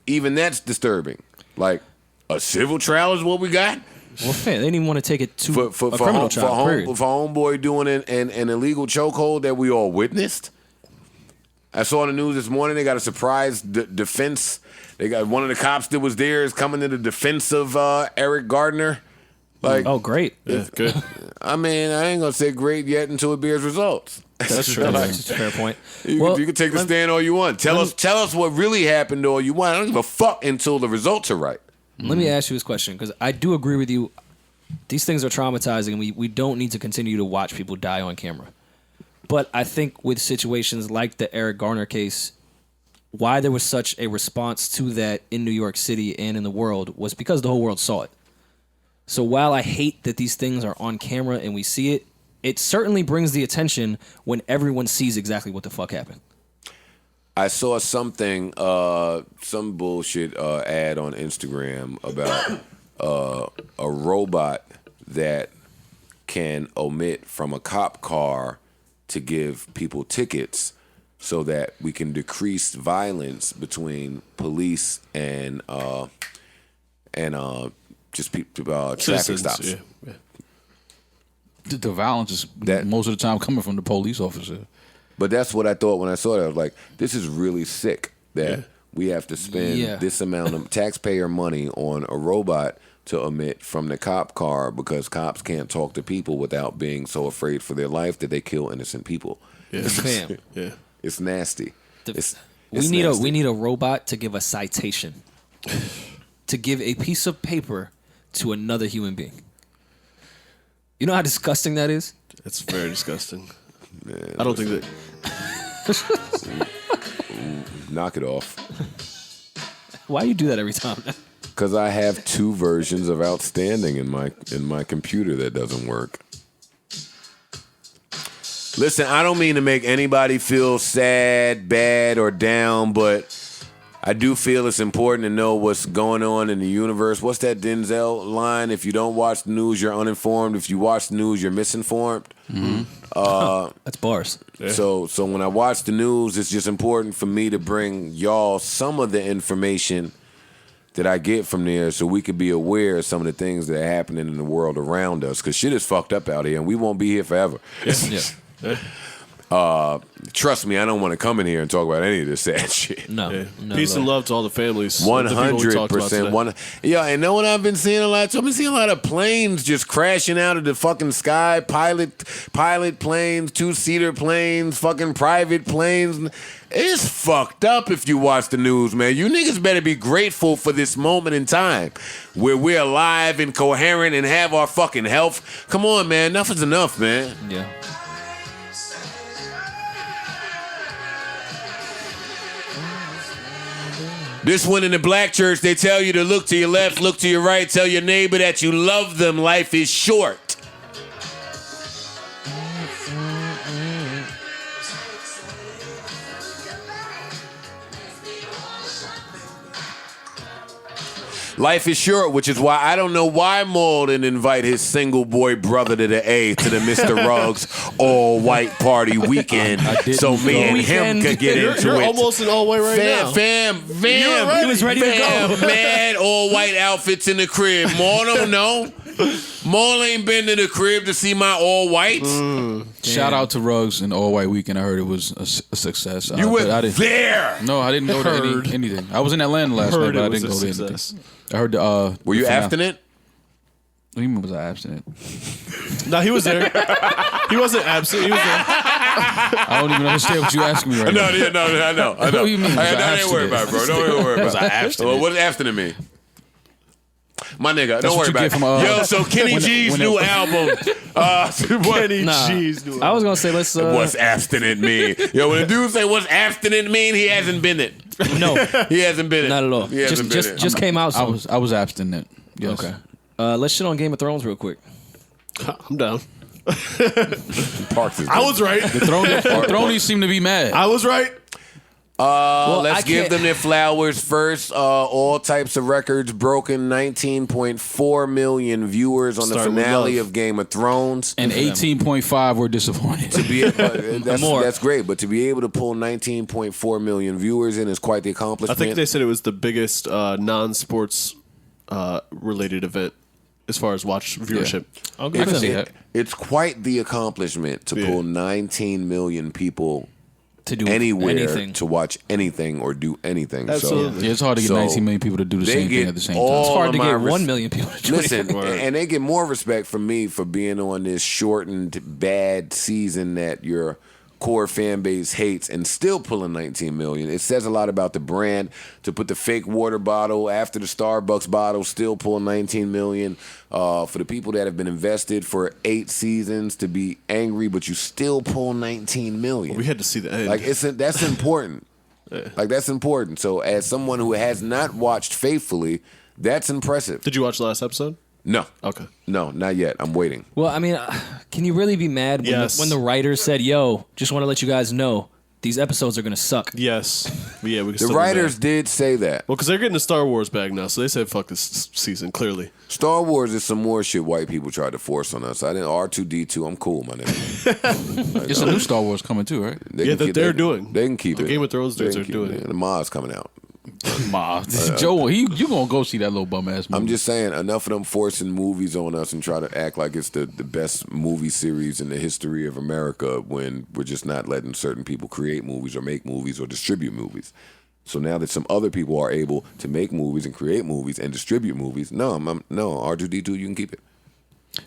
even that's disturbing. Like, a civil trial is what we got? Well, fair. They didn't even want to take it to a criminal trial. For homeboy doing an illegal chokehold that we all witnessed. I saw on the news this morning they got a surprise defense. They got one of the cops that was there is coming to the defense of Eric Gardner. Like, oh, great. Yeah, good. I mean, I ain't gonna say great yet until it bears results. That's true. That's a fair point. You can take the stand all you want. Tell us what really happened all you want. I don't give a fuck until the results are right. Let me ask you this question, because I do agree with you. These things are traumatizing, and we don't need to continue to watch people die on camera. But I think with situations like the Eric Garner case, why there was such a response to that in New York City and in the world was because the whole world saw it. So while I hate that these things are on camera and we see it, it certainly brings the attention when everyone sees exactly what the fuck happened. I saw something, some bullshit ad on Instagram about a robot that can omit from a cop car to give people tickets so that we can decrease violence between police and just traffic stops. Yeah. The violence is most of the time coming from the police officer. But that's what I thought when I saw that. I was like, this is really sick that we have to spend this amount of taxpayer money on a robot to omit from the cop car because cops can't talk to people without being so afraid for their life that they kill innocent people. Yeah. Fam. Yeah. It's nasty. We need a robot to give a citation. To give a piece of paper to another human being. You know how disgusting that is? It's very disgusting. Man, I don't think that. Knock it off. Why do you do that every time? Because I have 2 versions of Outstanding in my computer that doesn't work. Listen, I don't mean to make anybody feel sad, bad, or down, but I do feel it's important to know what's going on in the universe. What's that Denzel line? If you don't watch the news, you're uninformed. If you watch the news, you're misinformed. Mm-hmm. That's bars. Yeah. So when I watch the news, it's just important for me to bring y'all some of the information that I get from there so we could be aware of some of the things that are happening in the world around us. Because shit is fucked up out here, and we won't be here forever. Trust me, I don't want to come in here and talk about any of this sad shit. No. Peace and love to all the families. 100%. Yeah, and know what I've been seeing a lot? So I've been seeing a lot of planes just crashing out of the fucking sky. Pilot planes, 2-seater planes, fucking private planes. It's fucked up if you watch the news, man. You niggas better be grateful for this moment in time where we're alive and coherent and have our fucking health. Come on, man. Enough is enough, man. Yeah. This one in the black church, they tell you to look to your left, look to your right, tell your neighbor that you love them. Life is short. Life is short, which is why I don't know why Maul didn't invite his single boy brother to the A to the Mr. Ruggs all white party weekend so me and him could get into you're it. Almost in all white right now. Fam. He was ready to go. Man, all white outfits in the crib. Maul don't know. Maul ain't been to the crib to see my all whites. Shout out to Ruggs and All White Weekend. I heard it was a success. You were there. No, I didn't go to anything. I was in Atlanta last night, but I didn't go to anything. I heard the. Were you abstinent? What do you mean was I abstinent? No, he was there. He wasn't absent. He was there. I don't even understand what you asking me right now. I know. What do you mean? Don't worry about it, bro. Don't even worry about it. Well, what does abstinent mean? My nigga, don't worry about it. Yo, so Kenny G's new album. Kenny G's new album. I was going to say, let's... What's abstinent mean? Yo, when a dude say what's abstinent mean, he hasn't been it. No. He hasn't been it. Not at all. He hasn't been it. Just came out soon. I was abstinent. Yes. Okay. Let's shit on Game of Thrones real quick. I'm down. Parks is I was right. The Thronies seem to be mad. I was right. Let's give them their flowers first. All types of records broken. 19.4 million viewers on the Start with finale love. of Game of Thrones. And 18.5 were disappointed. That's great, but to be able to pull 19.4 million viewers in is quite the I accomplishment. think they said it was the biggest non-sports related event as far as watch viewership. I'll give can see them that. It's quite the accomplishment to Yeah. pull 19 million people to do anywhere anything. to watch anything or do anything. Absolutely. Yeah, it's hard to get So 19 million people to do the they same thing get at the same all time. It's hard to of my get 1 million people to join. Listen, and they get more respect from me for being on this shortened bad season that your core fan base hates and still pulling 19 million. It says a lot about the brand to put the fake water bottle after the Starbucks bottle, still pulling 19 million. For the people that have been invested for 8 seasons to be angry, but you still pull 19 million. We had to see the end. Like that's important. Like that's important. So as someone who has not watched faithfully, that's impressive. Did you watch the last episode? No. Okay. No, not yet. I'm waiting. Well, I mean, can you really be mad when, Yes. when the writers said, "Yo, just want to let you guys know these episodes are gonna suck"? Yes. Yeah, we can The still be writers mad. did say that. Well, because they're getting the Star Wars bag now, so they said fuck this season, clearly. Star Wars is some more shit white people tried to force on us. I didn't R2D2. I'm cool, my nigga. It's a new Star Wars coming too, right? They Yeah, can that keep- they're they- doing. They can keep The it. Game of Thrones They dudes can are keep doing it. it. The Ma's coming out. Joe, you gonna go see that little bum ass movie? I'm just saying, enough of them forcing movies on us and try to act like it's the best movie series in the history of America when we're just not letting certain people create movies or make movies or distribute movies. So now that some other people are able to make movies and create movies and distribute movies, no, R2D2, you can keep it.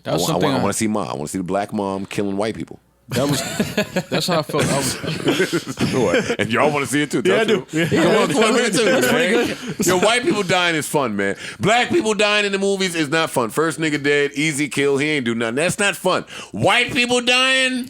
That was something. I want to see Ma. I want to see the black mom killing white people. That's how I felt. And y'all want to see it too? Yeah, I do. Come on, come on, too. That's pretty good. Yo, white people dying is fun, man. Black people dying in the movies is not fun. First nigga dead, easy kill. He ain't do nothing. That's not fun. White people dying.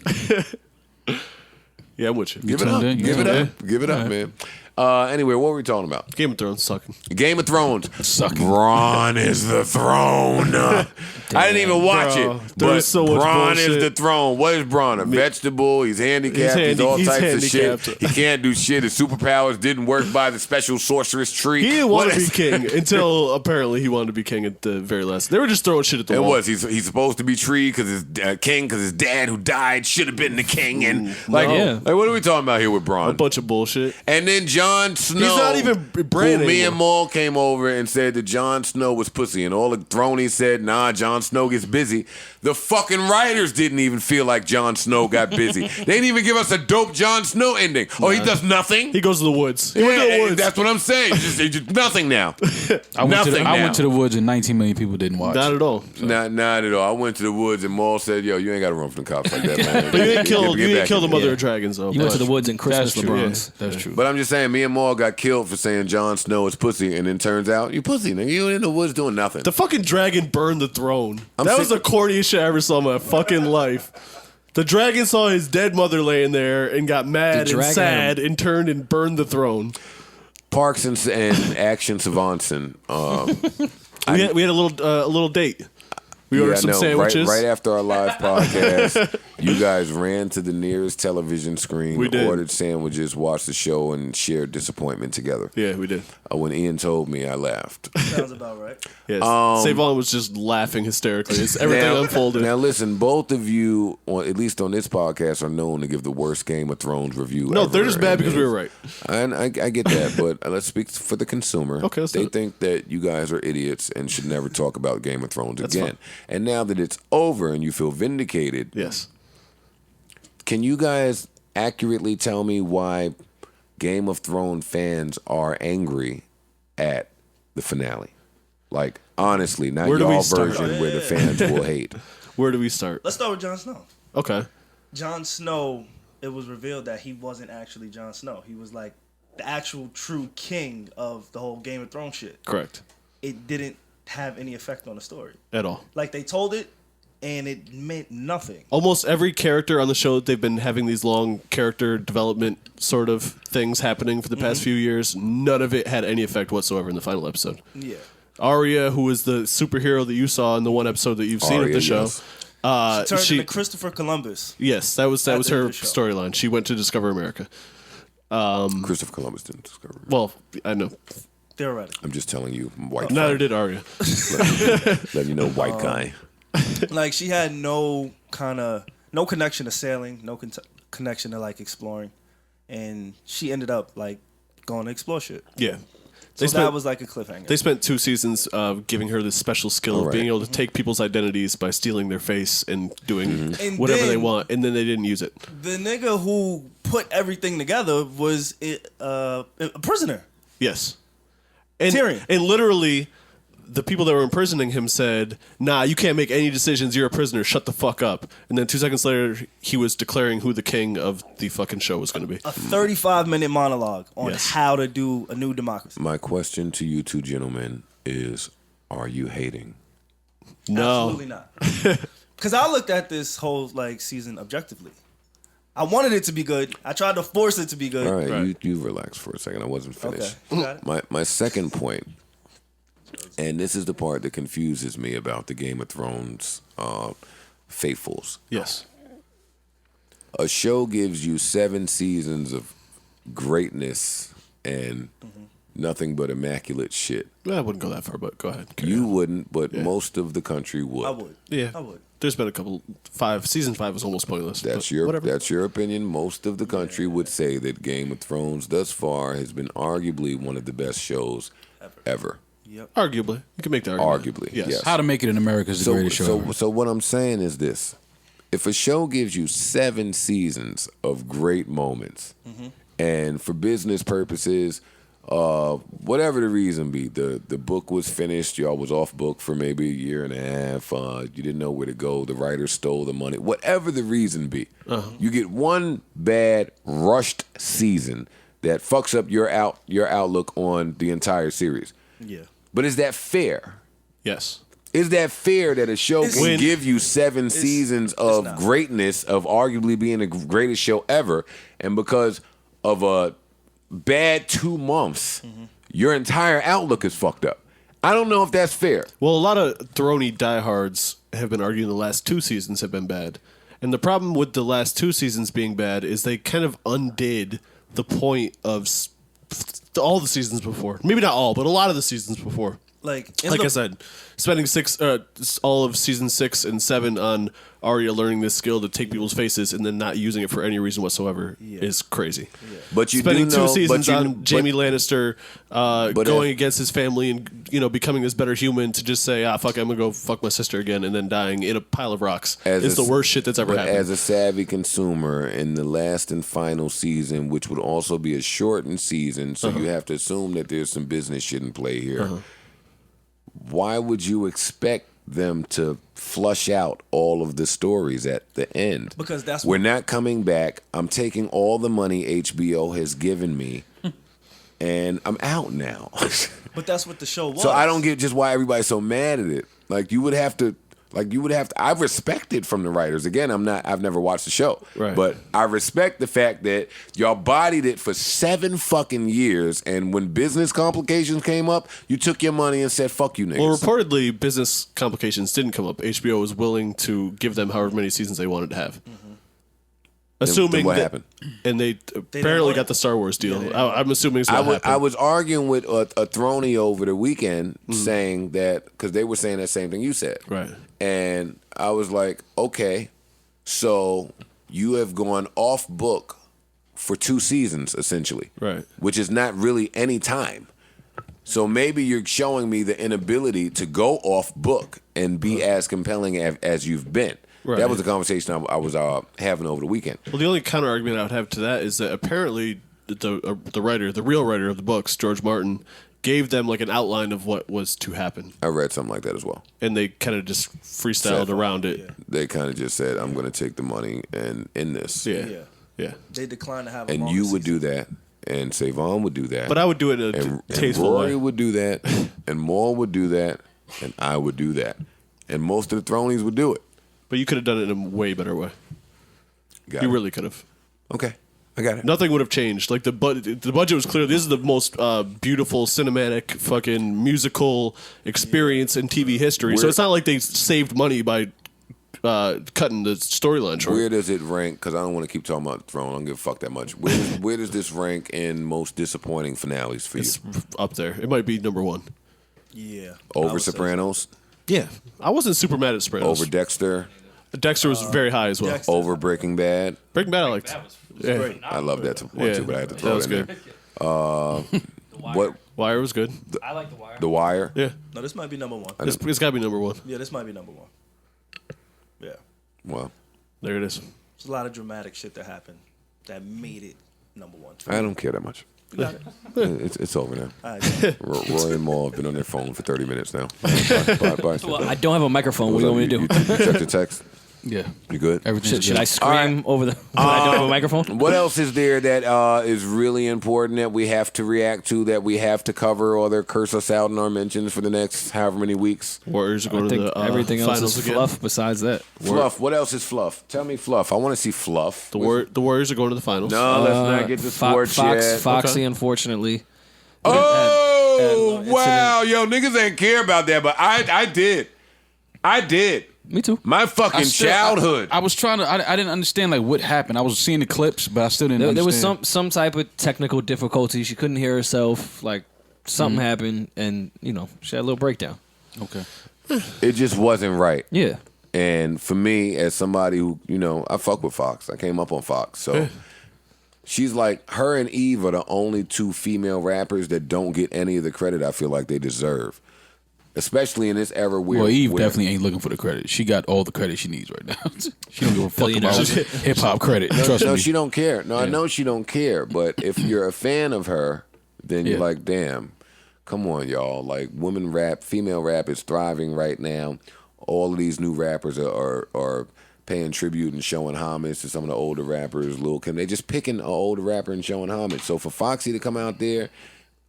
Yeah, I'm with you. Give it up. tuned in? Give it tuned up. Give it up, man. Anyway, what were we talking about? Game of Thrones sucking. Game of Thrones. Bronn is the throne. I didn't even watch Bro, it. there But is so much Bronn is bullshit. the throne. What is Bronn? A vegetable? He's handicapped. He's all he's types of shit. handicapped. He can't do shit. His superpowers didn't work by the special sorceress tree. He didn't want What to be is- king until apparently he wanted to be king at the very last. They were just throwing shit at the It wall. was. He's supposed to be tree because his king because his dad who died should have been the king. And like, Yeah. like, what are we talking about here with Bronn? a bunch of bullshit. And then Jon Snow. He's not even Bran who me anymore. and Maul came over and said that Jon Snow was pussy. And all the thronies said, nah, Jon Snow gets busy. The fucking writers didn't even feel like Jon Snow got busy. They didn't even give us a dope Jon Snow ending. Oh, he does nothing? He goes to the woods. He went to the Yeah, woods. that's what I'm saying. Just nothing now. I went Nothing I now. went to the woods and 19 million people didn't watch. Not at all. Not at all. I went to the woods and Maul said, yo, you ain't got to run from the cops like that, man. But you didn't kill. Get You didn't back kill the in. mother Yeah. of dragons though. You went to but- the woods and Christmas That's true. LeBrons. That's true. But I'm just saying, me and Maul got killed for saying Jon Snow is pussy, and then turns out you pussy, nigga. You in the woods doing nothing. The fucking dragon burned the throne. I'm That was sick- the corniest shit I ever saw in my fucking life. The dragon saw his dead mother laying there and got mad The and dragon- sad and turned and burned the throne. Parks and Action Savantson. We had a little date. We ordered some no, sandwiches. Right after our live podcast, you guys ran to the nearest television screen, We did. ordered sandwiches, watched the show, and shared disappointment together. Yeah, we did. When Ian told me, I laughed. Sounds about right. Yes. Savon was just laughing hysterically as everything unfolded. Now listen, both of you, at least on this podcast, are known to give the worst Game of Thrones review. No, ever. they're just bad And because we were right. And I get that, but let's speak for the consumer. Okay, let's do they it. think that you guys are idiots and should never talk about Game of Thrones That's again. fine. And now that it's over and you feel vindicated, Yes. can you guys accurately tell me why Game of Thrones fans are angry at the finale? Like, honestly, not Where do we y'all start? version where the fans will hate. Where do we start? Let's start with Jon Snow. Okay. Jon Snow, it was revealed that he wasn't actually Jon Snow. He was like the actual true king of the whole Game of Thrones shit. Correct. It didn't have any effect on the story. At all. Like they told it, and it meant nothing. Almost every character on the show, they've been having these long character development sort of things happening for the past few years. None of it had any effect whatsoever in the final episode. Yeah. Arya, who was the superhero that you saw in the one episode that you've seen of Arya, the show, yes. She turned into Christopher Columbus. Yes, that was At the her end of the show. storyline. She went to discover America. Christopher Columbus didn't discover it. Well, I know. Theoretically. I'm just telling you, white Neither guy. did Arya. Let you know, white guy. Like, she had no connection to sailing, no connection to, like, exploring. And she ended up, like, going to explore shit. Yeah. So that was like a cliffhanger. They spent 2 seasons giving her this special skill of being able to take people's identities by stealing their face and doing And whatever then- they want, and then they didn't use it. The nigga who put everything together was a prisoner. Yes. And, Tyrion. and literally, the people that were imprisoning him said, nah, you can't make any decisions. You're a prisoner. Shut the fuck up. And then 2 seconds later, he was declaring who the king of the fucking show was going to be. A 35-minute monologue on Yes. how to do a new democracy. My question to you two gentlemen is, are you hating? No. Absolutely not. Because I looked at this whole like season objectively. I wanted it to be good. I tried to force it to be good. All right, Right. you relax for a second. I wasn't finished. Okay. Got it. My second point, and this is the part that confuses me about the Game of Thrones faithfuls. Yes. A show gives you 7 seasons of greatness and nothing but immaculate shit. I wouldn't go that far, but go ahead. Carry You on. wouldn't, but most of the country would. I would. Yeah. I would. There's been a couple. Season 5 was almost pointless. That's but your whatever. that's your opinion. Most of the country would say that Game of Thrones thus far has been arguably one of the best shows ever. Yep. Arguably. You can make the argument. Arguably, Yes. yes. How to Make It in America is the greatest show ever. So what I'm saying is this: if a show gives you 7 seasons of great moments, and for business purposes, whatever the reason be, the book was finished, y'all was off book for maybe a year and a half, you didn't know where to go, the writer stole the money, whatever the reason be, you get one bad rushed season that fucks up your outlook on the entire series. Yeah. But is that fair? Yes. Is that fair that a show It's- can When- give you 7 seasons of not. greatness, of arguably being the greatest show ever, and because of a bad 2 months, your entire outlook is fucked up? I don't know if that's fair. Well, a lot of Throny diehards have been arguing the last 2 seasons have been bad. And the problem with the last 2 seasons being bad is they kind of undid the point of all the seasons before. Maybe not all, but a lot of the seasons before. Like I said, spending all of season 6 and 7 on Arya learning this skill to take people's faces and then not using it for any reason whatsoever is crazy. But you Spending do know, 2 seasons but you, on Jaime Lannister going if- against his family and becoming this better human to just say, fuck, I'm gonna go fuck my sister again, and then dying in a pile of rocks is the worst shit that's ever but happened. as a savvy consumer, in the last and final season, which would also be a shortened season, so you have to assume that there's some business shit in play here. Why would you expect them to flush out all of the stories at the end? Because that's we're not coming back. I'm taking all the money HBO has given me, and I'm out now. But that's what the show was. So I don't get just why everybody's so mad at it. You would have to. I respect it from the writers. Again, I've never watched the show. Right. But I respect the fact that y'all bodied it for 7 fucking years, and when business complications came up, you took your money and said, fuck you niggas. Well, reportedly, business complications didn't come up. HBO was willing to give them however many seasons they wanted to have. Assuming Then what that- happened? And they apparently want got it. the Star Wars deal. I'm assuming it's what happened. I was arguing with a Throny over the weekend saying that, because they were saying that same thing you said. Right. And I was like, okay, so you have gone off book for 2 seasons, essentially. Right. Which is not really any time. So maybe you're showing me the inability to go off book and be as compelling as you've been. Right. That was the conversation I was having over the weekend. Well, the only counter argument I would have to that is that apparently the writer, the real writer of the books, George Martin, gave them like an outline of what was to happen, I read something like that as well. and they kind of just freestyled around it. They kind of just said, I'm going to take the money and end this. Yeah. They declined to have a And longer you would season. do that, and Savon would do that. But I would do it in a and tasteful Rory way. would do that, and Maul would do that, and I would do that. And most of the Thronies would do it. But you could have done it in a way better way. Got You it. really could have. Okay, I got it. Nothing would have changed. Like the budget was clear. This is the most beautiful cinematic fucking musical experience in TV history. So We're- it's not like they saved money by cutting the storyline short. Where does it rank? Because I don't want to keep talking about Throne. I don't give a fuck that much. Where does this rank in most disappointing finales for you? It's up there. It might be number 1. Yeah. Over Sopranos? Yeah, I wasn't super mad at Sopranos. Over Dexter? Dexter was very high as well. Dexter. Over Breaking Bad? Breaking Bad I liked. Yeah. Great. I love that one too, but I had to throw that was it in good. there. What? Wire was good. I like The Wire. The Wire? Yeah, No, this might be number 1. it's got to be number 1. Yeah, this might be number 1. Yeah. Well, There it is. There's a lot of dramatic shit that happened that made it number 1. I don't care that much. You got it. It's over now. All right. Rory and Maul have been on their phone for 30 minutes now. Bye. Well, I don't have a microphone. What do you want me to do? You checked the text? Yeah. You good? Everything's Should good. I scream over the when I don't have a microphone? What else is there that is really important that we have to react to, that we have to cover, or they curse us out in our mentions for the next however many weeks? Warriors are I going to think the everything else finals is again. fluff besides that. Fluff. What else is fluff? Tell me fluff. I want to see fluff. The Warriors are going to the finals. No, let's not get to sports yet. Foxy, unfortunately. Oh, had wow. Yo, niggas ain't care about that, but I did. Me too. My fucking childhood. I was trying to. I didn't understand like what happened. I was seeing the clips, but I still didn't. There was understand. some type of technical difficulty. She couldn't hear herself. Like something happened, and she had a little breakdown. Okay. It just wasn't right. Yeah. And for me, as somebody who, I fuck with Fox. I came up on Fox. So she's like, her and Eve are the only 2 female rappers that don't get any of the credit I feel like they deserve. Especially in this era where... Eve definitely ain't looking for the credit. She got all the credit she needs right now. She don't give a fuck about hip-hop credit. Trust me. No, she don't care. No, I know she don't care. But if you're a fan of her, then you're like, damn, come on, y'all. Like, women rap, female rap is thriving right now. All of these new rappers are paying tribute and showing homage to some of the older rappers. Lil' Kim, they just picking an older rapper and showing homage. So for Foxy to come out there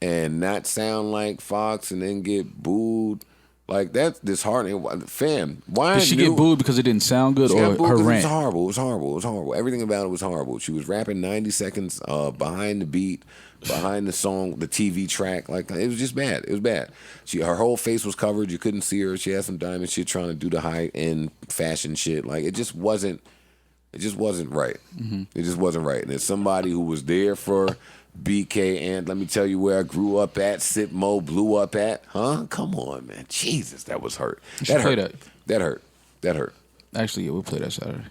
and not sound like Fox and then get booed, like that's disheartening. Fam, why Did she get booed because it didn't sound good, or her rant? It was horrible. Everything about it was horrible. She was rapping 90 seconds behind the beat, behind the song, the TV track. Like, it was just bad. It was bad. Her whole face was covered. You couldn't see her. She had some diamond shit trying to do the high end fashion shit. Like, it just wasn't right. Mm-hmm. It just wasn't right. And as somebody who was there for BK and let me tell you where I grew up at, Sip Mo blew up at, huh? Come on, man. Jesus, that was hurt. That hurt. That hurt. Actually, yeah, we'll play that Saturday.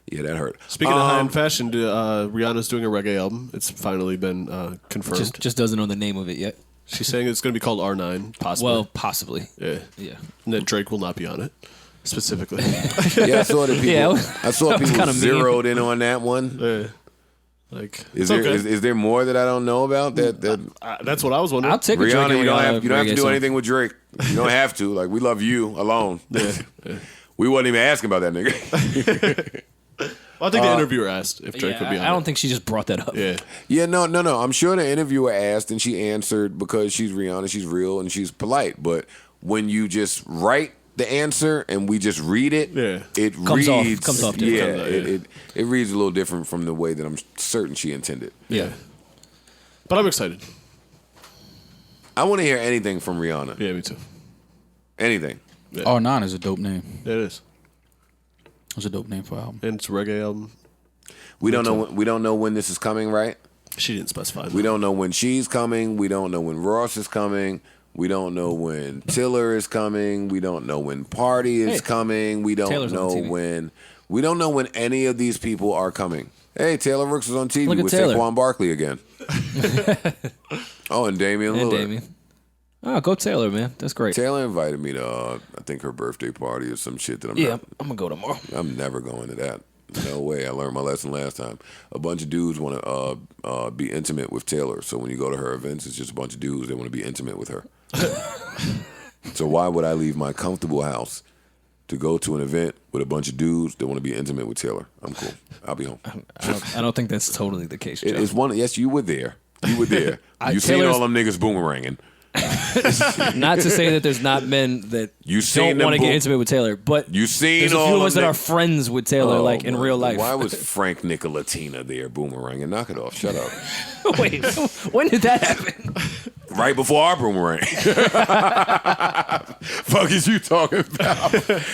Yeah, that hurt. Speaking of high-end fashion, Rihanna's doing a reggae album. It's finally been confirmed. Just doesn't know the name of it yet. She's saying it's going to be called R9, possibly. Well, possibly. Yeah. And that Drake will not be on it, specifically. Yeah, I saw that people. Yeah, I saw people kinda zeroed in on that one. Yeah. Like, Is there more that I don't know about? That's what I was wondering. I'll take a Drake. Rihanna, you don't have to do song. anything with Drake. You don't have to. Like, we love you alone. Yeah. We wasn't even asking about that nigga. Well, I think the interviewer asked if Drake would be on I don't it. think she just brought that up. Yeah. Yeah, no. I'm sure the interviewer asked and she answered because she's Rihanna, she's real, and she's polite. But when you just write the answer and we just read it, it Comes reads. off different. It reads a little different from the way that I'm certain she intended. Yeah. But I'm excited. I want to hear anything from Rihanna. Yeah, me too. Anything. Yeah. R9 is a dope name. It is. It's a dope name for an album. And it's a reggae album. We don't know when this is coming, right? She didn't specify. We don't know when she's coming. We don't know when Ross is coming. We don't know when Tiller is coming. We don't know when Party is coming. We don't Taylor's know on TV. when. We don't know when any of these people are coming. Hey, Taylor Rooks is on TV Look at with Taylor. Saquon Barkley again. Oh, and Damian And Lillard. Damian. Oh, go Taylor, man. That's great. Taylor invited me to, I think, her birthday party or some shit that I'm Yeah, not. I'm gonna go tomorrow. I'm never going to that. No way. I learned my lesson last time. A bunch of dudes want to be intimate with Taylor. So when you go to her events, it's just a bunch of dudes that want to be intimate with her. So why would I leave my comfortable house to go to an event with a bunch of dudes that want to be intimate with Taylor? I'm cool. I'll be home. I don't think that's totally the case, Joe. It's one. Yes, you were there. You were there. You seen Taylor's- all them niggas boomeranging. Not to say that there's not men that You seen don't them want to get boom- intimate with Taylor, but You seen there's a all few of them us that niggas- are friends with Taylor, like in my- real life. Why was Frank Nicolatina there boomeranging? Knock it off. Shut up. Wait, when did that happen? Right before our boomerang. Fuck is you talking about?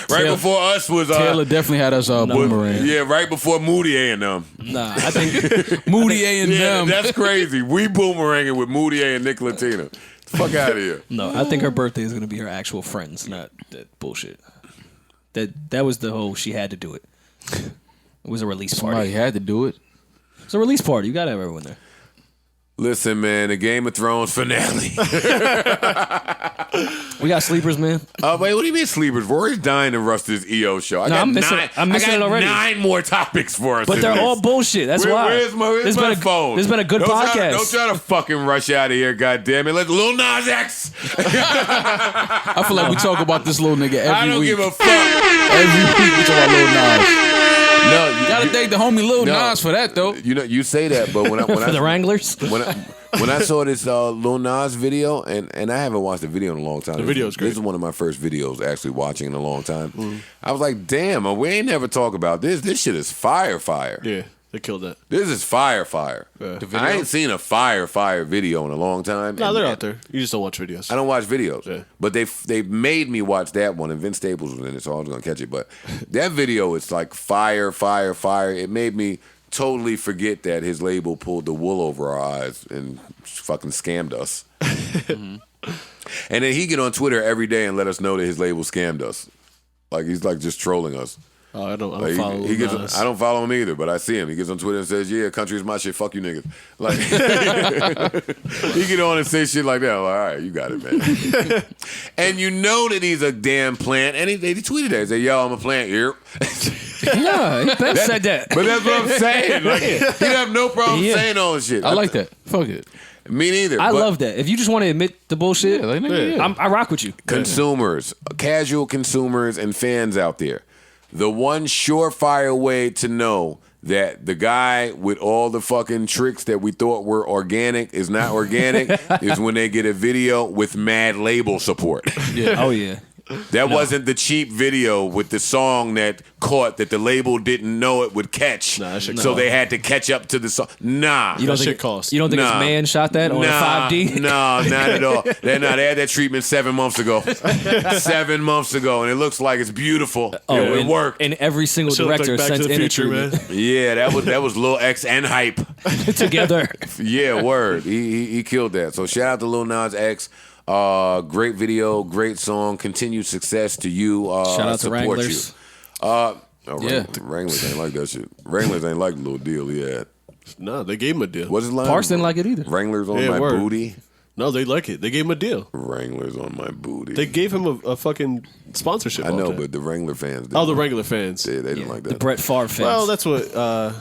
Right before us was Taylor definitely had us boomerang. Yeah, right before Moody A and them. Nah, I think Moody A and Yeah, them. that's crazy. We boomeranging with Moody A and Nick Latina. Fuck out of here. no. I think her birthday is gonna be her actual friends, not that bullshit. That was the whole. She had to do it. It was a release Somebody party. had to do it. It's a release party. You gotta have everyone there. Listen, man, the Game of Thrones finale. We got sleepers, man. Wait, what do you mean sleepers? Rory's dying to rust this EO show. I'm missing it already. 9 more topics for us. But they're all bullshit. That's why. Where's my phone? There's been a good podcast. Don't try to fucking rush out of here, goddammit. Let Lil Nas X. I feel like we talk about this little nigga every week. I don't give a fuck. Every week we talk about Lil Nas. No, You gotta thank the homie Lil Nas for that though. You know, you say that, but when For the Wranglers. when I saw this Lil Nas video, and I haven't watched the video in a long time. The video's great. This is one of my first videos actually watching in a long time. I was like, damn, we ain't never talk about this. This shit is fire. Yeah, they killed that. This is fire. Yeah. I ain't seen a fire video in a long time. No, they're out there. You just don't watch videos. I don't watch videos, Yeah. but they made me watch that one, and Vince Staples was in it, so I was gonna catch it. But that video is like fire. It made me totally forget that his label pulled the wool over our eyes and fucking scammed us. And then he get on Twitter every day and let us know that his label scammed us. Like he's like just trolling us. Oh, I don't Like, follow he gets. Nas. I don't follow him either, but I see him. He gets on Twitter and says, "Yeah, country is my shit. Fuck you niggas." Like he get on and say shit like that. I'm like, all right, you got it, man. And you know that he's a damn plant. And he tweeted that. He said, "Yo, I'm a plant here." Yeah, he been said that. But that's what I'm saying. Like, he have no problem Yeah. saying all this shit. I like that. Fuck it. Me neither. I but love that. If you just want to admit the bullshit, Yeah, like, nigga, yeah. I rock with you. consumers, casual consumers, and fans out there. The one surefire way to know that the guy with all the fucking tricks that we thought were organic is not organic is when they get a video with mad label support. Yeah. Oh yeah. That wasn't the cheap video with the song that caught that the label didn't know it would catch. Nah, that shit so cost. they had to catch up to the song. Nah. You don't That think shit costs. You don't think Nah. his man shot that on a 5D? No, not at all. They had that treatment 7 months ago. 7 months ago, and it looks like it's beautiful. It worked. And every single Shit looked director like Back to sent the in a Future, man. treatment Yeah, that was Lil X and Hype. together. Yeah, word. He killed that. So shout out to Lil Nas X. Great video, great song. Continued success to you. Shout out to support Wranglers. Yeah. Wranglers ain't like that shit. Wranglers ain't like the little deal he had. No, they gave him a deal. What's his line? Parks didn't like it either. Wranglers on Yeah, my word. booty. No, they like it. They gave him a deal. Wranglers on my booty. They gave him a fucking sponsorship. I know, off that. but the Wrangler fans didn't. Oh, the regular fans. Yeah, they didn't like The that. Brett Favre fans. Well, that's what.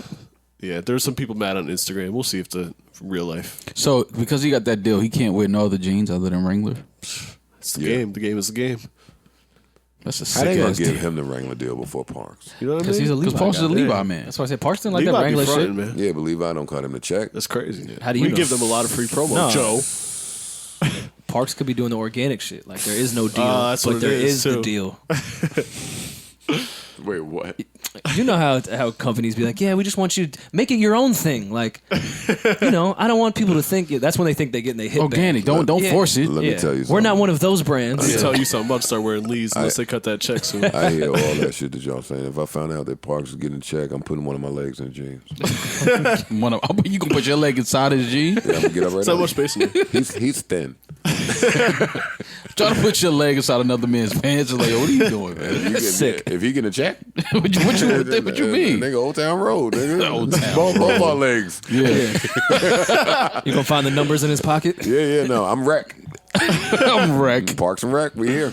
Yeah, there's some people mad on Instagram. We'll see if the real life. So because he got that deal, he can't wear no other jeans other than Wrangler. It's the game. The game is the game. That's a How they sick gonna ass give deal. him the Wrangler deal before Parks? You know what I Because mean? he's a Levi Because Parks is a guy. Levi Yeah. man. That's why I said Parks didn't like Levi that be Wrangler fronting, shit. man. Yeah, but Levi don't cut him the check. That's crazy. How do you we know? give them a lot of free promo, No. Joe. Parks could be doing the organic shit. Like there is no deal, That's but what there it is, is the too. deal. Wait, what? You know how companies be like, yeah, we just want you to make it your own thing. Like, you know, I don't want people to think that's when they think they get in their hit Organic. bag. Don't Yeah. force it. Let me tell you something. We're not one of those brands. Let me tell you something. I'm about to start wearing Lee's unless they cut that check soon. I hear all that shit that y'all saying. If I found out that Parks is getting a check, I'm putting one of my legs in jeans. You can put your leg inside his jeans. Yeah, I'm gonna get up right So now. much space in there. He's thin. Try to put your leg inside another man's pants. Like, what are you doing, man? Sick. If he getting a check, what you mean? Nigga, Old Town Road. Nigga. Old Town both our legs. Yeah. You gonna find the numbers in his pocket? Yeah, no. I'm wrecked. I'm wrecked. Parks and Rec, we here.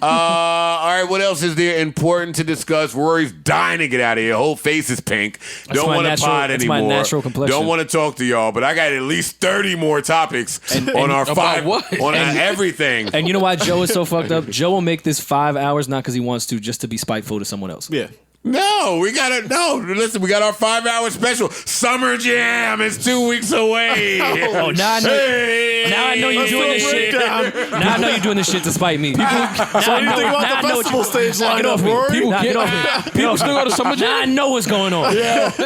All right, what else is there important to discuss? Rory's dying to get out of here. Whole face is pink. Don't my want to natural- pod that's anymore. my natural complexion. Don't want to talk to y'all, but I got at least 30 more topics on our about five, what? on everything. And you know why Joe is so fucked up? Joe will make this 5 hours not because he wants to, just to be spiteful to someone else. Yeah. No, listen, we got our 5-hour special. Summer Jam is 2 weeks away. Oh, now I know. Hey. Now I know you're doing this shit. Now I know you're doing this shit to spite me. So what do you think about the festival stage lineup, Rory? People still go to Summer Now I Jam. know what's going on.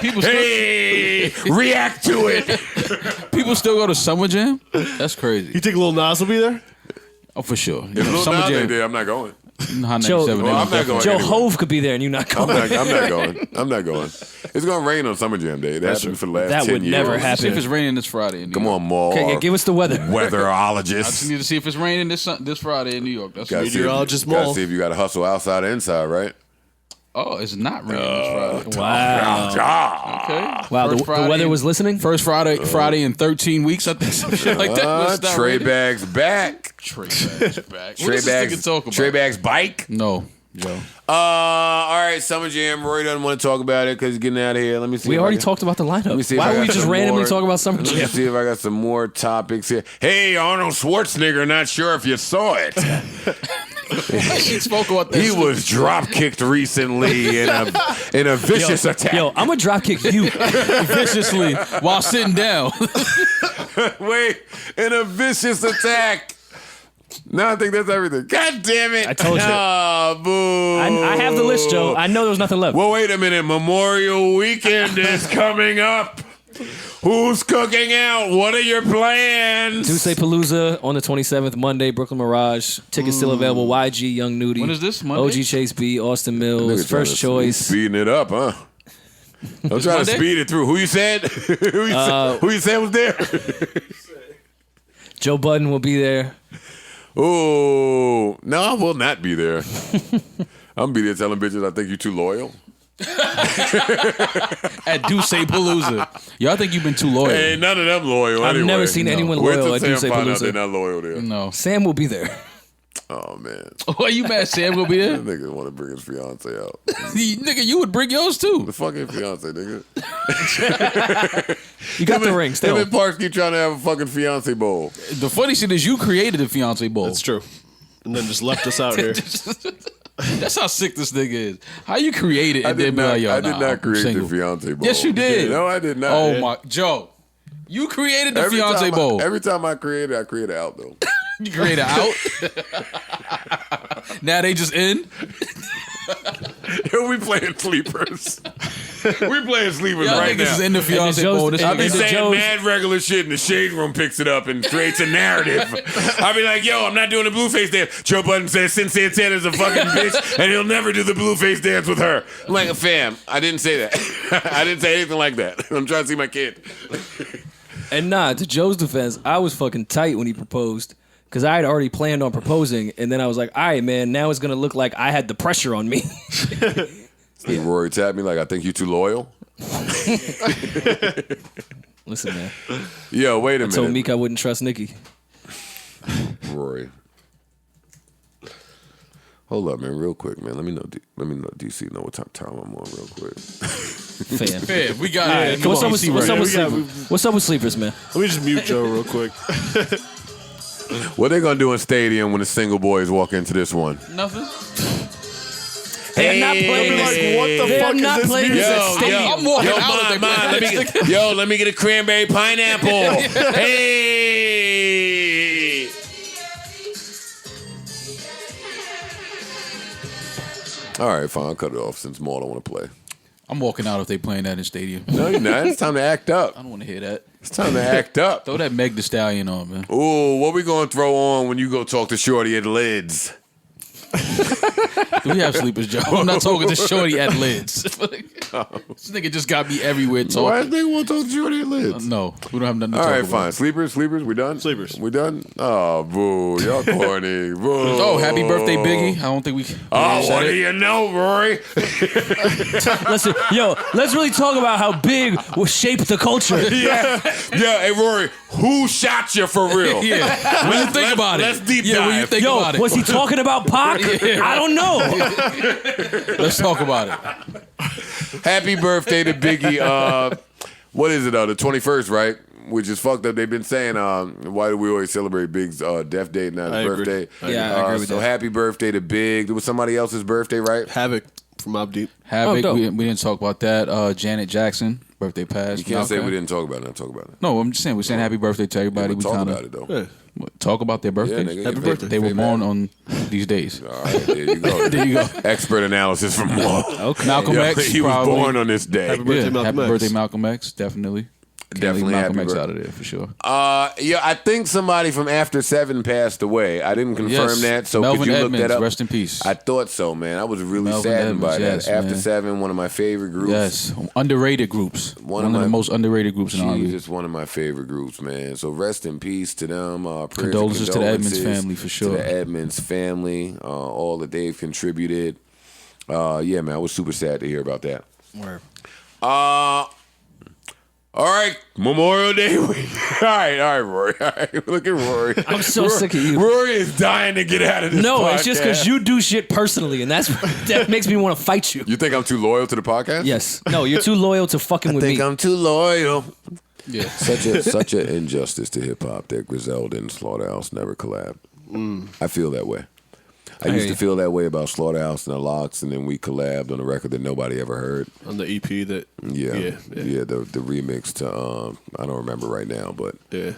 People still, Hey, react to it. People still go to Summer Jam? That's crazy. You think Lil Nas will be there? Oh, for sure. If Lil Summer Nas Jam. ain't there, I'm not going. Joe, I'm not going. Joe anyway. Hove could be there and you not going. I'm not going. I'm not going. It's gonna rain on Summer Jam Day. That happened for the last That 10 would years. never See if happen. it's raining this Friday in New Come York. on, Maul. Okay, give us the weather. I just Weatherologist. need to see if it's raining this Friday in New York. That's Gotta what see if- Meteorologist gotta Maul. see if you got to hustle outside or inside, right? Oh, it's not raining this Friday. Wow. Ah. Okay. Wow, First the weather in- was listening? First Friday in 13 weeks, I think. Some shit like that. Was not Trey raining. Bags back. Trey Bags back. Trey What does this Bags. nigga talk about? Trey Bags bike. No, Joe. All right, Summer Jam. Rory doesn't want to talk about it because he's getting out of here. Let me see. We if already I got- talked about the Let me lineup. see if I Why would got we just some randomly more- talk about Summer Let me Jam? see if I got some more topics here. Hey, Arnold Schwarzenegger. Not sure if you saw it. He spoke about that. He was drop kicked recently in a vicious attack. Yo, I'm going to drop kick you. viciously while sitting down. Wait, in a vicious attack. No, I think that's everything. God damn it. I told you. Oh, boo. I have the list, Joe. I know there was nothing left. Well, wait a minute. Memorial Weekend is coming up. Who's cooking out? What are your plans? Duce Palooza on the 27th, Monday, Brooklyn Mirage. Tickets still available. YG, Young Nudie. When is this, Monday? OG Chase B, Austin Nigga Mills, trying First to Choice. Speeding it up, huh? I'm trying Monday? to speed it through. Who you said? Who you said was there? Joe Budden will be there. Oh, no, I will not be there. I'm gonna be there telling bitches I think you too loyal. At Duce Palooza. Y'all think you've been too loyal? Ain't none of them loyal. I've anyway. never seen anyone Wait loyal till at Sam Duce find out they're Palooza. not loyal there. No. Sam will be there. Oh man, Why you mad? Sam will be there? that nigga want to bring his fiance out. Nigga, you would bring yours too. The fucking fiance, nigga. You got the ring Him still. and Parks keep trying to have a fucking fiance bowl. The funny shit is you created the fiance bowl. That's true. And then just left us out here. That's how sick this nigga is. How you create it I and did then be not. like, yo, I did nah, not I'm create single. the fiance bowl. Yes, you did. No, I did not. Oh my, Joe, you created the fiance bowl. Every time I create it out though. You created out. Now they just in. Yo, we playing sleepers. We playing sleepers Y'all right niggas now. is in the fiance Joe's- bowl. This and I be the nigga- saying Joe's- mad regular shit, and the shade room picks it up and creates a narrative. I be like, yo, I'm not doing the blueface dance. Joe Budden says Sin Santana's a fucking bitch, and he'll never do the blueface dance with her. I'm like, fam, I didn't say that. I didn't say anything like that. I'm trying to see my kid. And nah, to Joe's defense, I was fucking tight when he proposed. Because I had already planned on proposing. And then I was like, all right, man, now it's going to look like I had the pressure on me. Hey, Rory tapped me like, I think you too loyal. Listen, man. Yo, wait a I told minute. Meek I wouldn't trust Nikki. Rory. Hold up, man, real quick, man. Let me know DC know what time I'm on real quick. Fan. Fair, we got it. What's up with Yeah, sleepers? What's up with sleepers, man? Let me just mute Joe real quick. What they gonna do in stadium when the single boys walk into this one? Nothing. They're not playing Like, this. what the They're fuck not is this playing music? this at stadium. I'm walking Yo, out if they play let that. me get a cranberry pineapple. Hey. All right, fine. I'll cut it off since Maul don't want to play. I'm walking out if they playing that in stadium. No, you're not. It's time to act up. I don't want to hear that. It's time to act up. Throw that Meg Thee Stallion on, man. Ooh, what we gonna throw on when you go talk to Shorty at Lids? Do we have sleepers, Joe? I'm not talking to Shorty at Lids. This nigga just got me everywhere Why talking. does nigga want to talk to Shorty at Lids? No, we don't have nothing to All talk right, about. fine. Sleepers, we done? Sleepers. We done? Oh, boo. Y'all corny. Boo. Oh, happy birthday, Biggie. I don't think we. Oh, said what it. do you know, Rory? Listen, yo, let's really talk about how big will shape the culture. Yeah, hey, Rory, who shot you for real? Yeah. When you think about it. let's deep Yeah, when you dive. think Yo, about it. was he talking about Pac? I don't know. Let's talk about it. Happy birthday to Biggie. What is it, the 21st, right? Which is fucked up. They've been saying, why do we always celebrate Big's death date, not his I agree. birthday? Yeah, I agree with so that. happy birthday to Big. It was somebody else's birthday, right? Havoc from Mobb Deep. Havoc, dope. we didn't talk about that. Janet Jackson, birthday passed. You can't say Malcolm. we didn't talk about it. Not talk about it. No, I'm just saying we're saying happy birthday to everybody. We'll We talk kind about it, though. Yeah. talk about their birthdays. nigga, Happy they- birthday. They were they born mad. on these days. All right, there you go. There you go. Expert analysis from Maul. Okay. Malcolm Yo, X. he was probably. born on this day. Happy birthday, Yeah, Malcolm happy X. birthday, Malcolm X. Definitely. Definitely Malcolm happy X birthday. out of there for sure. Yeah, I think somebody from After 7 passed away. I didn't confirm Yes. that, so Melvin could you Edmonds, look that up? rest in peace. I thought so, man. I was really Melvin saddened by Edmonds, that. yes, After man. 7, one of my favorite groups. Yes, underrated groups. One of the most underrated groups in R&B. It's one of my favorite groups, man. So rest in peace to them. Condolences to the Edmonds family for sure. To the Edmonds family, all that they've contributed. Yeah, man, I was super sad to hear about that. Word. All right, Memorial Day week. All right, Rory. All right, look at Rory. I'm so sick of you. Rory is dying to get out of this. No, podcast. it's just because you do shit personally, and that makes me want to fight you. You think I'm too loyal to the podcast? Yes. No, you're too loyal to fucking with me. I think I'm too loyal. Yeah. Such an injustice to hip hop that Griselda and Slaughterhouse never collabed. I feel that way. I used to feel that way about Slaughterhouse and the Lox, and then we collabed on a record that nobody ever heard. On the EP that The remix to I don't remember right now, but yeah.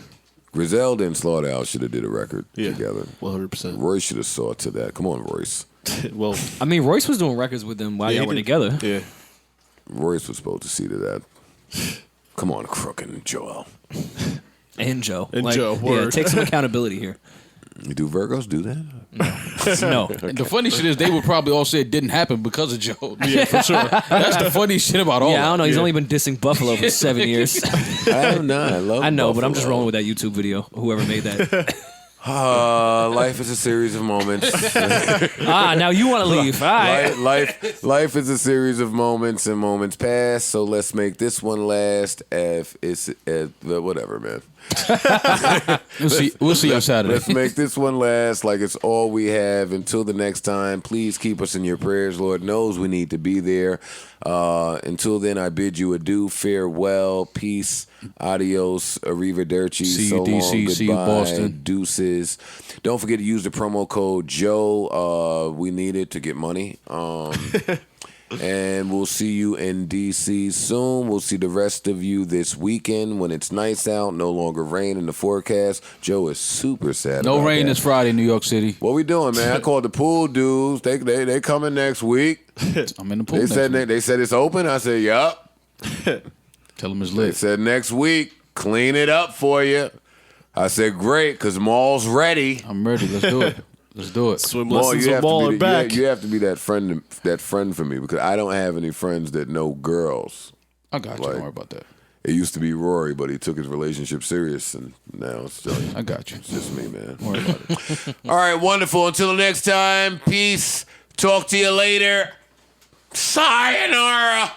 Griselda and Slaughterhouse should have did a record together. 100%. Royce should have saw to that. Come on, Royce. Well, I mean, Royce was doing records with them while y'all were together. Yeah. Royce was supposed to see to that. Come on, Crook and Joel. And Joe. And Joe, word. take some accountability here. Do Virgos do that? No. And the funny shit is they would probably all say it didn't happen because of Joe. Yeah, for sure. That's the funny shit about all Yeah, I that. don't know. He's only been dissing Buffalo for 7 years. I am not. I love I know, but I'm Buffalo. just rolling with that YouTube video. Whoever made that. Life is a series of moments. Now you want to leave. All right. Life is a series of moments, and moments pass. So let's make this one last. Whatever, man. We'll see on Saturday. Let's make this one last like it's all we have. Until the next time, please keep us in your prayers. Lord knows we need to be there. Until then, I bid you adieu, farewell, peace, adios, arrivederci, See you, so DC, long, see you, goodbye, Boston. deuces. Don't forget to use the promo code Joe. We need it to get money. And we'll see you in DC soon. We'll see the rest of you this weekend when it's nice out. No longer rain in the forecast. Joe is super sad. No about rain that. this Friday, New York City. What we doing, man? I called the pool dudes. They coming next week. I'm in the pool. They said it's open. I said, yup. Tell them it's They lit. said next week, clean it up for you. I said, great, because mall's ready. I'm ready. Let's do it. Let's do it. Swim Mall, lessons you with have Ball to are be back. you have to be that friend for me because I don't have any friends that know girls. I got you. Don't worry about that. It used to be Rory, but he took his relationship serious, and now it's just, I got you. it's just me, man. Don't worry about it. All right, wonderful. Until the next time, peace. Talk to you later. Sayonara.